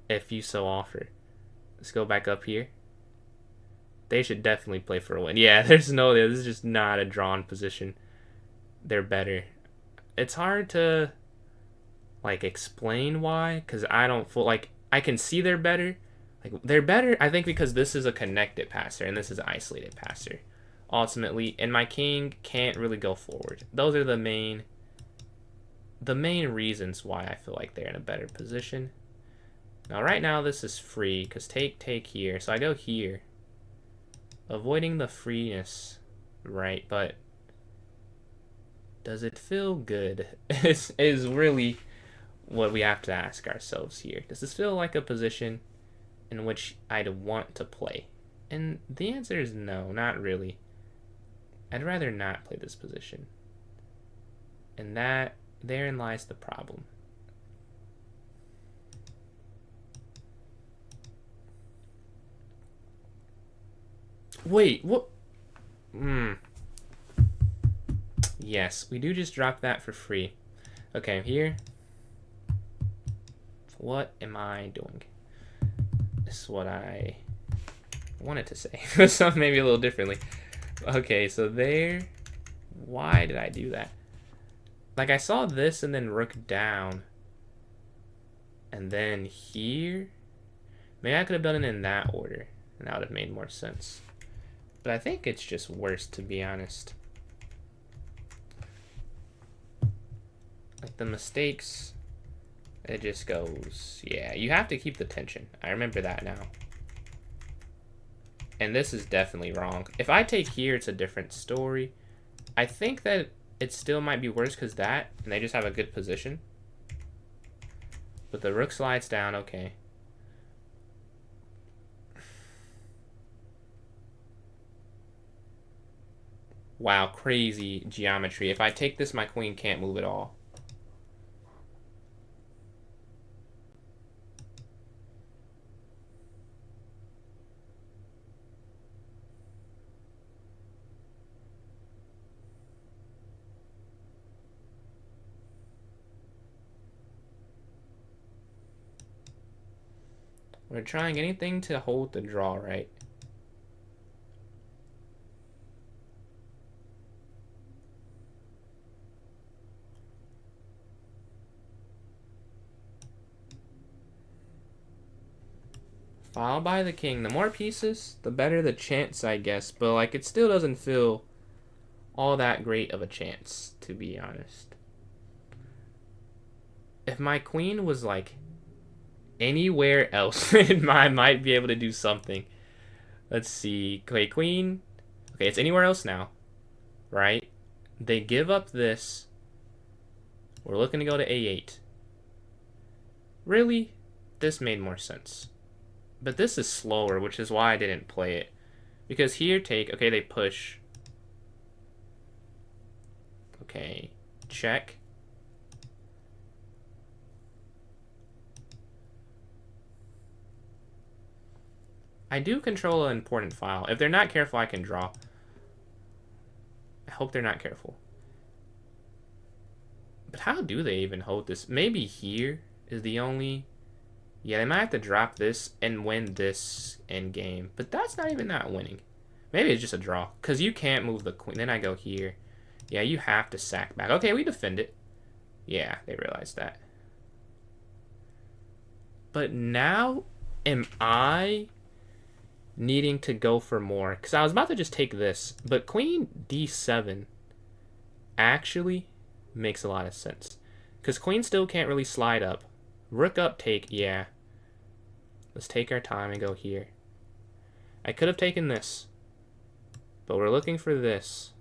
If you so offer. Let's go back up here. They should definitely play for a win. Yeah, this is just not a drawn position. They're better. It's hard to like explain why, because I don't feel like I can see they're better. Like, they're better, I think, because this is a connected passer and this is an isolated passer. Ultimately, and my king can't really go forward. Those are the main reasons why I feel like they're in a better position. Now, right now, this is free, because take here. So I go here. Avoiding the freeness, right? But Does it feel good? is really what we have to ask ourselves here. Does this feel like a position in which I'd want to play? And the answer is no, not really. I'd rather not play this position. And therein lies the problem. Wait, what? Yes, we do just drop that for free. Okay, here. What am I doing? This is what I wanted to say. Something maybe a little differently. Okay, so there. Why did I do that? Like, I saw this and then rook down. And then here. Maybe I could have done it in that order. And that would have made more sense. But I think it's just worse, to be honest. Like, the mistakes, it just goes, yeah, you have to keep the tension. I remember that now. And this is definitely wrong. If I take here, it's a different story. I think that it still might be worse because that, and they just have a good position. But the rook slides down, okay. Wow, crazy geometry. If I take this, my queen can't move at all. We're trying anything to hold the draw, right? Followed by the king. The more pieces, the better the chance, I guess. But, like, it still doesn't feel all that great of a chance, to be honest. If my queen was, like, anywhere else, I might be able to do something. Let's see. Okay, queen. Okay, it's anywhere else now. Right? They give up this. We're looking to go to A8. Really? This made more sense. But this is slower, which is why I didn't play it. Because here, take... Okay, they push. Okay. Check. I do control an important file. If they're not careful, I can draw. I hope they're not careful. But how do they even hold this? Maybe here is the only... Yeah, they might have to drop this and win this endgame. But that's not even that winning. Maybe it's just a draw. Because you can't move the queen. Then I go here. Yeah, you have to sack back. Okay, we defend it. Yeah, they realized that. But now, am I needing to go for more? Because I was about to just take this. But queen d7 actually makes a lot of sense. Because queen still can't really slide up. Rook up, take, yeah. Let's take our time and go here. I could have taken this. But we're looking for this.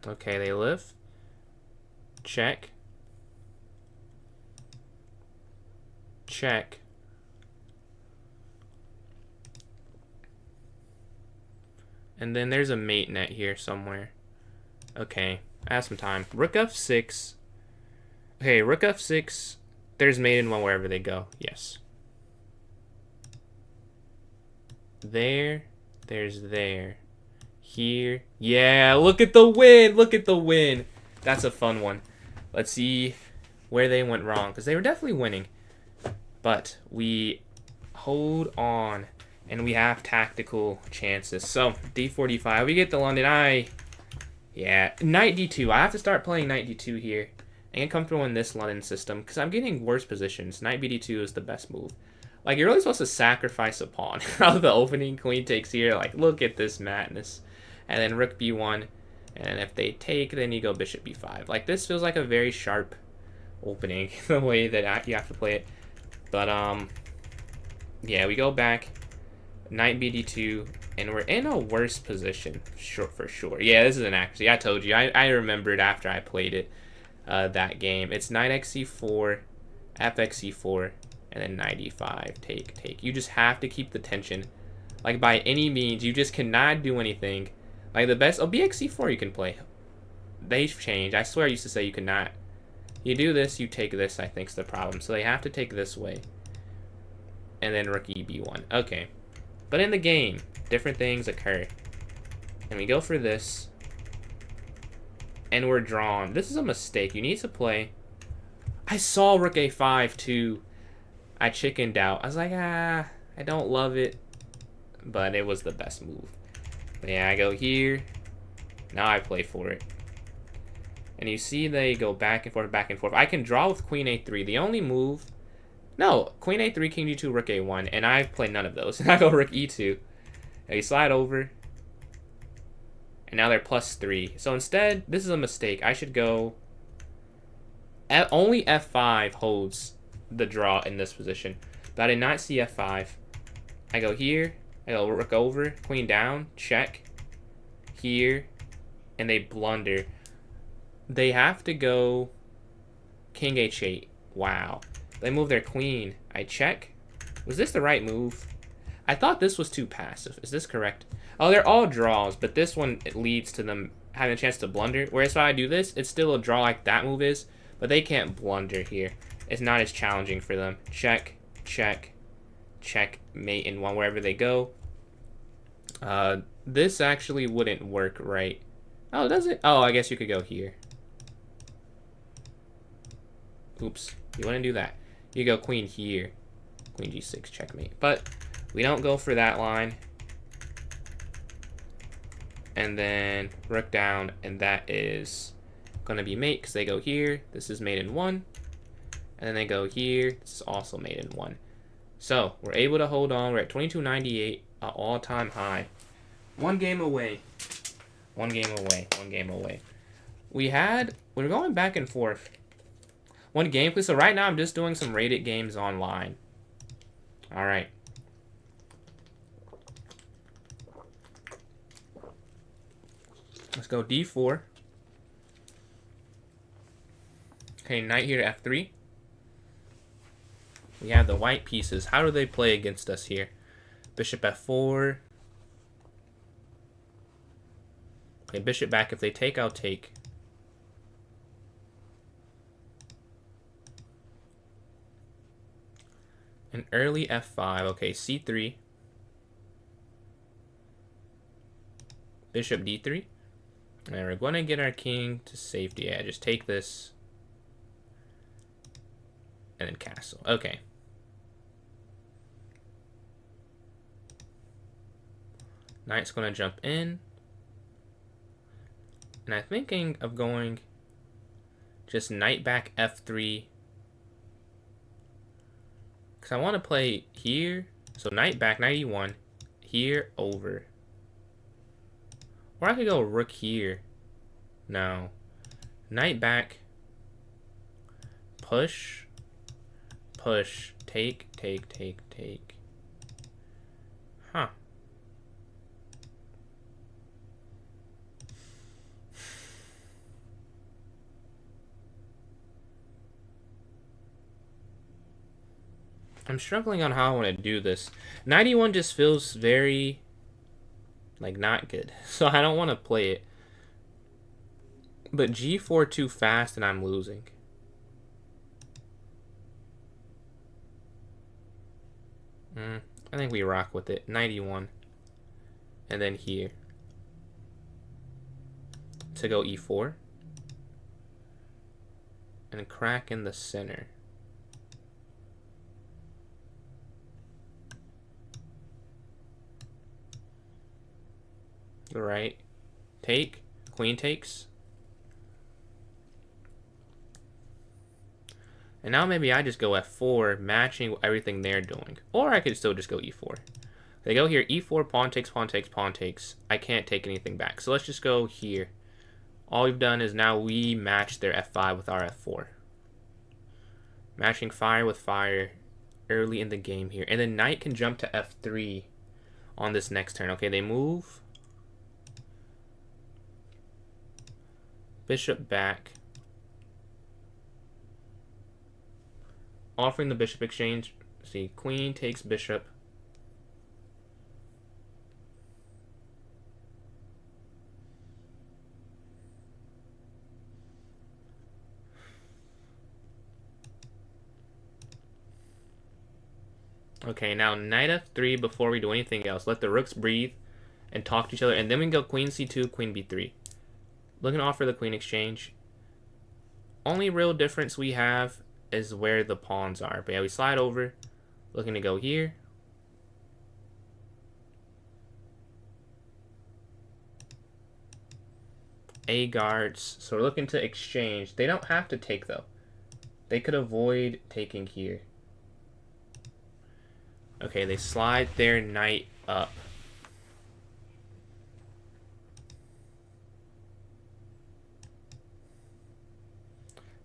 Okay, they live. Check. Check. And then there's a mate net here somewhere. Okay, I have some time. Rook f6. Okay, rook f6. There's mate in one wherever they go. Yes. There. There's there. Here. Yeah, look at the win. Look at the win. That's a fun one. Let's see where they went wrong. Because they were definitely winning. But we hold on. And we have tactical chances. So, d45. We get to London. Yeah, knight d2. I have to start playing knight d2 here. And get comfortable in this London system. Because I'm getting worse positions. Knight bd2 is the best move. Like, you're really supposed to sacrifice a pawn. How the opening queen takes here. Like, look at this madness. And then rook b1. And if they take, then you go bishop b5. Like, this feels like a very sharp opening the way that you have to play it. But yeah, we go back, knight bd2, and we're in a worse position for sure. Yeah, this is an accuracy. I told you. I remembered after I played it, that game. It's knight xc4, fxc4, and then knight e5, take. You just have to keep the tension. Like, by any means, you just cannot do anything. Like, the best... Oh, bxc4 you can play. They've changed. I swear I used to say you could not. You do this, you take this, I think's the problem. So they have to take this way. And then rook eb1. Okay. But in the game, different things occur. And we go for this. And we're drawn. This is a mistake. You need to play... I saw rook a5 too. I chickened out. I was like, I don't love it. But it was the best move. But yeah, I go here. Now I play for it. And you see they go back and forth, back and forth. I can draw with queen a3. The only move... No, queen a3, king g2, rook a1. And I play none of those. And I go rook e2. And you slide over. And now they're +3. So instead, this is a mistake. I should go... Only f5 holds the draw in this position. But I did not see f5. I go here. I go rook over. Queen down. Check. Here. And they blunder. They have to go king h8. Wow. They move their queen. I check. Was this the right move? I thought this was too passive. Is this correct? Oh, they're all draws, but this one, it leads to them having a chance to blunder. Whereas if I do this, it's still a draw like that move is, but they can't blunder here. It's not as challenging for them. Check, check, check, mate in one wherever they go. This actually wouldn't work right. Oh, does it? Oh, I guess you could go here. Oops, you wouldn't do that. You go queen here. Queen g6, checkmate. But we don't go for that line. And then rook down, and that is going to be mate because they go here. This is mate in 1. And then they go here. This is also mate in 1. So we're able to hold on. We're at 22.98, an all-time high. One game away. One game away. One game away. We're going back and forth. One gameplay. So right now I'm just doing some rated games online. All right. Let's go d4. Okay, knight here to f3. We have the white pieces. How do they play against us here? Bishop f4. Okay, bishop back. If they take, I'll take. An early f5. Okay, c3. Bishop d3. And we're going to get our king to safety. Yeah, just take this. And then castle. Okay. Knight's going to jump in. And I'm thinking of going just knight back f3. Because I want to play here. So knight back, knight e1. Here, over. Or I could go rook here. No. Knight back. Push. Push. Take, take, take, take. Huh. I'm struggling on how I want to do this. 91 just feels very, like, not good. So I don't want to play it. But g4 too fast and I'm losing. I think we rock with it. 91. And then here. To go e4. And crack in the center. Right. Take. Queen takes. And now maybe I just go f4, matching everything they're doing. Or I could still just go e4. They go here, e4, pawn takes, pawn takes, pawn takes. I can't take anything back. So let's just go here. All we've done is now we match their f5 with our f4. Matching fire with fire early in the game here. And then knight can jump to f3 on this next turn. Okay, they move. Bishop back. Offering the bishop exchange. See, queen takes bishop. Okay, now knight f3 before we do anything else. Let the rooks breathe and talk to each other. And then we can go queen c2, queen b3. Looking to offer the queen exchange. Only real difference we have is where the pawns are. But yeah, we slide over. Looking to go here. A guards. So we're looking to exchange. They don't have to take, though. They could avoid taking here. Okay, they slide their knight up.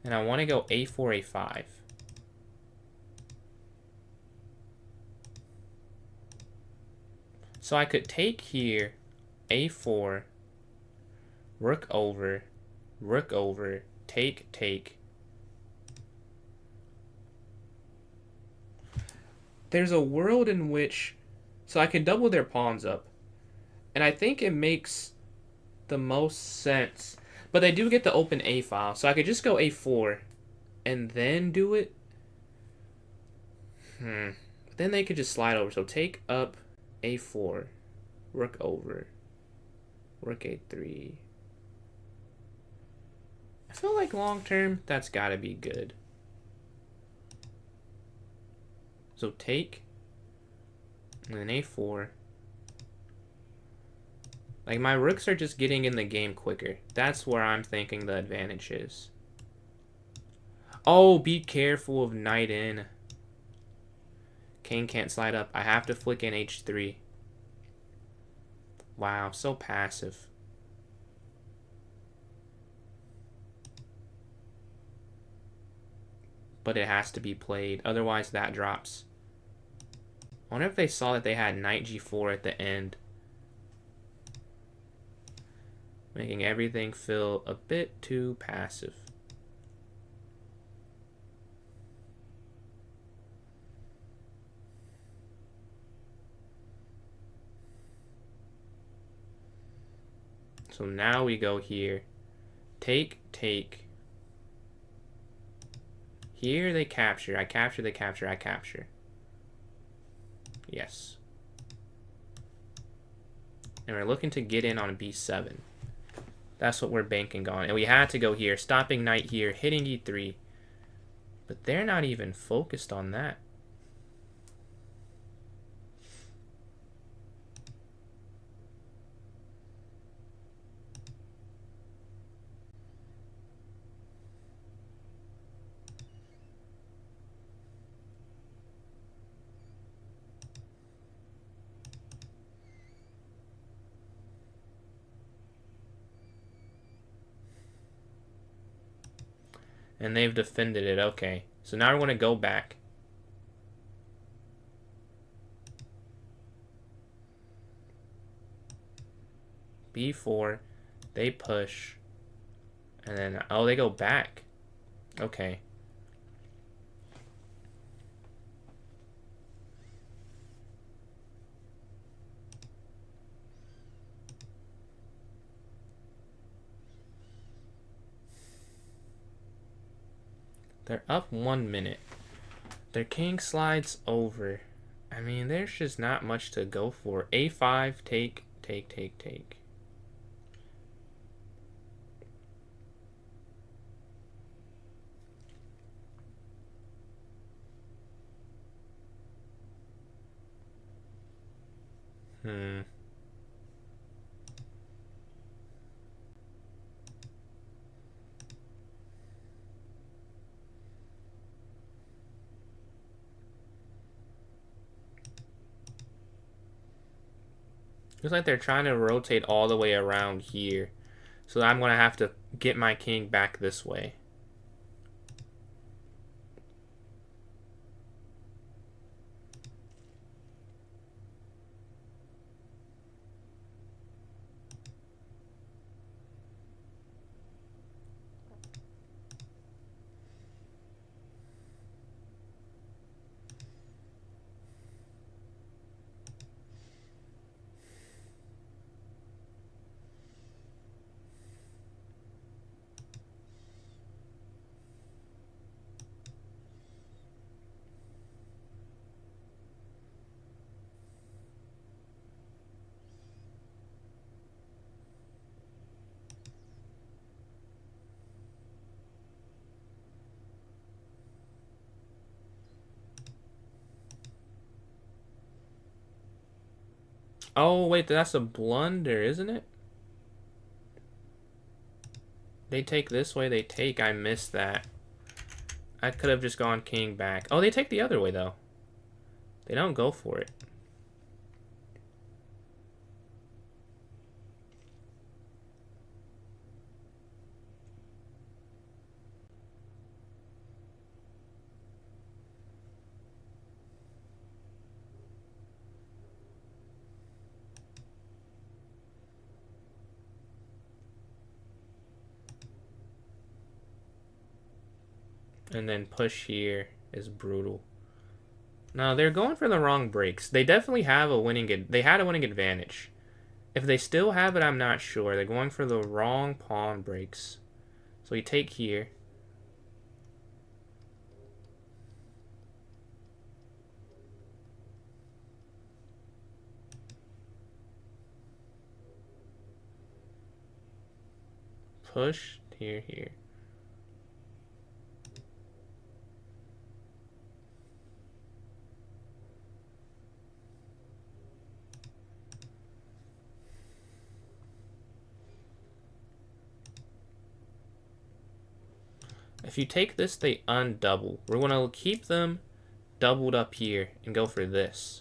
And I want to go a4, a5. So I could take here, a4, rook over, take, take. There's a world in which, so I can double their pawns up. And I think it makes the most sense. But they do get the open A file, so I could just go a4 and then do it. Then they could just slide over. So take up a4, rook over, rook a3. I feel like long term, that's got to be good. So take, and then a4. Like, my rooks are just getting in the game quicker. That's where I'm thinking the advantage is. Oh, be careful of knight in. King can't slide up. I have to flick in h3. Wow, so passive. But it has to be played. Otherwise, that drops. I wonder if they saw that they had knight g4 at the end. Making everything feel a bit too passive. So now we go here. Take, take. Here they capture. I capture, they capture, I capture. Yes. And we're looking to get in on b7. That's what we're banking on. And we had to go here. Stopping knight here. Hitting e3. But they're not even focused on that. And they've defended it. Okay. So now we're going to go back. b4. They push. And then, oh, they go back. Okay. They're up 1 minute. Their king slides over. I mean, there's just not much to go for. a5, take, take, take, take. Looks like they're trying to rotate all the way around here. So I'm going to have to get my king back this way. Oh, wait, that's a blunder, isn't it? They take this way, they take. I missed that. I could have just gone king back. Oh, they take the other way, though. They don't go for it. And then push here is brutal. No, they're going for the wrong breaks. They definitely have a winning. They had a winning advantage. If they still have it, I'm not sure. They're going for the wrong pawn breaks. So we take here. Push here, here. If you take this, they undouble. We're going to keep them doubled up here and go for this.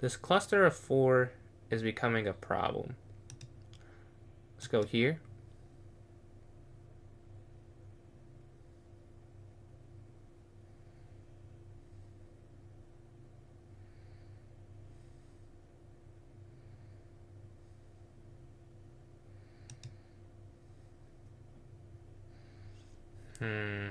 This cluster of 4 is becoming a problem. Let's go here. Hmm.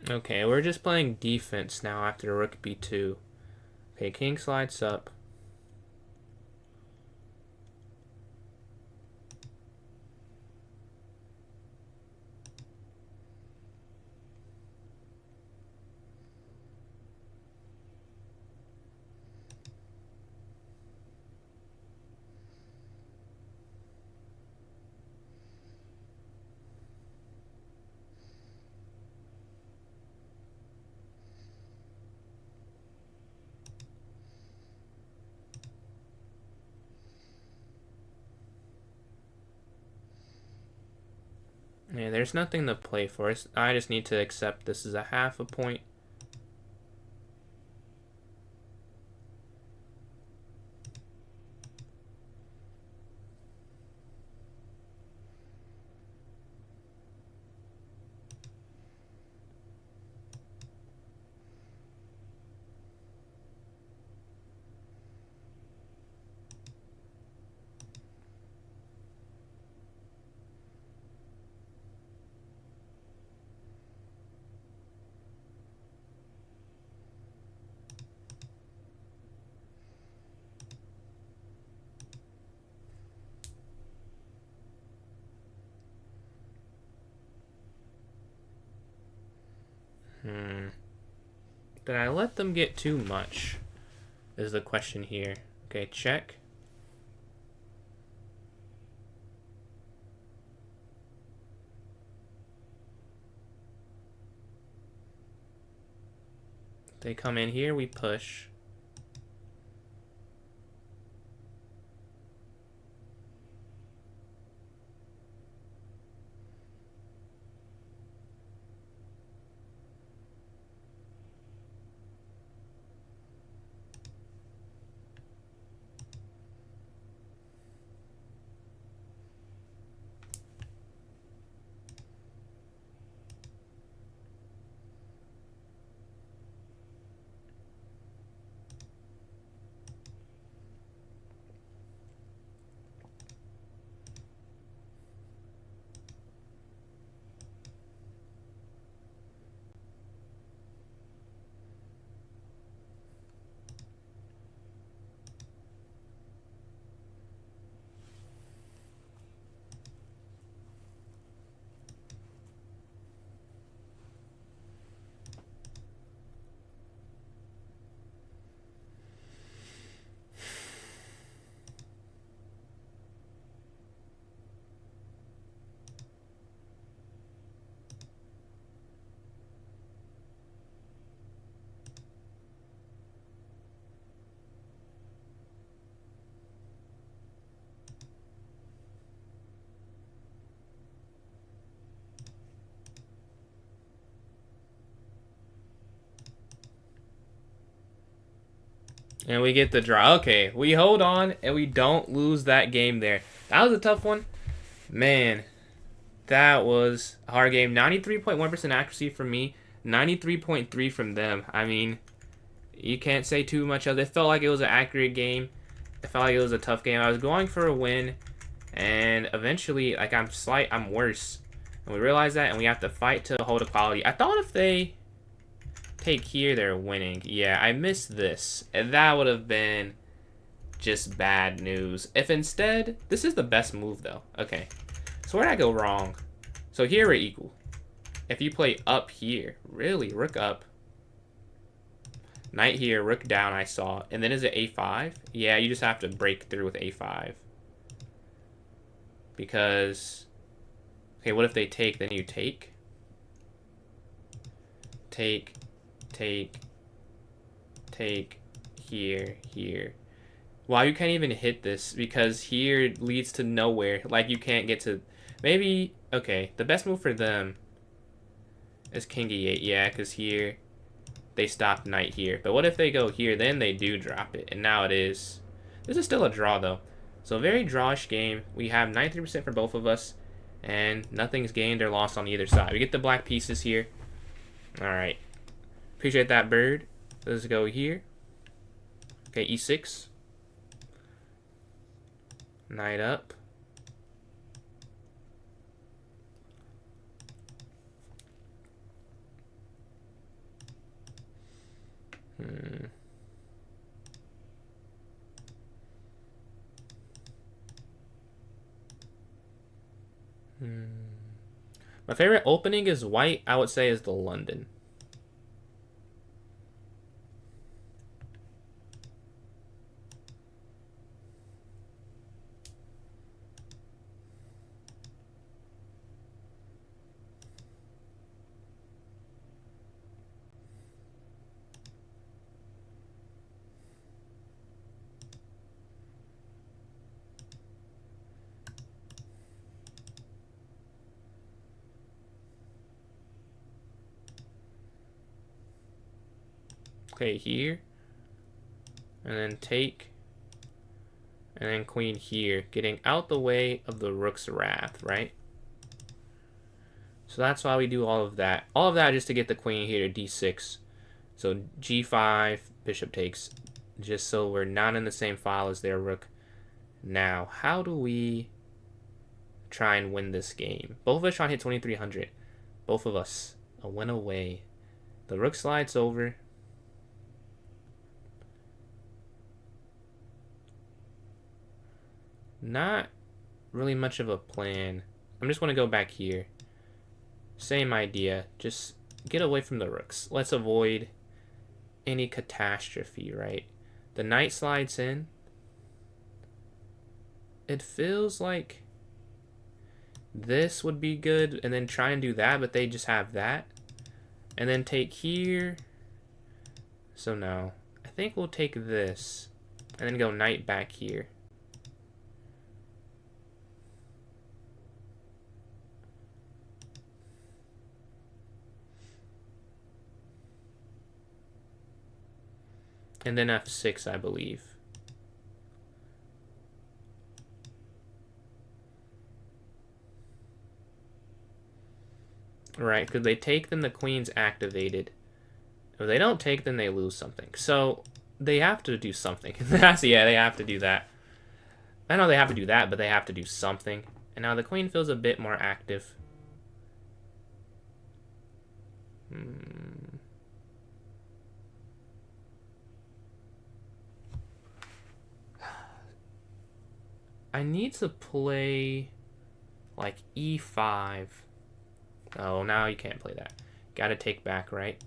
Okay, we're just playing defense now after rook b2. Okay, king slides up. Yeah, there's nothing to play for. I just need to accept this is a half a point. Did I let them get too much? Is the question here. Okay, check. They come in here, we push. And we get the draw. Okay, we hold on and we don't lose that game there. That was a tough one. Man, that was a hard game. 93.1% accuracy from me. 93.3 from them. I mean, you can't say too much of it. It felt like it was an accurate game. It felt like it was a tough game. I was going for a win. And eventually, like, I'm worse. And we realize that, and we have to fight to hold equality. I thought if they take here, they're winning. Yeah, I missed this. And that would have been just bad news. If instead, this is the best move, though. Okay. So where did I go wrong? So here we're equal. If you play up here, really, rook up. Knight here, rook down, I saw. And then is it a5? Yeah, you just have to break through with a5. Because, okay, what if they take? Then you take. Take, here, here. Wow, you can't even hit this because here leads to nowhere. Like, you can't get to... Maybe, okay, the best move for them is king e8. Yeah, because here they stop knight here. But what if they go here? Then they do drop it. And now it is... This is still a draw, though. So, very drawish game. We have 93% for both of us. And nothing's gained or lost on either side. We get the black pieces here. Alright. Appreciate that, bird. Let's go here. Okay, e6. Knight up. My favorite opening is white, I would say, is the London. Okay, here. And then take. And then queen here. Getting out the way of the rook's wrath, right? So that's why we do all of that. All of that just to get the queen here to d6. So g5, bishop takes. Just so we're not in the same file as their rook. Now, how do we try and win this game? Both of us trying to hit 2300. Both of us. A win away. The rook slides over. Not really much of a plan. I'm just going to go back here. Same idea. Just get away from the rooks. Let's avoid any catastrophe, right? The knight slides in. It feels like this would be good, and then try and do that, but they just have that. And then take here. So no. I think we'll take this. And then go knight back here. And then f6, I believe. Right, because they take, then the queen's activated. If they don't take, then they lose something. So they have to do something. Yeah, they have to do that. I know they have to do that, but they have to do something. And now the queen feels a bit more active. I need to play like e5. Oh, now you can't play that. Gotta take back, right?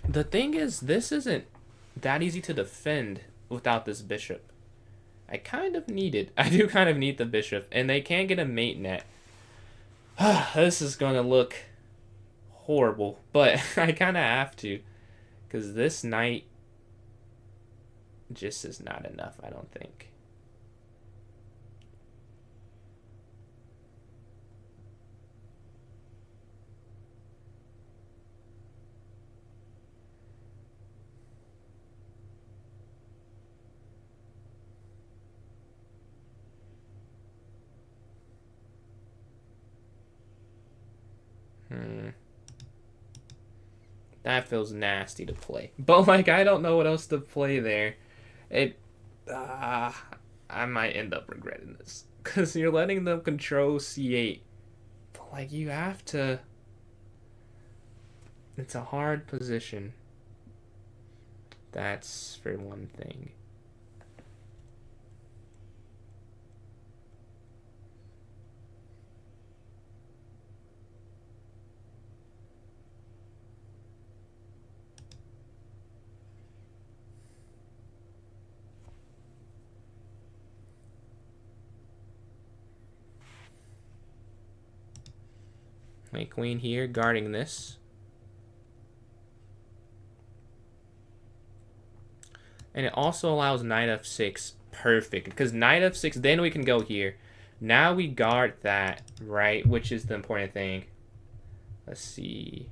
The thing is, this isn't that easy to defend without this bishop. I kind of need it. I do kind of need the bishop, and they can't get a mate net. This is gonna look horrible, but I kind of have to, because this knight just is not enough, I don't think. That feels nasty to play. But, like, I don't know what else to play there. I might end up regretting this. Because you're letting them control c8. But, like, you have to... It's a hard position. That's for one thing. My queen here guarding this. And it also allows knight f6. Perfect. Because knight f6, then we can go here. Now we guard that, right? Which is the important thing. Let's see.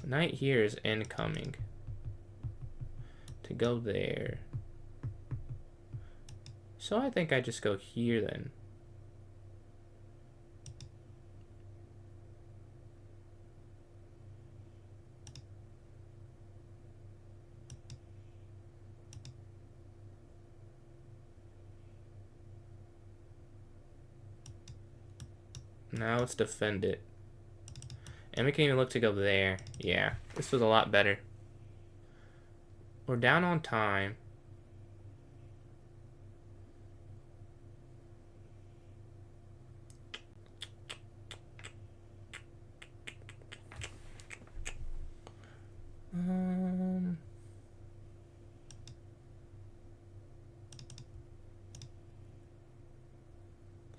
Knight here is incoming. To go there. So I think I just go here then. Now let's defend it. And we can even look to go there. Yeah, this was a lot better. We're down on time. Can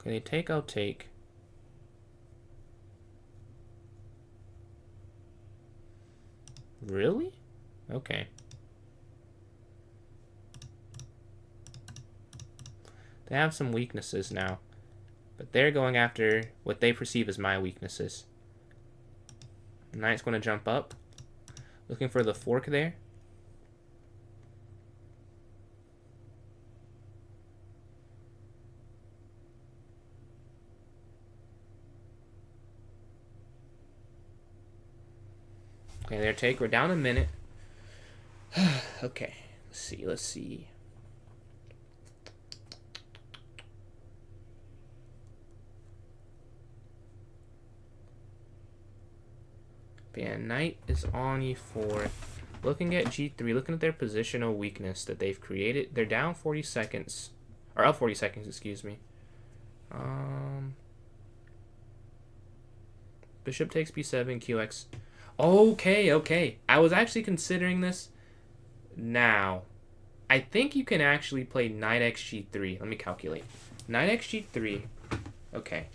they take? I'll take. Really? Okay. They have some weaknesses now, but they're going after what they perceive as my weaknesses. Knight's going to jump up, looking for the fork there. Okay, their take. We're down a minute. Okay, let's see. Yeah, knight is on e4. Looking at g3, looking at their positional weakness that they've created. They're down 40 seconds. Or up 40 seconds, excuse me. Bishop takes b7, qx. Okay. I was actually considering this. Now, I think you can actually play knight x g3. Let me calculate. Knight x g3. Okay.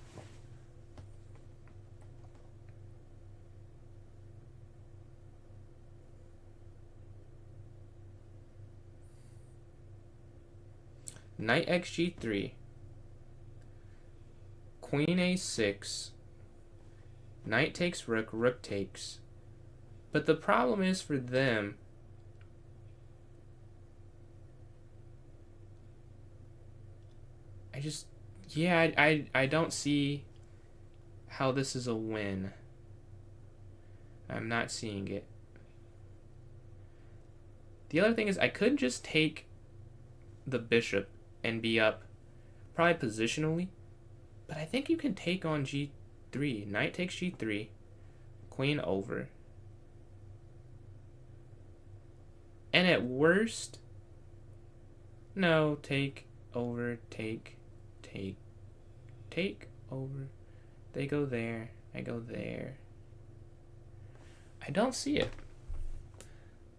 Knight x g3. Queen a6. Knight takes rook, rook takes. But the problem is for them, I don't see how this is a win. I'm not seeing it. The other thing is I could just take the bishop and be up probably positionally, but I think you can take on g3. Knight takes g3, queen over. And at worst, no, take over, take over. They go there, I go there. I don't see it.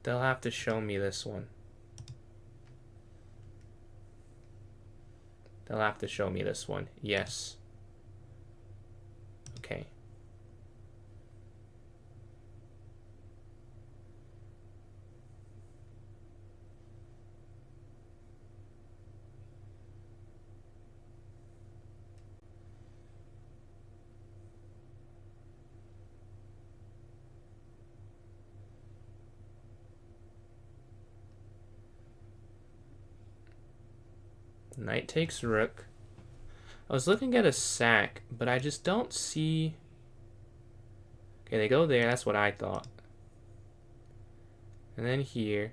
They'll have to show me this one. They'll have to show me this one. Yes. Okay. Knight takes rook. I was looking at a sack, but I just don't see... Okay, they go there. That's what I thought. And then here.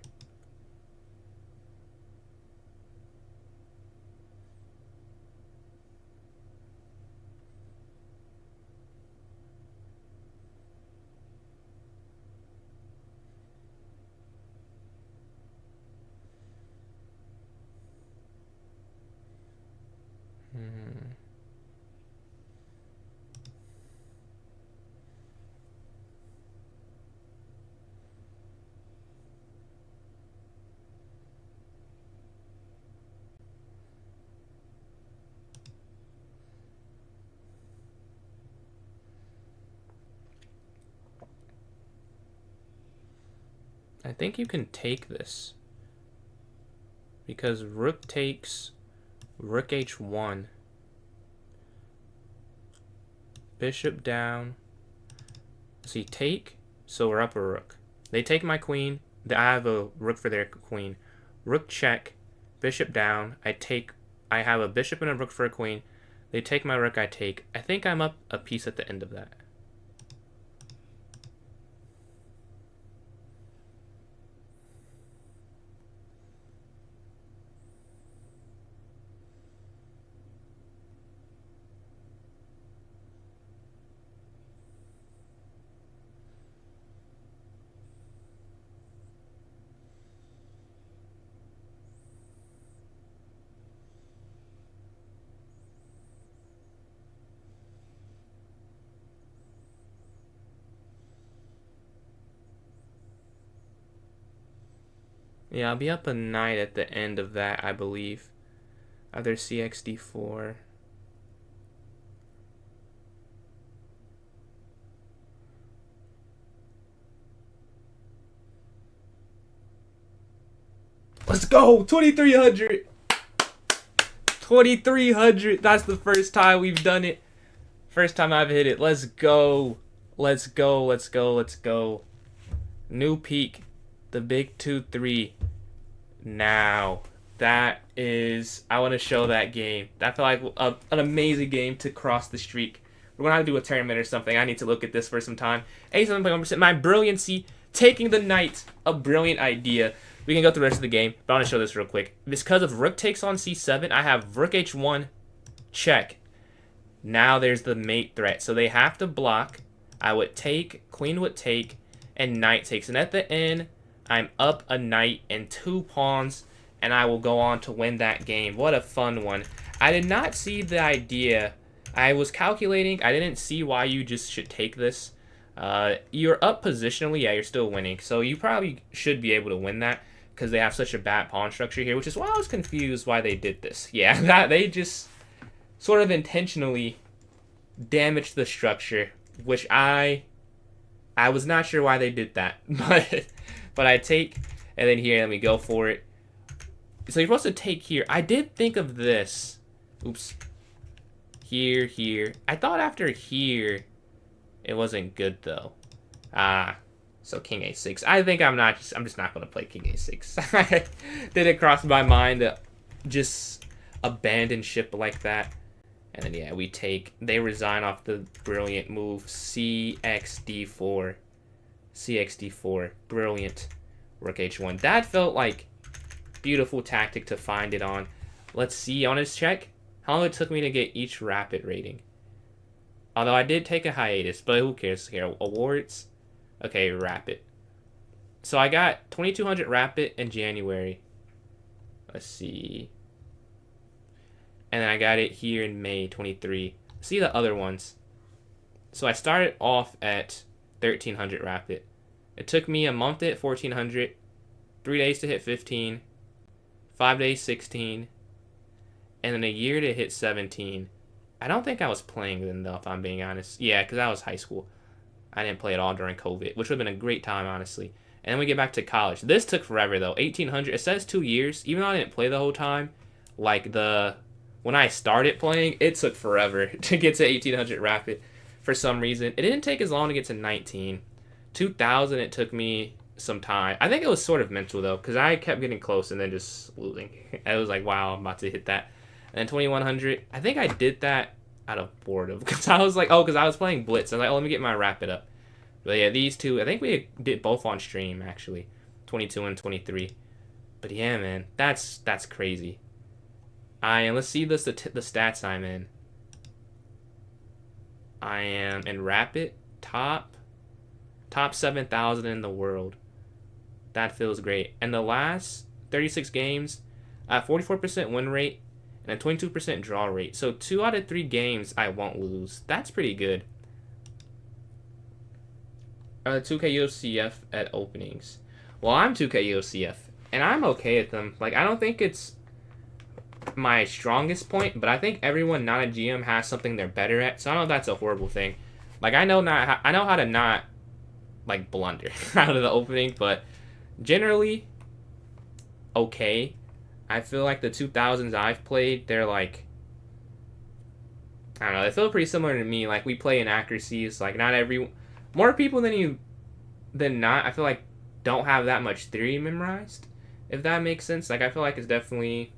I think you can take this. Because rook takes rook h1. Bishop down. See, take. So we're up a rook. They take my queen. I have a rook for their queen. Rook check. Bishop down. I have a bishop and a rook for a queen. They take my rook, I take. I think I'm up a piece at the end of that. Yeah, I'll be up a knight at the end of that, I believe. Either cxd4. Let's go! 2,300! 2,300! That's the first time we've done it. First time I've hit it. Let's go. Let's go, let's go, let's go. New peak. The big 2-3. Now, that is... I want to show that game. That felt like an amazing game to cross the streak. We're going to have to do a tournament or something. I need to look at this for some time. 87.1%. My brilliancy, taking the knight. A brilliant idea. We can go through the rest of the game, but I want to show this real quick. Because of rook takes on c7, I have rook h1, check. Now there's the mate threat. So they have to block. I would take, queen would take, and knight takes. And at the end, I'm up a knight and 2 pawns, and I will go on to win that game. What a fun one. I did not see the idea. I was calculating. I didn't see why you just should take this. You're up positionally. Yeah, you're still winning. So you probably should be able to win that because they have such a bad pawn structure here, which is why I was confused why they did this. Yeah, that they just sort of intentionally damaged the structure, which I was not sure why they did that. But I take, and then here, let me go for it. So you're supposed to take here. I did think of this. Oops. Here, here. I thought after here, it wasn't good though. So king a6. I think I'm just not gonna play king a6. Didn't cross my mind to just abandon ship like that. And then yeah, we take. They resign off the brilliant move cxd4. cxd4. Brilliant. Rook h1. That felt like beautiful tactic to find it on. Let's see on his check how long it took me to get each rapid rating. Although I did take a hiatus, but who cares here? Awards. Okay, rapid. So I got 2200 rapid in January. Let's see. And then I got it here in May 23. See the other ones. So I started off at 1300 rapid. It took me a month to hit 1400, 3 days to hit 15, 5 days 16, and then a year to hit 17. I don't think I was playing then though, if I'm being honest. Yeah, because I was high school. I didn't play at all during COVID, which would have been a great time, honestly. And then we get back to college. This took forever though, 1800. It says 2 years, even though I didn't play the whole time. Like when I started playing, it took forever to get to 1800 rapid for some reason. It didn't take as long to get to 19. 2000, it took me some time. I think it was sort of mental though, because I kept getting close and then just losing. I was like, wow, I'm about to hit that. And then 2100, I think I did that out of boredom because I was like, oh, because I was playing Blitz. I was like, oh, let me get my rapid up. But yeah, these two, I think we did both on stream actually, 22 and 23. But yeah, man, that's crazy. Let's see the stats I'm in. I am in rapid top 7,000 in the world. That feels great. And the last 36 games, 44% win rate and a 22% draw rate. So 2 out of 3 games I won't lose. That's pretty good. 2K UCF at openings. Well, I'm 2K UCF, and I'm okay at them. Like, I don't think it's my strongest point, but I think everyone not a GM has something they're better at. So I don't know if that's a horrible thing. Like, I know how to not like blunder out of the opening, but generally okay. I feel like the 2000s I've played, they're like, I don't know, they feel pretty similar to me. Like, we play inaccuracies. Like, more people than not, I feel like, don't have that much theory memorized, if that makes sense. Like, I feel like it's definitely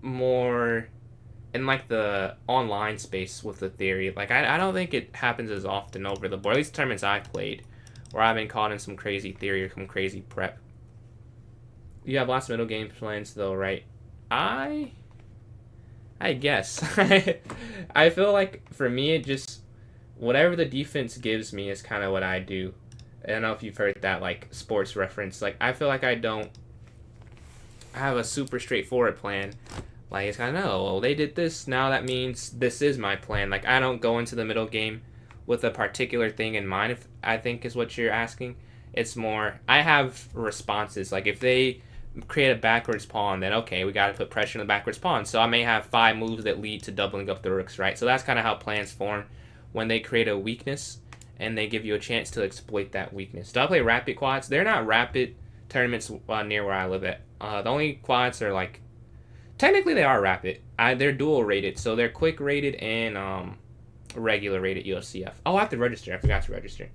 more in like the online space with the theory. Like, I don't think it happens as often over the board, at least tournaments I've played, where I've been caught in some crazy theory or some crazy prep. You have lots of middle game plans though, right? I guess. I feel like for me, it just, whatever the defense gives me is kind of what I do. I don't know if you've heard that like sports reference. Like, I feel like I have a super straightforward plan. Like, it's kind of, oh, well, they did this, now that means this is my plan. Like, I don't go into the middle game with a particular thing in mind, if I think is what you're asking. It's more, I have responses. Like, if they create a backwards pawn, then okay, we got to put pressure on the backwards pawn. So I may have 5 moves that lead to doubling up the rooks, right? So that's kind of how plans form when they create a weakness and they give you a chance to exploit that weakness. Do I play rapid quads? They're not rapid tournaments near where I live at. The only quads are like, technically they are rapid. They're dual rated, so they're quick rated and regular rated USCF. Oh, I have to register. I forgot to register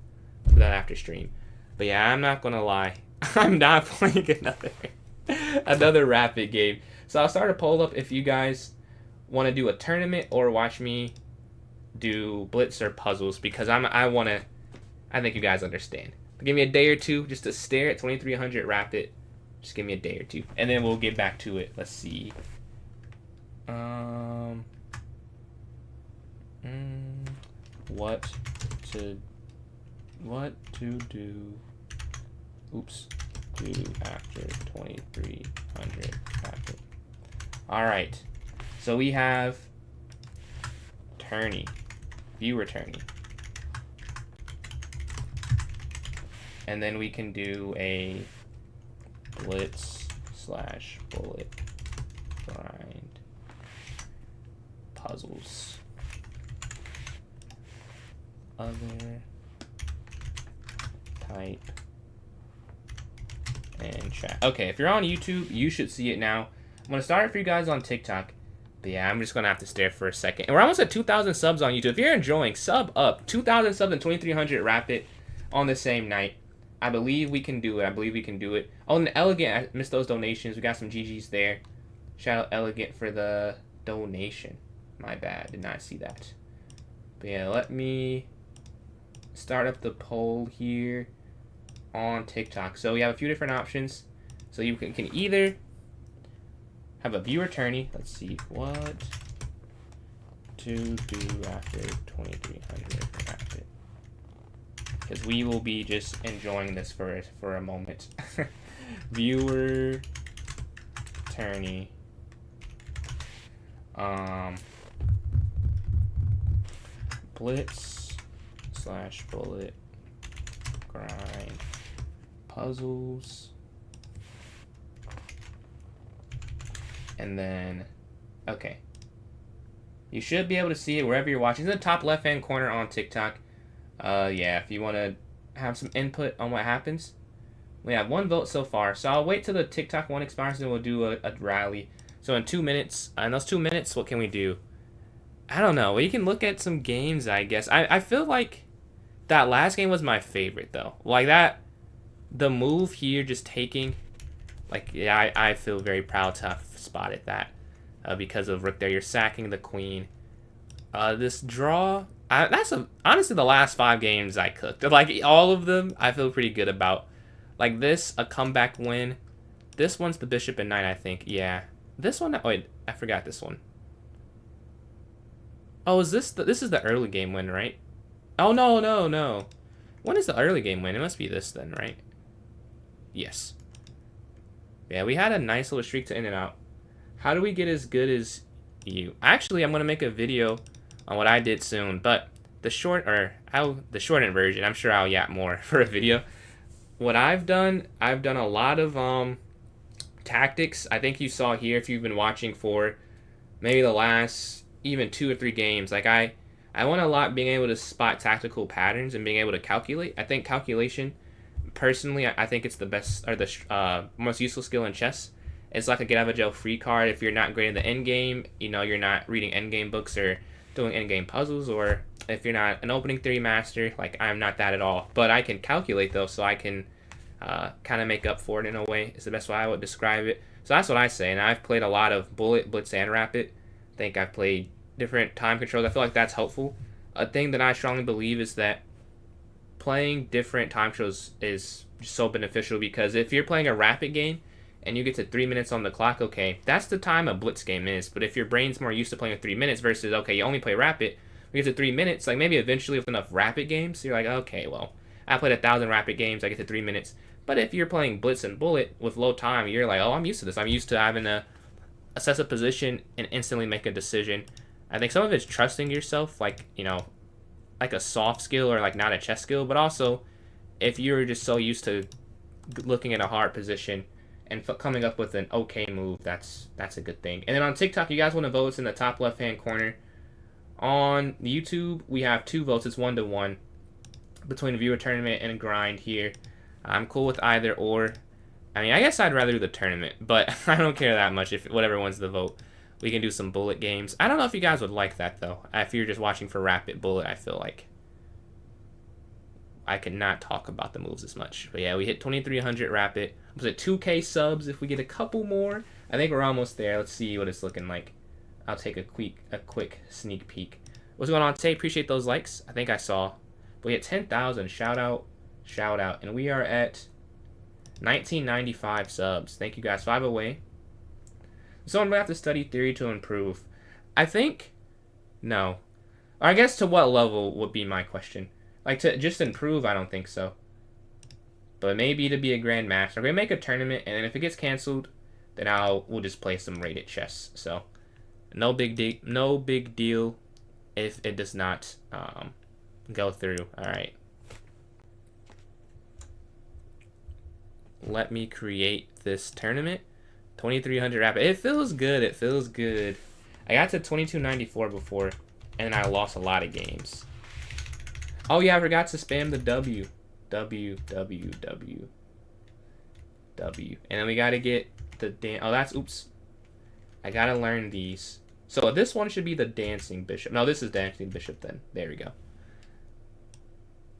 for that after stream. But yeah, I'm not gonna lie, I'm not playing another rapid game. So I'll start a poll up if you guys want to do a tournament or watch me do Blitz or puzzles, because I think you guys understand. Give me a day or two just to stare at 2300 Rapid. Just give me a day or two, and then we'll get back to it. Let's see. What to do? Oops. Do after 2300 Rapid. All right. So we have tourney, viewer tourney. And then we can do a Blitz / bullet grind puzzles. Other type and chat. Okay, if you're on YouTube, you should see it now. I'm gonna start it for you guys on TikTok. But yeah, I'm just gonna have to stare for a second. And we're almost at 2,000 subs on YouTube. If you're enjoying, sub up. 2,000 subs and 2300 Rapid on the same night. I believe we can do it. Oh, and Elegant, I missed those donations. We got some GGs there. Shout out Elegant for the donation. My bad, did not see that. But yeah, let me start up the poll here on TikTok. So we have a few different options. So you can either have a viewer tourney. Let's see, what to do after 2300 Rapid. Because we will be just enjoying this for a moment. Viewer tourney. Blitz / bullet grind puzzles. And then, okay. You should be able to see it wherever you're watching. It's in the top left-hand corner on TikTok. Yeah, if you want to have some input on what happens. We have 1 vote so far. So I'll wait till the TikTok one expires and we'll do a rally. So in 2 minutes, in those 2 minutes, what can we do? I don't know. We can look at some games, I guess. I feel like that last game was my favorite, though. Like that, the move here just taking, like, yeah, I feel very proud to have spotted that because of Rook there. You're sacking the queen. This draw, that's honestly the last 5 games I cooked. Like, all of them, I feel pretty good about. Like this, a comeback win. This one's the bishop and knight, I think. Yeah. This one, wait, I forgot this one. Oh, is this this is the early game win, right? Oh, no. When is the early game win? It must be this then, right? Yes. Yeah, we had a nice little streak to in and out. How do we get as good as you? Actually, I'm going to make a video on what I did soon, but the shortened version, I'm sure I'll yap more for a video. What I've done a lot of tactics. I think you saw here if you've been watching for maybe the last even 2 or 3 games. Like I want a lot being able to spot tactical patterns and being able to calculate. I think calculation, personally, I think it's the best or the most useful skill in chess. It's like a get out of a jail free card if you're not great in the end game. You know, you're not reading end game books or doing end game puzzles, or if you're not an opening theory master. Like I'm not that at all, but I can calculate though, so I can kind of make up for it in a way. It's the best way I would describe it. So that's what I say. And I've played a lot of bullet, blitz, and rapid. I think I've played different time controls. I feel like that's helpful. A thing that I strongly believe is that playing different time controls is so beneficial, because if you're playing a rapid game and you get to 3 minutes on the clock, okay, that's the time a blitz game is. But if your brain's more used to playing with 3 minutes versus, okay, you only play rapid, we get to 3 minutes, like maybe eventually with enough rapid games, you're like, okay, well, I played 1,000 rapid games, I get to 3 minutes. But if you're playing blitz and bullet with low time, you're like, oh, I'm used to this. I'm used to having to assess a position and instantly make a decision. I think some of it's trusting yourself, like, you know, like a soft skill or like not a chess skill, but also if you're just so used to looking at a hard position and coming up with an okay move, that's a good thing. And then on TikTok, you guys want to vote? It's in the top left-hand corner. On YouTube, we have 2 votes. It's 1-1 between viewer tournament and grind here. I'm cool with either or. I mean, I guess I'd rather do the tournament, but I don't care that much if whatever wins the vote. We can do some bullet games. I don't know if you guys would like that, though. If you're just watching for rapid bullet, I feel like I could not talk about the moves as much. But yeah, we hit 2,300 rapid. Was it 2K subs? If we get a couple more, I think we're almost there. Let's see what it's looking like. I'll take a quick sneak peek. What's going on today? Appreciate those likes. I think I saw. We hit 10,000. Shout out. And we are at 1995 subs. Thank you guys. 5 away. So I'm going to have to study theory to improve. I think... No. Or I guess to what level would be my question. Like, to just improve, I don't think so. But maybe to be a grandmaster. We're going to make a tournament, and then if it gets canceled, then we'll just play some rated chess. So, no big deal if it does not go through. Alright. Let me create this tournament. 2300 rapid. It feels good. It feels good. I got to 2294 before, and I lost a lot of games. Oh yeah, I forgot to spam the W. W. And then we gotta get the oops. I gotta learn these. So this one should be the dancing bishop. No, this is dancing bishop then. There we go.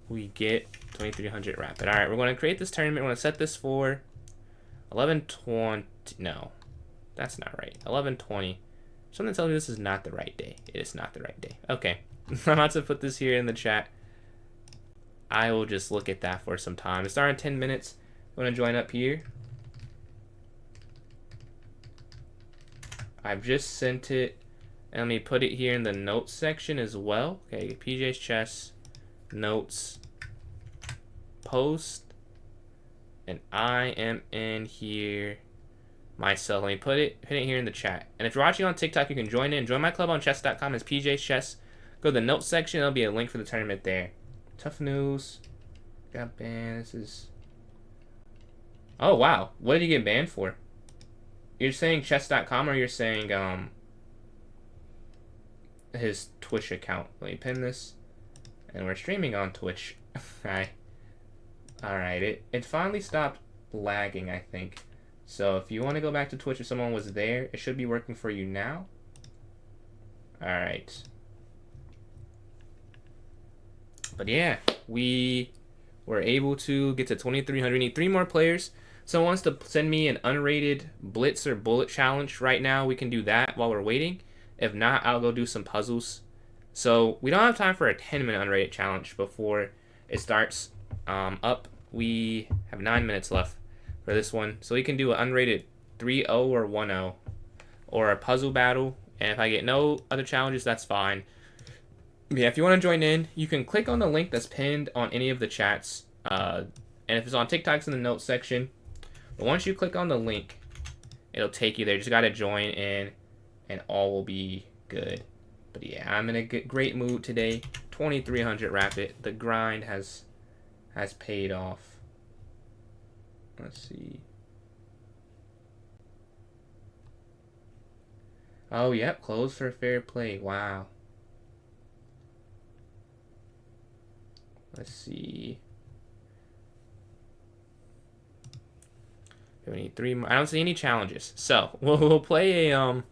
We get 2300 rapid. Alright, we're gonna create this tournament. We're gonna set this for 11:20. No, that's not right. 11:20. Something tells me this is not the right day. It is not the right day. Okay. I'm about to put this here in the chat. I will just look at that for some time. It's starting in 10 minutes. I'm going to join up here. I've just sent it. And let me put it here in the notes section as well. Okay, PJ's Chess, notes, post. And I am in here myself. Let me put it here in the chat. And if you're watching on TikTok, you can join in. Join my club on chess.com. It's PJ's Chess. Go to the notes section. There'll be a link for the tournament there. Tough news. Got banned. This is... Oh, wow. What did you get banned for? You're saying chess.com or you're saying his Twitch account? Let me pin this. And we're streaming on Twitch. Alright. It finally stopped lagging, I think. So if you want to go back to Twitch if someone was there, it should be working for you now. Alright. But yeah, we were able to get to 2300. We need 3 more players. Someone wants to send me an unrated Blitz or bullet challenge right now. We can do that while we're waiting. If not, I'll go do some puzzles. So we don't have time for a 10-minute unrated challenge before it starts up. We have 9 minutes left for this one. So we can do an unrated 3-0 or 1-0 or a puzzle battle. And if I get no other challenges, that's fine. Yeah, if you want to join in, you can click on the link that's pinned on any of the chats. And if it's on TikTok, it's in the notes section. But once you click on the link, it'll take you there. You just got to join in, and all will be good. But yeah, I'm in a great mood today. 2300 rapid. The grind has paid off. Let's see. Oh, yep. Closed for fair play. Wow. Let's see. We need 3 more. I don't see any challenges. So, we'll play a, I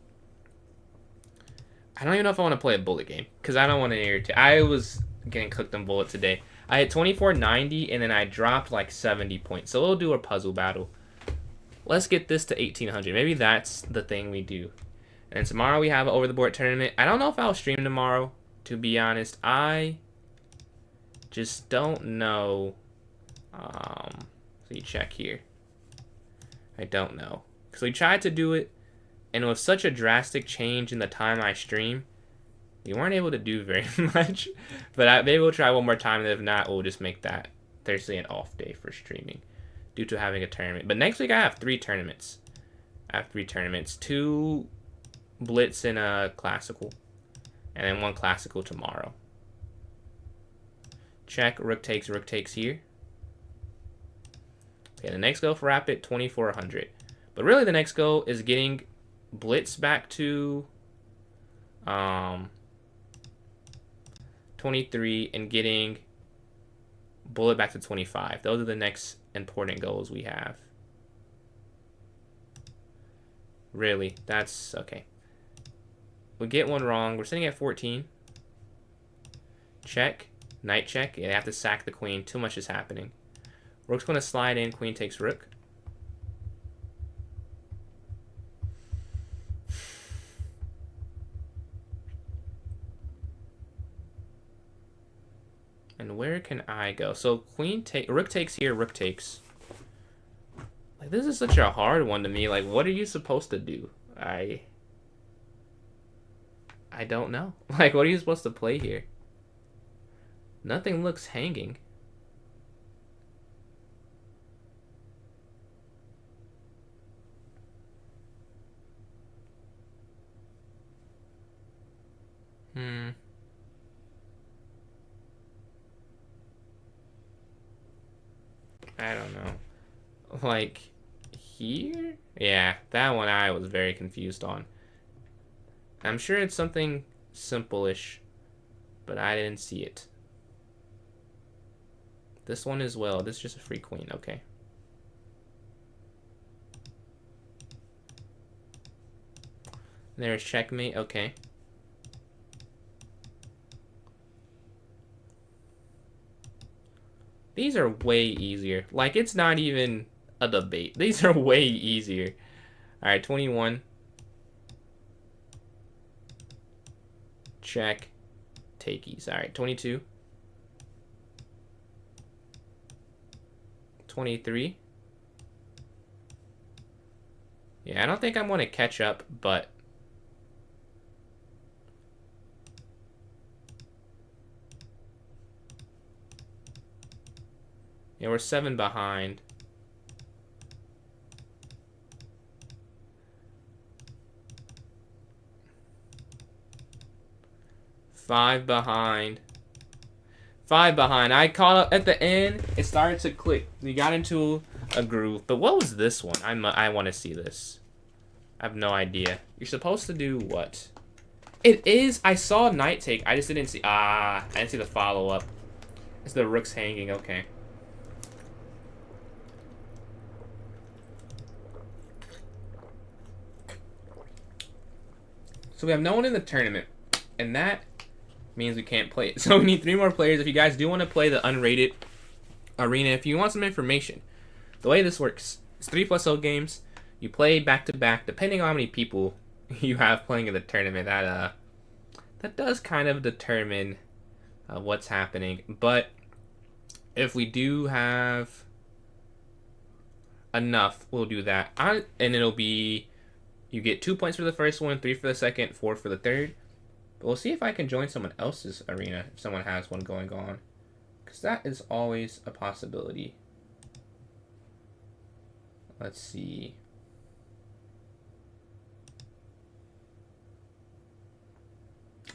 don't even know if I want to play a bullet game. Because I don't want to irritate. I was getting cooked on bullet today. I had 2490 and then I dropped like 70 points. So we'll do a puzzle battle. Let's get this to 1800. Maybe that's the thing we do. And tomorrow we have an over the board tournament. I don't know if I'll stream tomorrow, to be honest. I just don't know. So you check here. I don't know. Because we tried to do it, and with such a drastic change in the time I stream, we weren't able to do very much. But maybe we'll try one more time, and if not, we'll just make that Thursday an off day for streaming due to having a tournament. But next week I have 3 tournaments. 2 Blitz and a Classical. And then 1 Classical tomorrow. Check, rook takes here. Okay, the next go for rapid, 2400. But really the next go is getting Blitz back to 23 and getting bullet back to 25. Those are the next important goals we have. Really, that's okay. We get one wrong. We're sitting at 14. Check. Knight check. Yeah, they have to sack the queen. Too much is happening. Rook's going to slide in. Queen takes rook. And where can I go? So rook takes here, rook takes. Like, this is such a hard one to me. Like, what are you supposed to do? I don't know. Like, what are you supposed to play here? Nothing looks hanging. I don't know. Like, here? Yeah, that one I was very confused on. I'm sure it's something simple-ish, but I didn't see it. This one as well. This is just a free queen. Okay. There's checkmate. Okay. These are way easier. Like, it's not even a debate. These are way easier. All right, 21. Check. Takeys. All right, 22. 23. Yeah, I don't think I'm going to catch up, but... yeah, we're 7 behind. Five behind. I caught up at the end. It started to click. We got into a groove. But what was this one? I want to see this. I have no idea. You're supposed to do what? It is. I saw knight take. I just didn't see. I didn't see the follow up. It's the rook's hanging. Okay. So we have no one in the tournament, and that means we can't play it. So we need 3 more players. If you guys do want to play the unrated arena, if you want some information, the way this works is 3+0 games. You play back to back, depending on how many people you have playing in the tournament. That does kind of determine what's happening. But if we do have enough, we'll do that. And it'll be, you get 2 points for the first one, 3 for the second, 4 for the third. But we'll see if I can join someone else's arena if someone has one going on, because that is always a possibility. Let's see.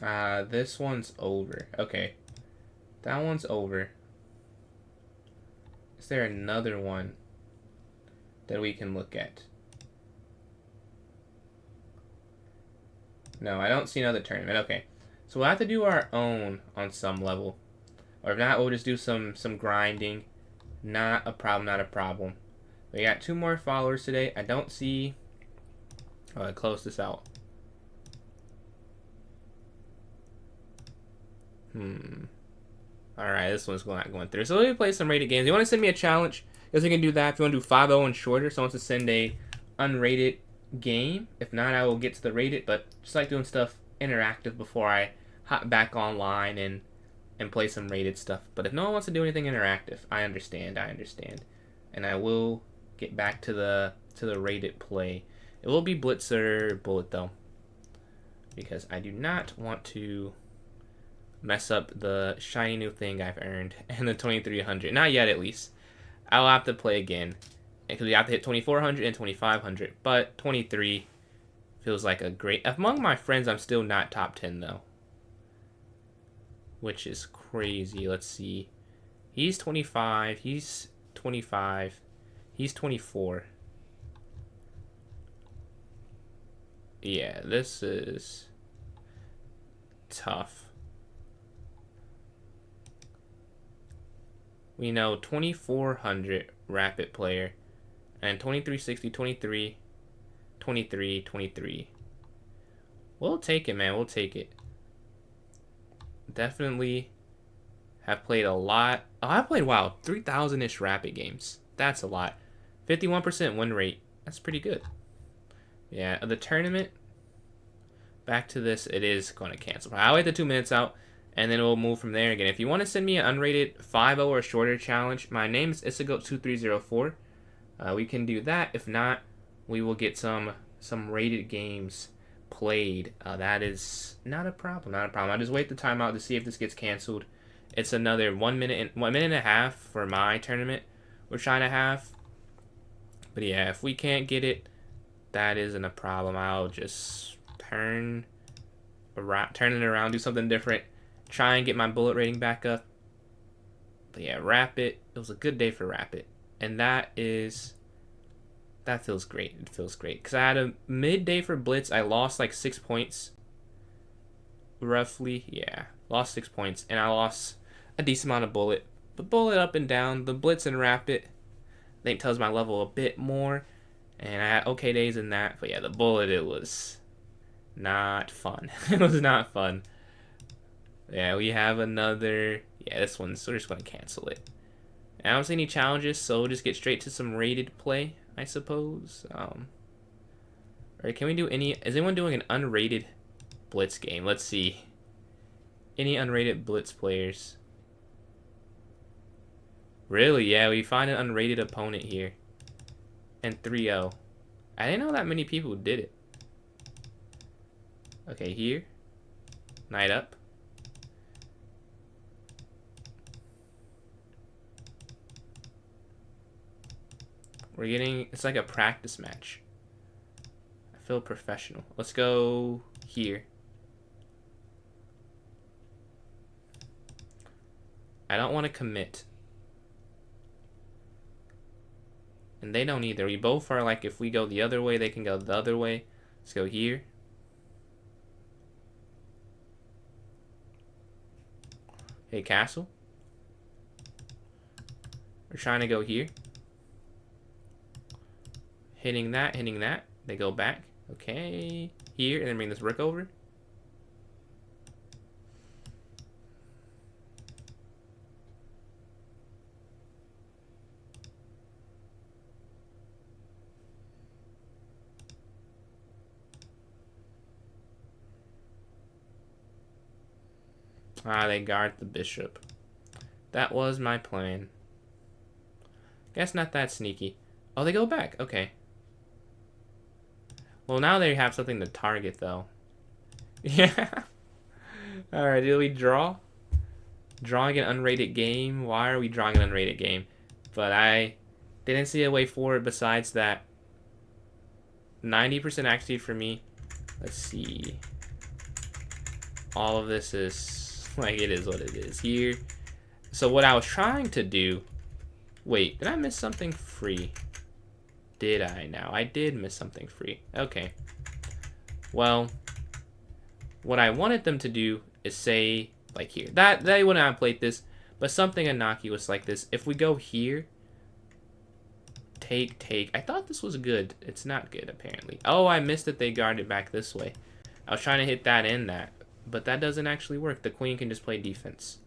This one's over. Okay. That one's over. Is there another one that we can look at? No, I don't see another tournament. Okay. So we'll have to do our own on some level. Or if not, we'll just do some grinding. Not a problem. We got 2 more followers today. I don't see... oh, I'll close this out. Alright, this one's not going through. So let me play some rated games. You want to send me a challenge? Guess we can do that. If you want to do 5-0 and shorter, someone wants to send a unrated game. If not, I will get to the rated, but just like doing stuff interactive before I hop back online and play some rated stuff. But if no one wants to do anything interactive, I understand. And I will get back to the rated play. It will be Blitz or Bullet though, because I do not want to mess up the shiny new thing I've earned and the 2300. Not yet, at least. I'll have to play again, because we have to hit 2400 and 2500, but 23 feels like a great... among my friends, I'm still not top 10 though, which is crazy. Let's see. He's 25, he's 25, he's 24. Yeah, this is tough. We know 2400 rapid player, and 2360, 23, 23, 23. We'll take it, man. We'll take it. Definitely have played a lot. Oh, I've played, wow, 3,000-ish rapid games. That's a lot. 51% win rate. That's pretty good. Yeah, the tournament, back to this, it is going to cancel. I'll wait the 2 minutes out, and then we'll move from there again. If you want to send me an unrated 5-0 or shorter challenge, my name is Isago2304. We can do that. If not, we will get some rated games played. That is not a problem. Not a problem. I'll just wait the timeout to see if this gets canceled. It's another 1 minute and a half for my tournament we're trying to have. But yeah, if we can't get it, that isn't a problem. I'll just turn it around, do something different, try and get my bullet rating back up. But yeah, Rapid. It was a good day for Rapid, and that feels great. It feels great because I had a midday for Blitz. I lost like 6 points, roughly. Yeah, lost 6 points, and I lost a decent amount of bullet. But bullet up and down. The Blitz and Rapid, I think, tells my level a bit more, and I had okay days in that. But yeah, the bullet, it was not fun. It was not fun. Yeah, we have another. Yeah, this one, so we're just gonna cancel it. I don't see any challenges, so we'll just get straight to some rated play, I suppose. Or can we do any? Is anyone doing an unrated Blitz game? Let's see. Any unrated Blitz players? Really? Yeah, we find an unrated opponent here. And 3-0. I didn't know that many people did it. Okay, here. Night up. We're getting, it's like a practice match. I feel professional. Let's go here. I don't want to commit. And they don't either. We both are like, if we go the other way, they can go the other way. Let's go here. Hey, castle. We're trying to go here. Hitting that, hitting that. They go back. Okay. Here, and then bring this rook over. Ah, they guard the bishop. That was my plan. Guess not that sneaky. Oh, they go back. Okay. Well, now they have something to target, though. Yeah. Alright, did we draw? Drawing an unrated game? Why are we drawing an unrated game? But I didn't see a way forward besides that. 90% accuracy for me. Let's see. All of this is, like, it is what it is here. So what I was trying to do... Wait, did I miss something free? Did I now? I did miss something free. Okay. Well, what I wanted them to do is say, like here. That they wouldn't have played this, but something innocuous like this. If we go here, take. I thought this was good. It's not good, apparently. Oh, I missed that they guarded back this way. I was trying to hit that and that, but that doesn't actually work. The queen can just play defense.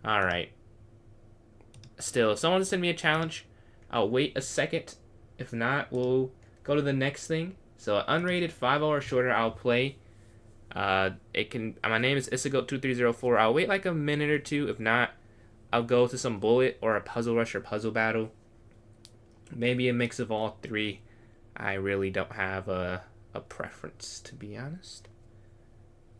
Alright. Still, if someone wants to send me a challenge, I'll wait a second. If not, we'll go to the next thing. So, unrated 5 or shorter, I'll play. It can. My name is Isago2304. I'll wait like a minute or two. If not, I'll go to some bullet or a puzzle rush or puzzle battle. Maybe a mix of all three. I really don't have a preference, to be honest.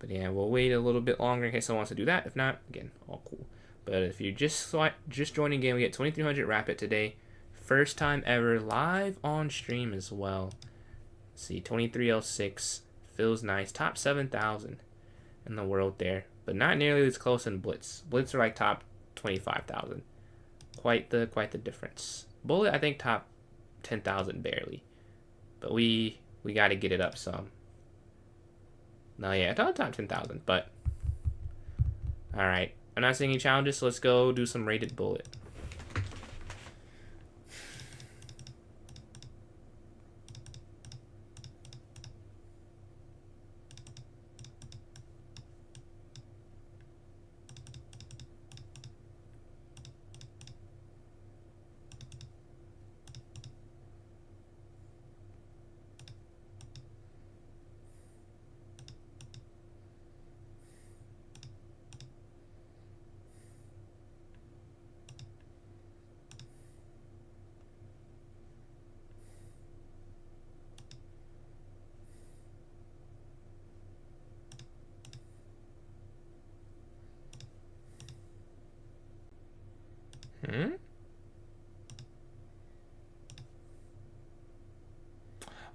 But yeah, we'll wait a little bit longer in case someone wants to do that. If not, again, all cool. But if you just joining game, we get 2300 Rapid today. First time ever live on stream as well. Let's see, 2306 feels nice. Top 7,000 in the world there, but not nearly as close in Blitz. Blitz are like top 25,000. Quite the difference. Bullet, I think top 10,000 barely, but we got to get it up some. No, yeah, I thought top 10,000, but all right. I'm not seeing any challenges, so let's go do some rated bullet. Hmm?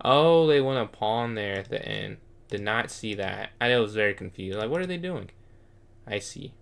Oh, they want a pawn there at the end. Did not see that. I was very confused. Like, what are they doing? I see.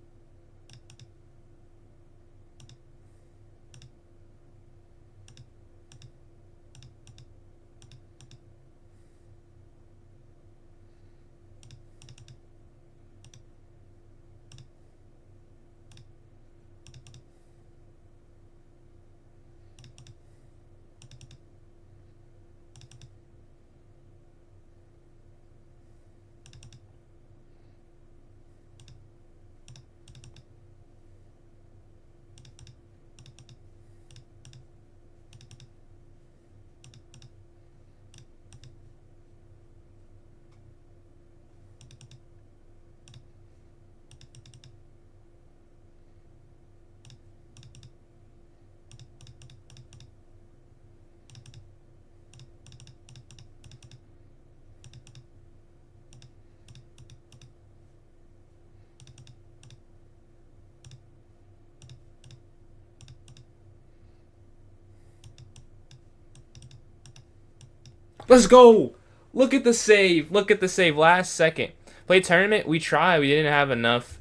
Let's go! Look at the save. Look at the save. Last second. Play tournament. We tried. We didn't have enough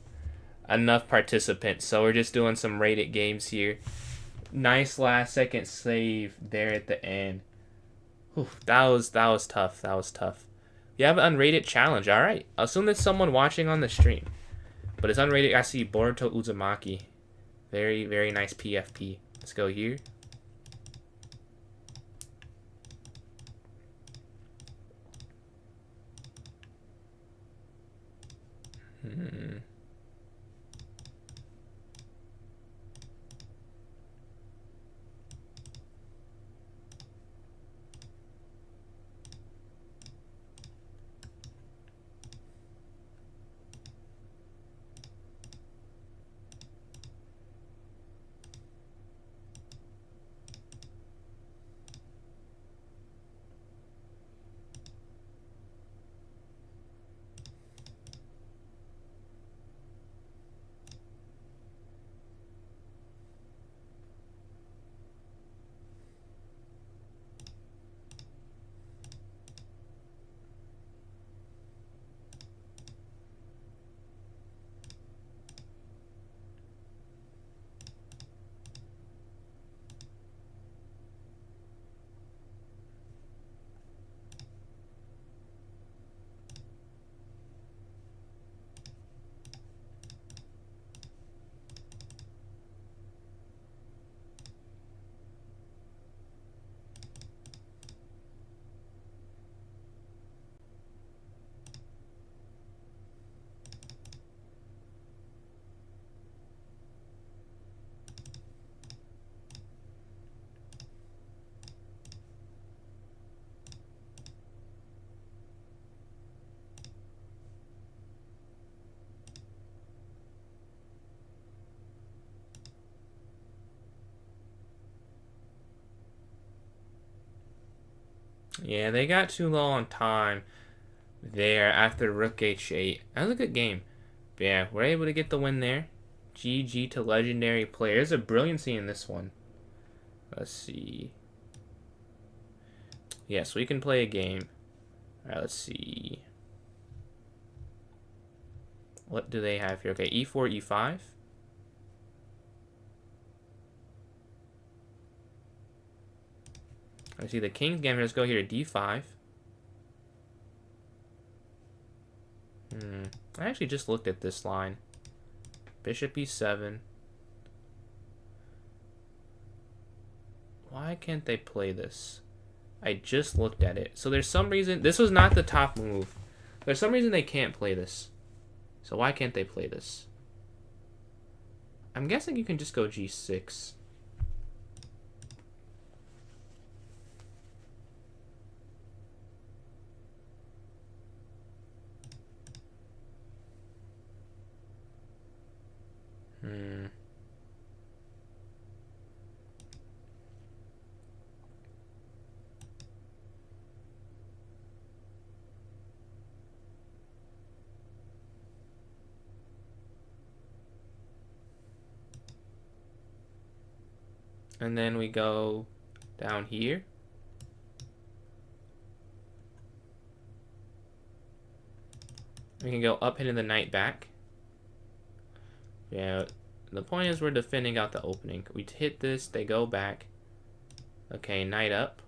participants, so we're just doing some rated games here. Nice last second save there at the end. Whew, that was tough. That was tough. You have an unrated challenge. All right. I'll assume there's someone watching on the stream, but it's unrated. I see Boruto Uzumaki. Very nice PFP. Let's go here. Yeah, they got too low on time there after Rook H8. That was a good game. But yeah, we're able to get the win there. GG to legendary player. There's a brilliancy in this one. Let's see. Yes, we can play a game. Alright, let's see. What do they have here? Okay, E4, E5. I see the king's game. Let's go here to D5. I actually just looked at this line. Bishop E7. Why can't they play this? I just looked at it. So there's some reason... This was not the top move. There's some reason they can't play this. So why can't they play this? I'm guessing you can just go G6. And then we go down here. We can go up into the knight back. Yeah, the point is we're defending out the opening. We hit this, they go back. Okay, knight up.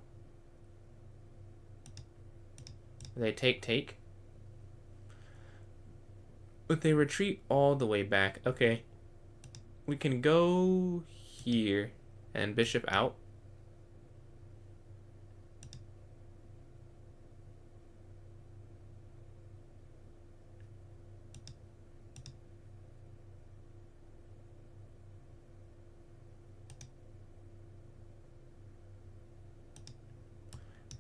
They take. But they retreat all the way back. Okay. We can go here and bishop out.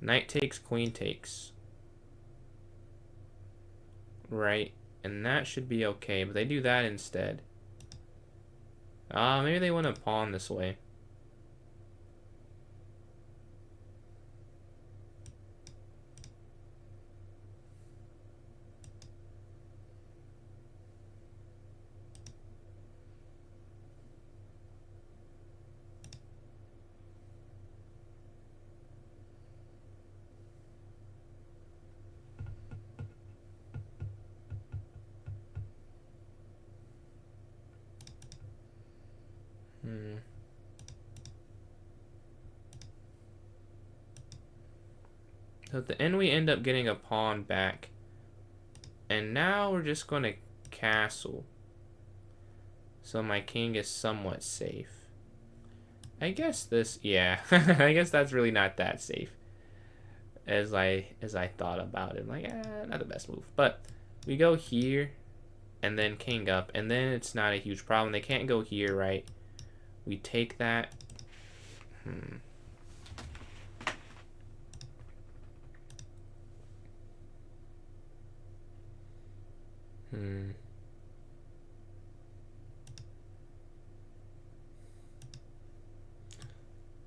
Knight takes, queen takes. Right. And that should be okay, but they do that instead. Maybe they want to pawn this way. So at the end we end up getting a pawn back. And now we're just going to castle. So my king is somewhat safe. I guess this, yeah, I guess that's really not that safe. As I thought about it. Like, not the best move. But we go here and then king up. And then it's not a huge problem. They can't go here, right? We take that.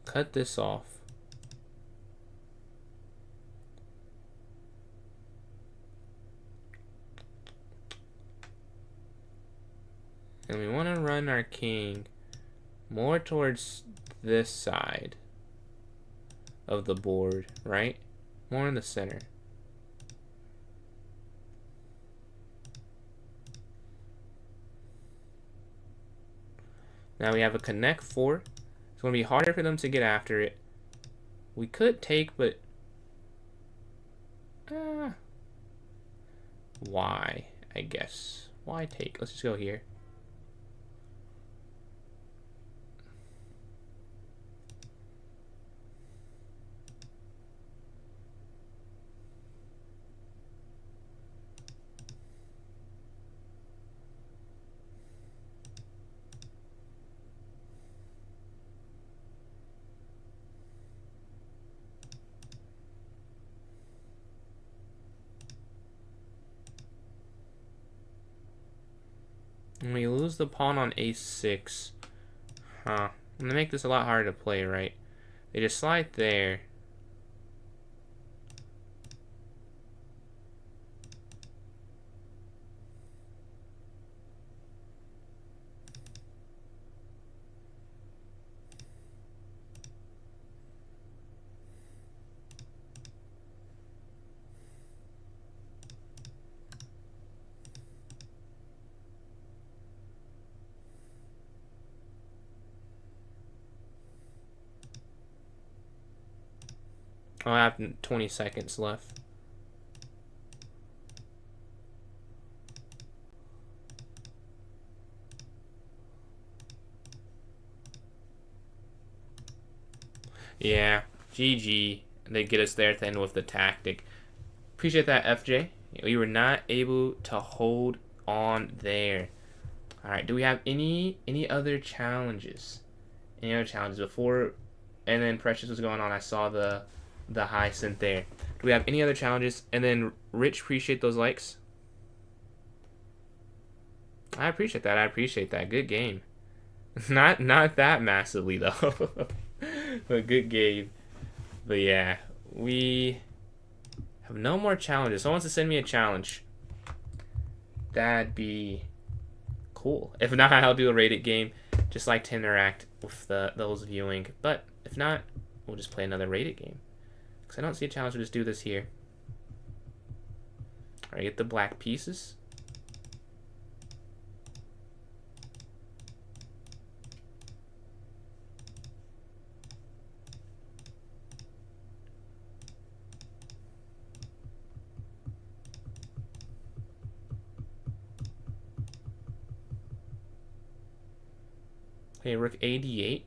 Cut this off. And we want to run our king more towards this side of the board, right? More in the center. Now we have a connect 4. It's going to be harder for them to get after it. We could take, but why, I guess. Why take? Let's just go here. And we lose the pawn on a6. Huh. I'm gonna make this a lot harder to play, right? They just slide there. Oh, I have 20 seconds left. Yeah, GG. They get us there at the end with the tactic. Appreciate that, FJ. We were not able to hold on there. All right, do we have any other challenges? Any other challenges before? And then Precious was going on. I saw the Hyacinth there. Do we have any other challenges? And then Rich, appreciate those likes. I appreciate that. I appreciate that. Good game. Not that massively though. But good game. But yeah, we have no more challenges. Someone wants to send me a challenge. That'd be cool. If not, I'll do a rated game. just like to interact with those viewing. But if not, we'll just play another rated game. Because I don't see a challenge, we'll just do this here. Alright, get the black pieces. Okay, rook a8.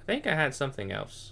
I think I had something else.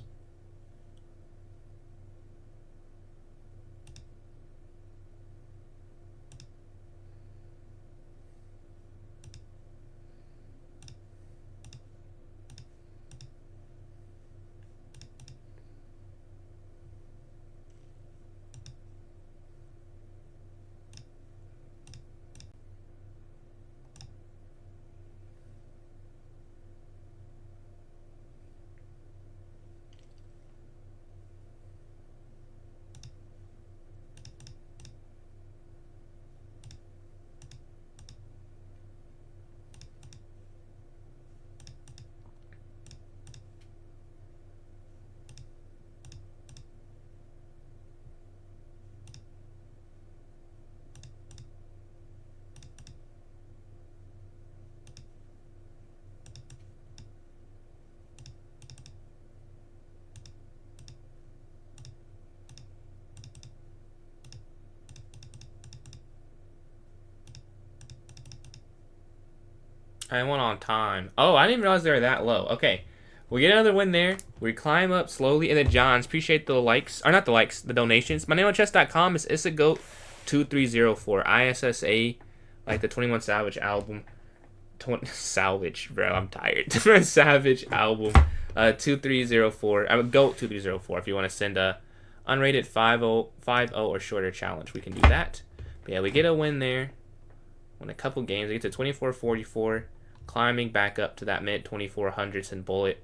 I went on time. Oh, I didn't realize they were that low. Okay. We get another win there. We climb up slowly. And then Johns, appreciate the likes. Or not the likes, the donations. My name on chess.com is Isagoat2304. ISSA, like the 21 Savage album. Salvage, bro. I'm tired. Savage album. 2304. I would go 2304 if you want to send a unrated 5-0 or shorter challenge. We can do that. But yeah, we get a win there. Win a couple games. We get to 24-44. Climbing back up to that mid 2400s in bullet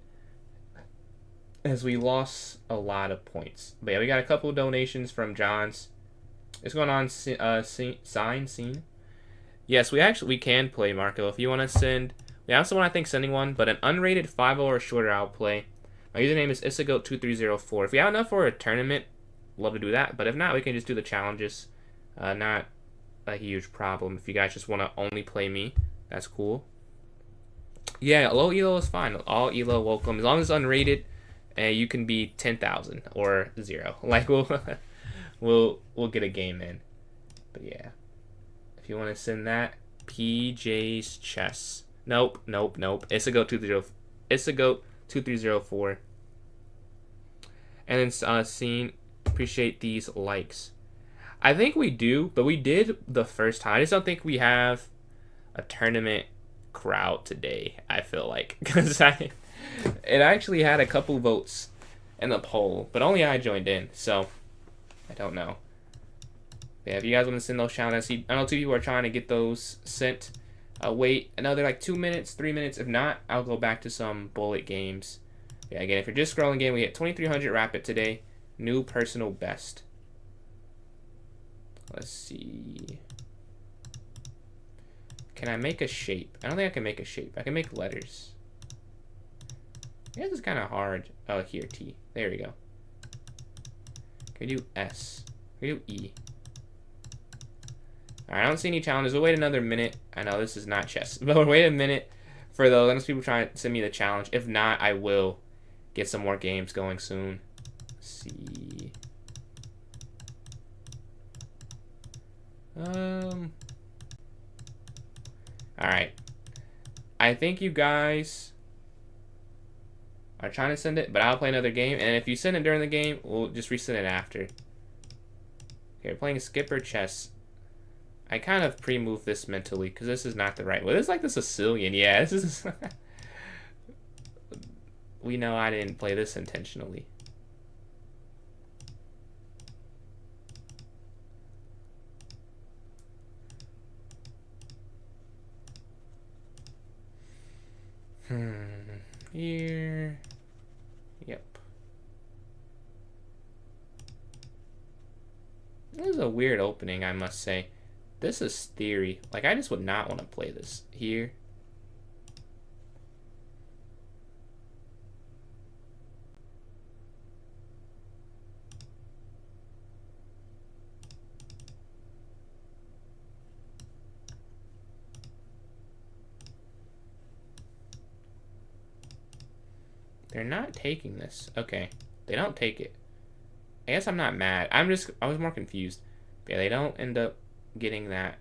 as we lost a lot of points. But yeah, we got a couple of donations from Johns. It's going on scene. Yes, we can play, Marco. If you want to send, we have someone I think sending one, but an unrated 5-0 or shorter I'll play. My username is Isagoat2304. If we have enough for a tournament, love to do that. But if not, we can just do the challenges. Not a huge problem. If you guys just want to only play me, that's cool. Yeah, low elo is fine. All elo welcome. As long as it's unrated, you can be 10,000 or 0. Like we'll get a game in. But yeah, if you want to send that, PJ's Chess. Nope. Isagoat2304. And then scene. Appreciate these likes. I think we do, but we did the first time. I just don't think we have a tournament crowd today, I feel like, because it actually had a couple votes in the poll, but only I joined in, so I don't know. Yeah, if you guys want to send those shout outs, I know 2 people are trying to get those sent. Wait another like 2 minutes, 3 minutes. If not, I'll go back to some bullet games. Yeah, again, if you're just scrolling game, we hit 2300 rapid today. New personal best. Let's see. Can I make a shape? I don't think I can make a shape. I can make letters. Yeah, this is kind of hard. Oh, here, T. There we go. Can we do S? Can we do E? Alright, I don't see any challenges. We'll wait another minute. I know this is not chess, but we'll wait a minute for those. Unless people try to send me the challenge. If not, I will get some more games going soon. Let's see. Alright. I think you guys are trying to send it, but I'll play another game. And if you send it during the game, we'll just resend it after. Okay, Okay, we're playing skipper chess. I kind of pre-moved this mentally because this is not the right way. This is like the Sicilian. Yeah, this is. We know I didn't play this intentionally. Here. Yep. This is a weird opening, I must say. This is theory. Like, I just would not want to play this here. They're not taking this. Okay. They don't take it. I guess I'm not mad. I was more confused. But yeah, they don't end up getting that.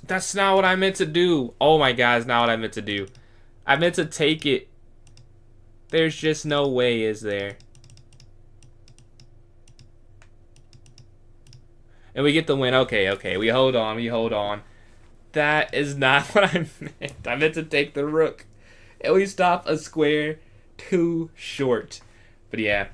That's not what I meant to do. Oh my god, it's not what I meant to do. I meant to take it. There's just no way, is there? And we get the win. Okay, okay. We hold on. We hold on. That is not what I meant. I meant to take the rook. And we stop a square too short. But yeah.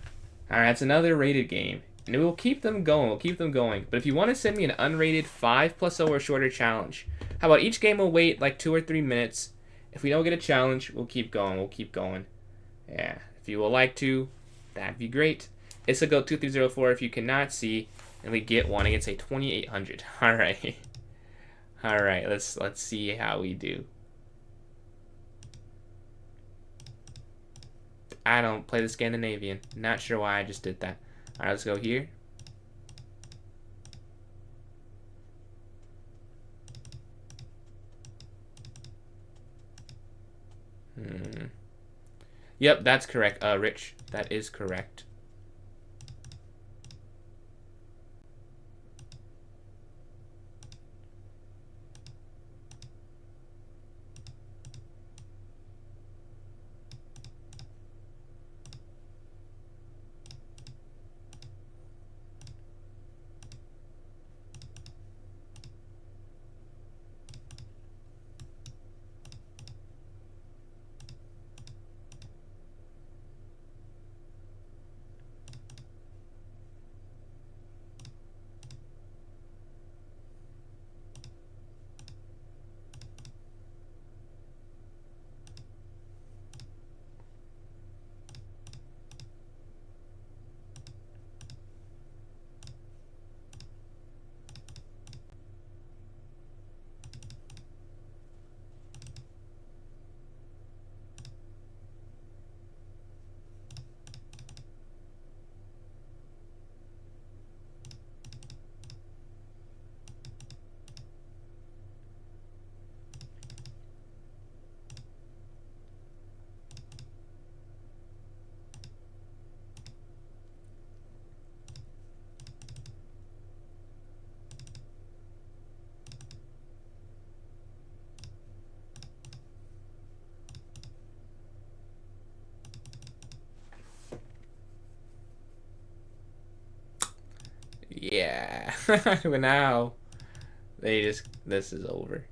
Alright, that's another rated game. And we'll keep them going. We'll keep them going. But if you want to send me an unrated 5+0 or shorter challenge, how about each game will wait like 2 or 3 minutes. If we don't get a challenge, we'll keep going. We'll keep going. Yeah. If you would like to, that'd be great. It's a go 2304 if you cannot see. And we get one against a 2800. Alright. Alright, let's see how we do. I don't play the Scandinavian. Not sure why I just did that. Alright, let's go here. Yep, that's correct. Rich, that is correct. Yeah. But now, this is over.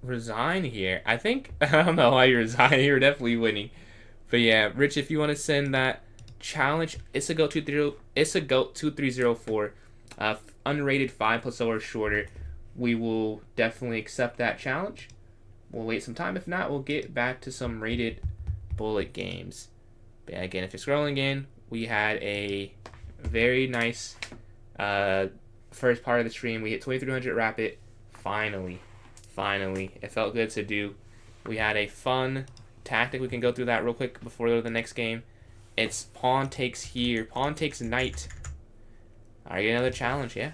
resign here. I think I don't know why you resign. You're definitely winning. But yeah, Rich, if you want to send that challenge, it's a go 2304, unrated 5+ or shorter. We will definitely accept that challenge. We'll wait some time. If not, we'll get back to some rated bullet games. But yeah, again, if you're scrolling in, we had a very nice first part of the stream. We hit 2300 rapid. Finally. It felt good to do. We had a fun tactic. We can go through that real quick before we go to the next game. It's pawn takes here. Pawn takes knight. Alright, get another challenge, yeah.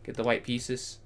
Get the white pieces.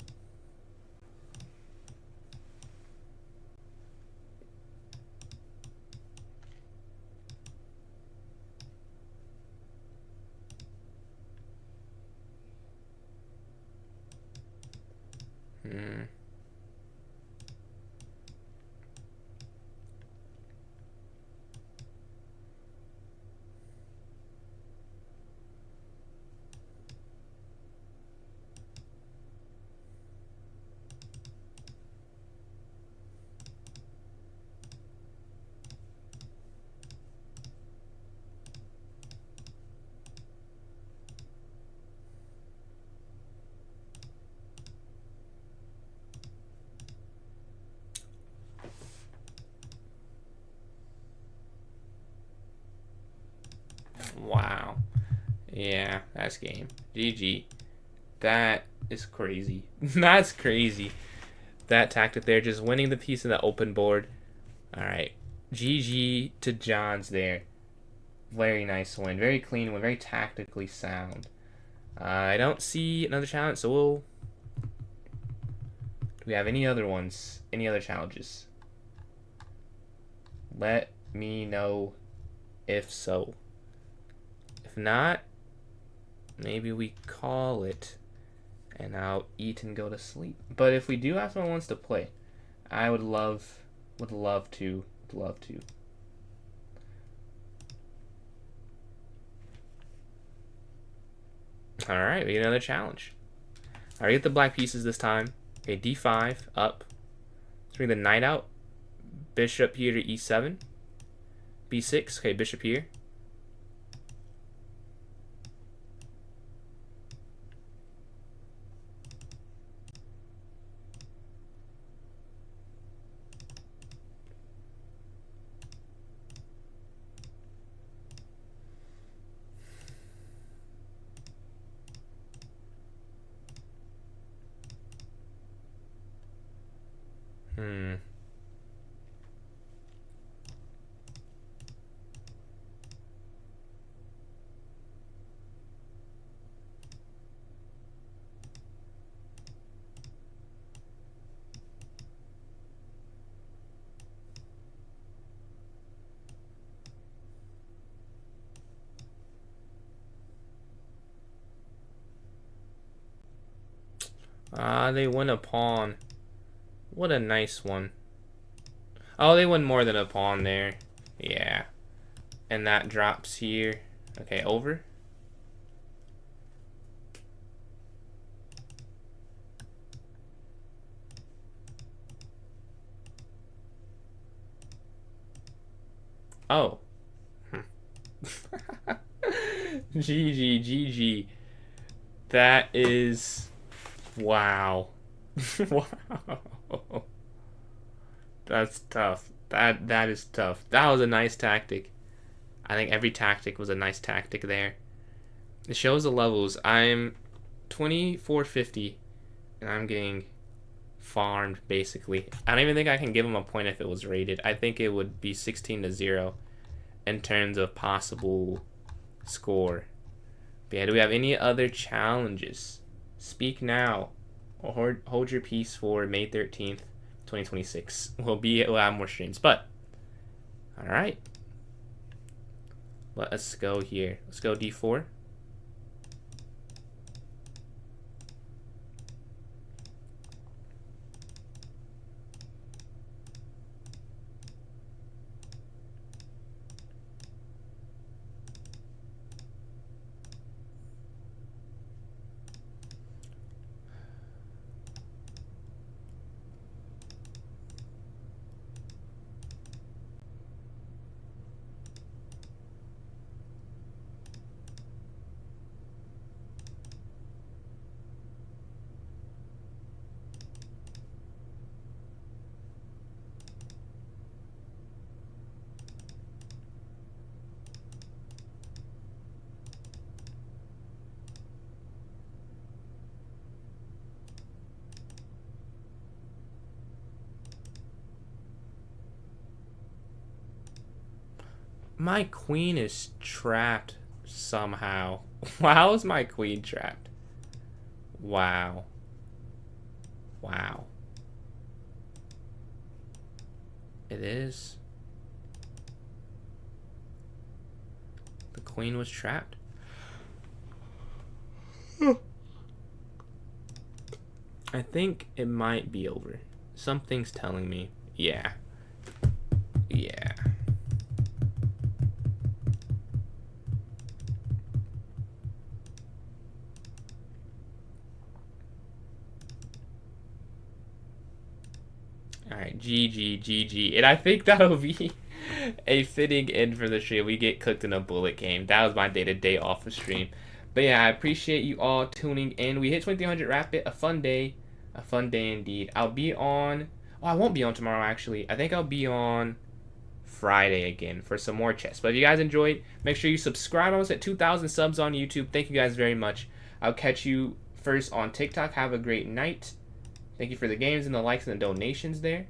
Wow. Yeah, that's game. GG. That is crazy. That's crazy. That tactic there, just winning the piece in the open board. Alright. GG to Johns there. Very nice win. Very clean win. Very tactically sound. I don't see another challenge, so we'll... Do we have any other ones? Any other challenges? Let me know if so. If not, maybe we call it and I'll eat and go to sleep. But if we do have someone who wants to play, I would love to. Alright, we get another challenge. Alright, get the black pieces this time. Okay, d5, up. Let's bring the knight out. Bishop here to e7. b6, okay, bishop here. They won a pawn. What a nice one. Oh, they won more than a pawn there. Yeah. And that drops here. Okay, over. Oh. GG. That is... Wow. Wow. That's tough. That is tough. That was a nice tactic. I think every tactic was a nice tactic there. It shows the levels. I'm 2450 and I'm getting farmed basically. I don't even think I can give him a point if it was rated. I think it would be 16-0 in terms of possible score. But yeah, do we have any other challenges? Speak now or hold your peace for May 13th, 2026. We'll have more streams. But all right. Let us go here. Let's go d4. My queen is trapped somehow. How is my queen trapped? Wow. Wow. It is. The queen was trapped. I think it might be over. Something's telling me. Yeah. Yeah. Alright, GG. And I think that'll be a fitting end for the stream. We get cooked in a bullet game. That was my day-to-day off the stream. But yeah, I appreciate you all tuning in. We hit 2300 rapid. A fun day. A fun day indeed. I'll be on... Oh, I won't be on tomorrow, actually. I think I'll be on Friday again for some more chess. But if you guys enjoyed, make sure you subscribe. Almost at 2,000 subs on YouTube. Thank you guys very much. I'll catch you first on TikTok. Have a great night. Thank you for the games and the likes and the donations there.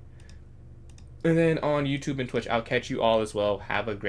And then on YouTube and Twitch, I'll catch you all as well. Have a great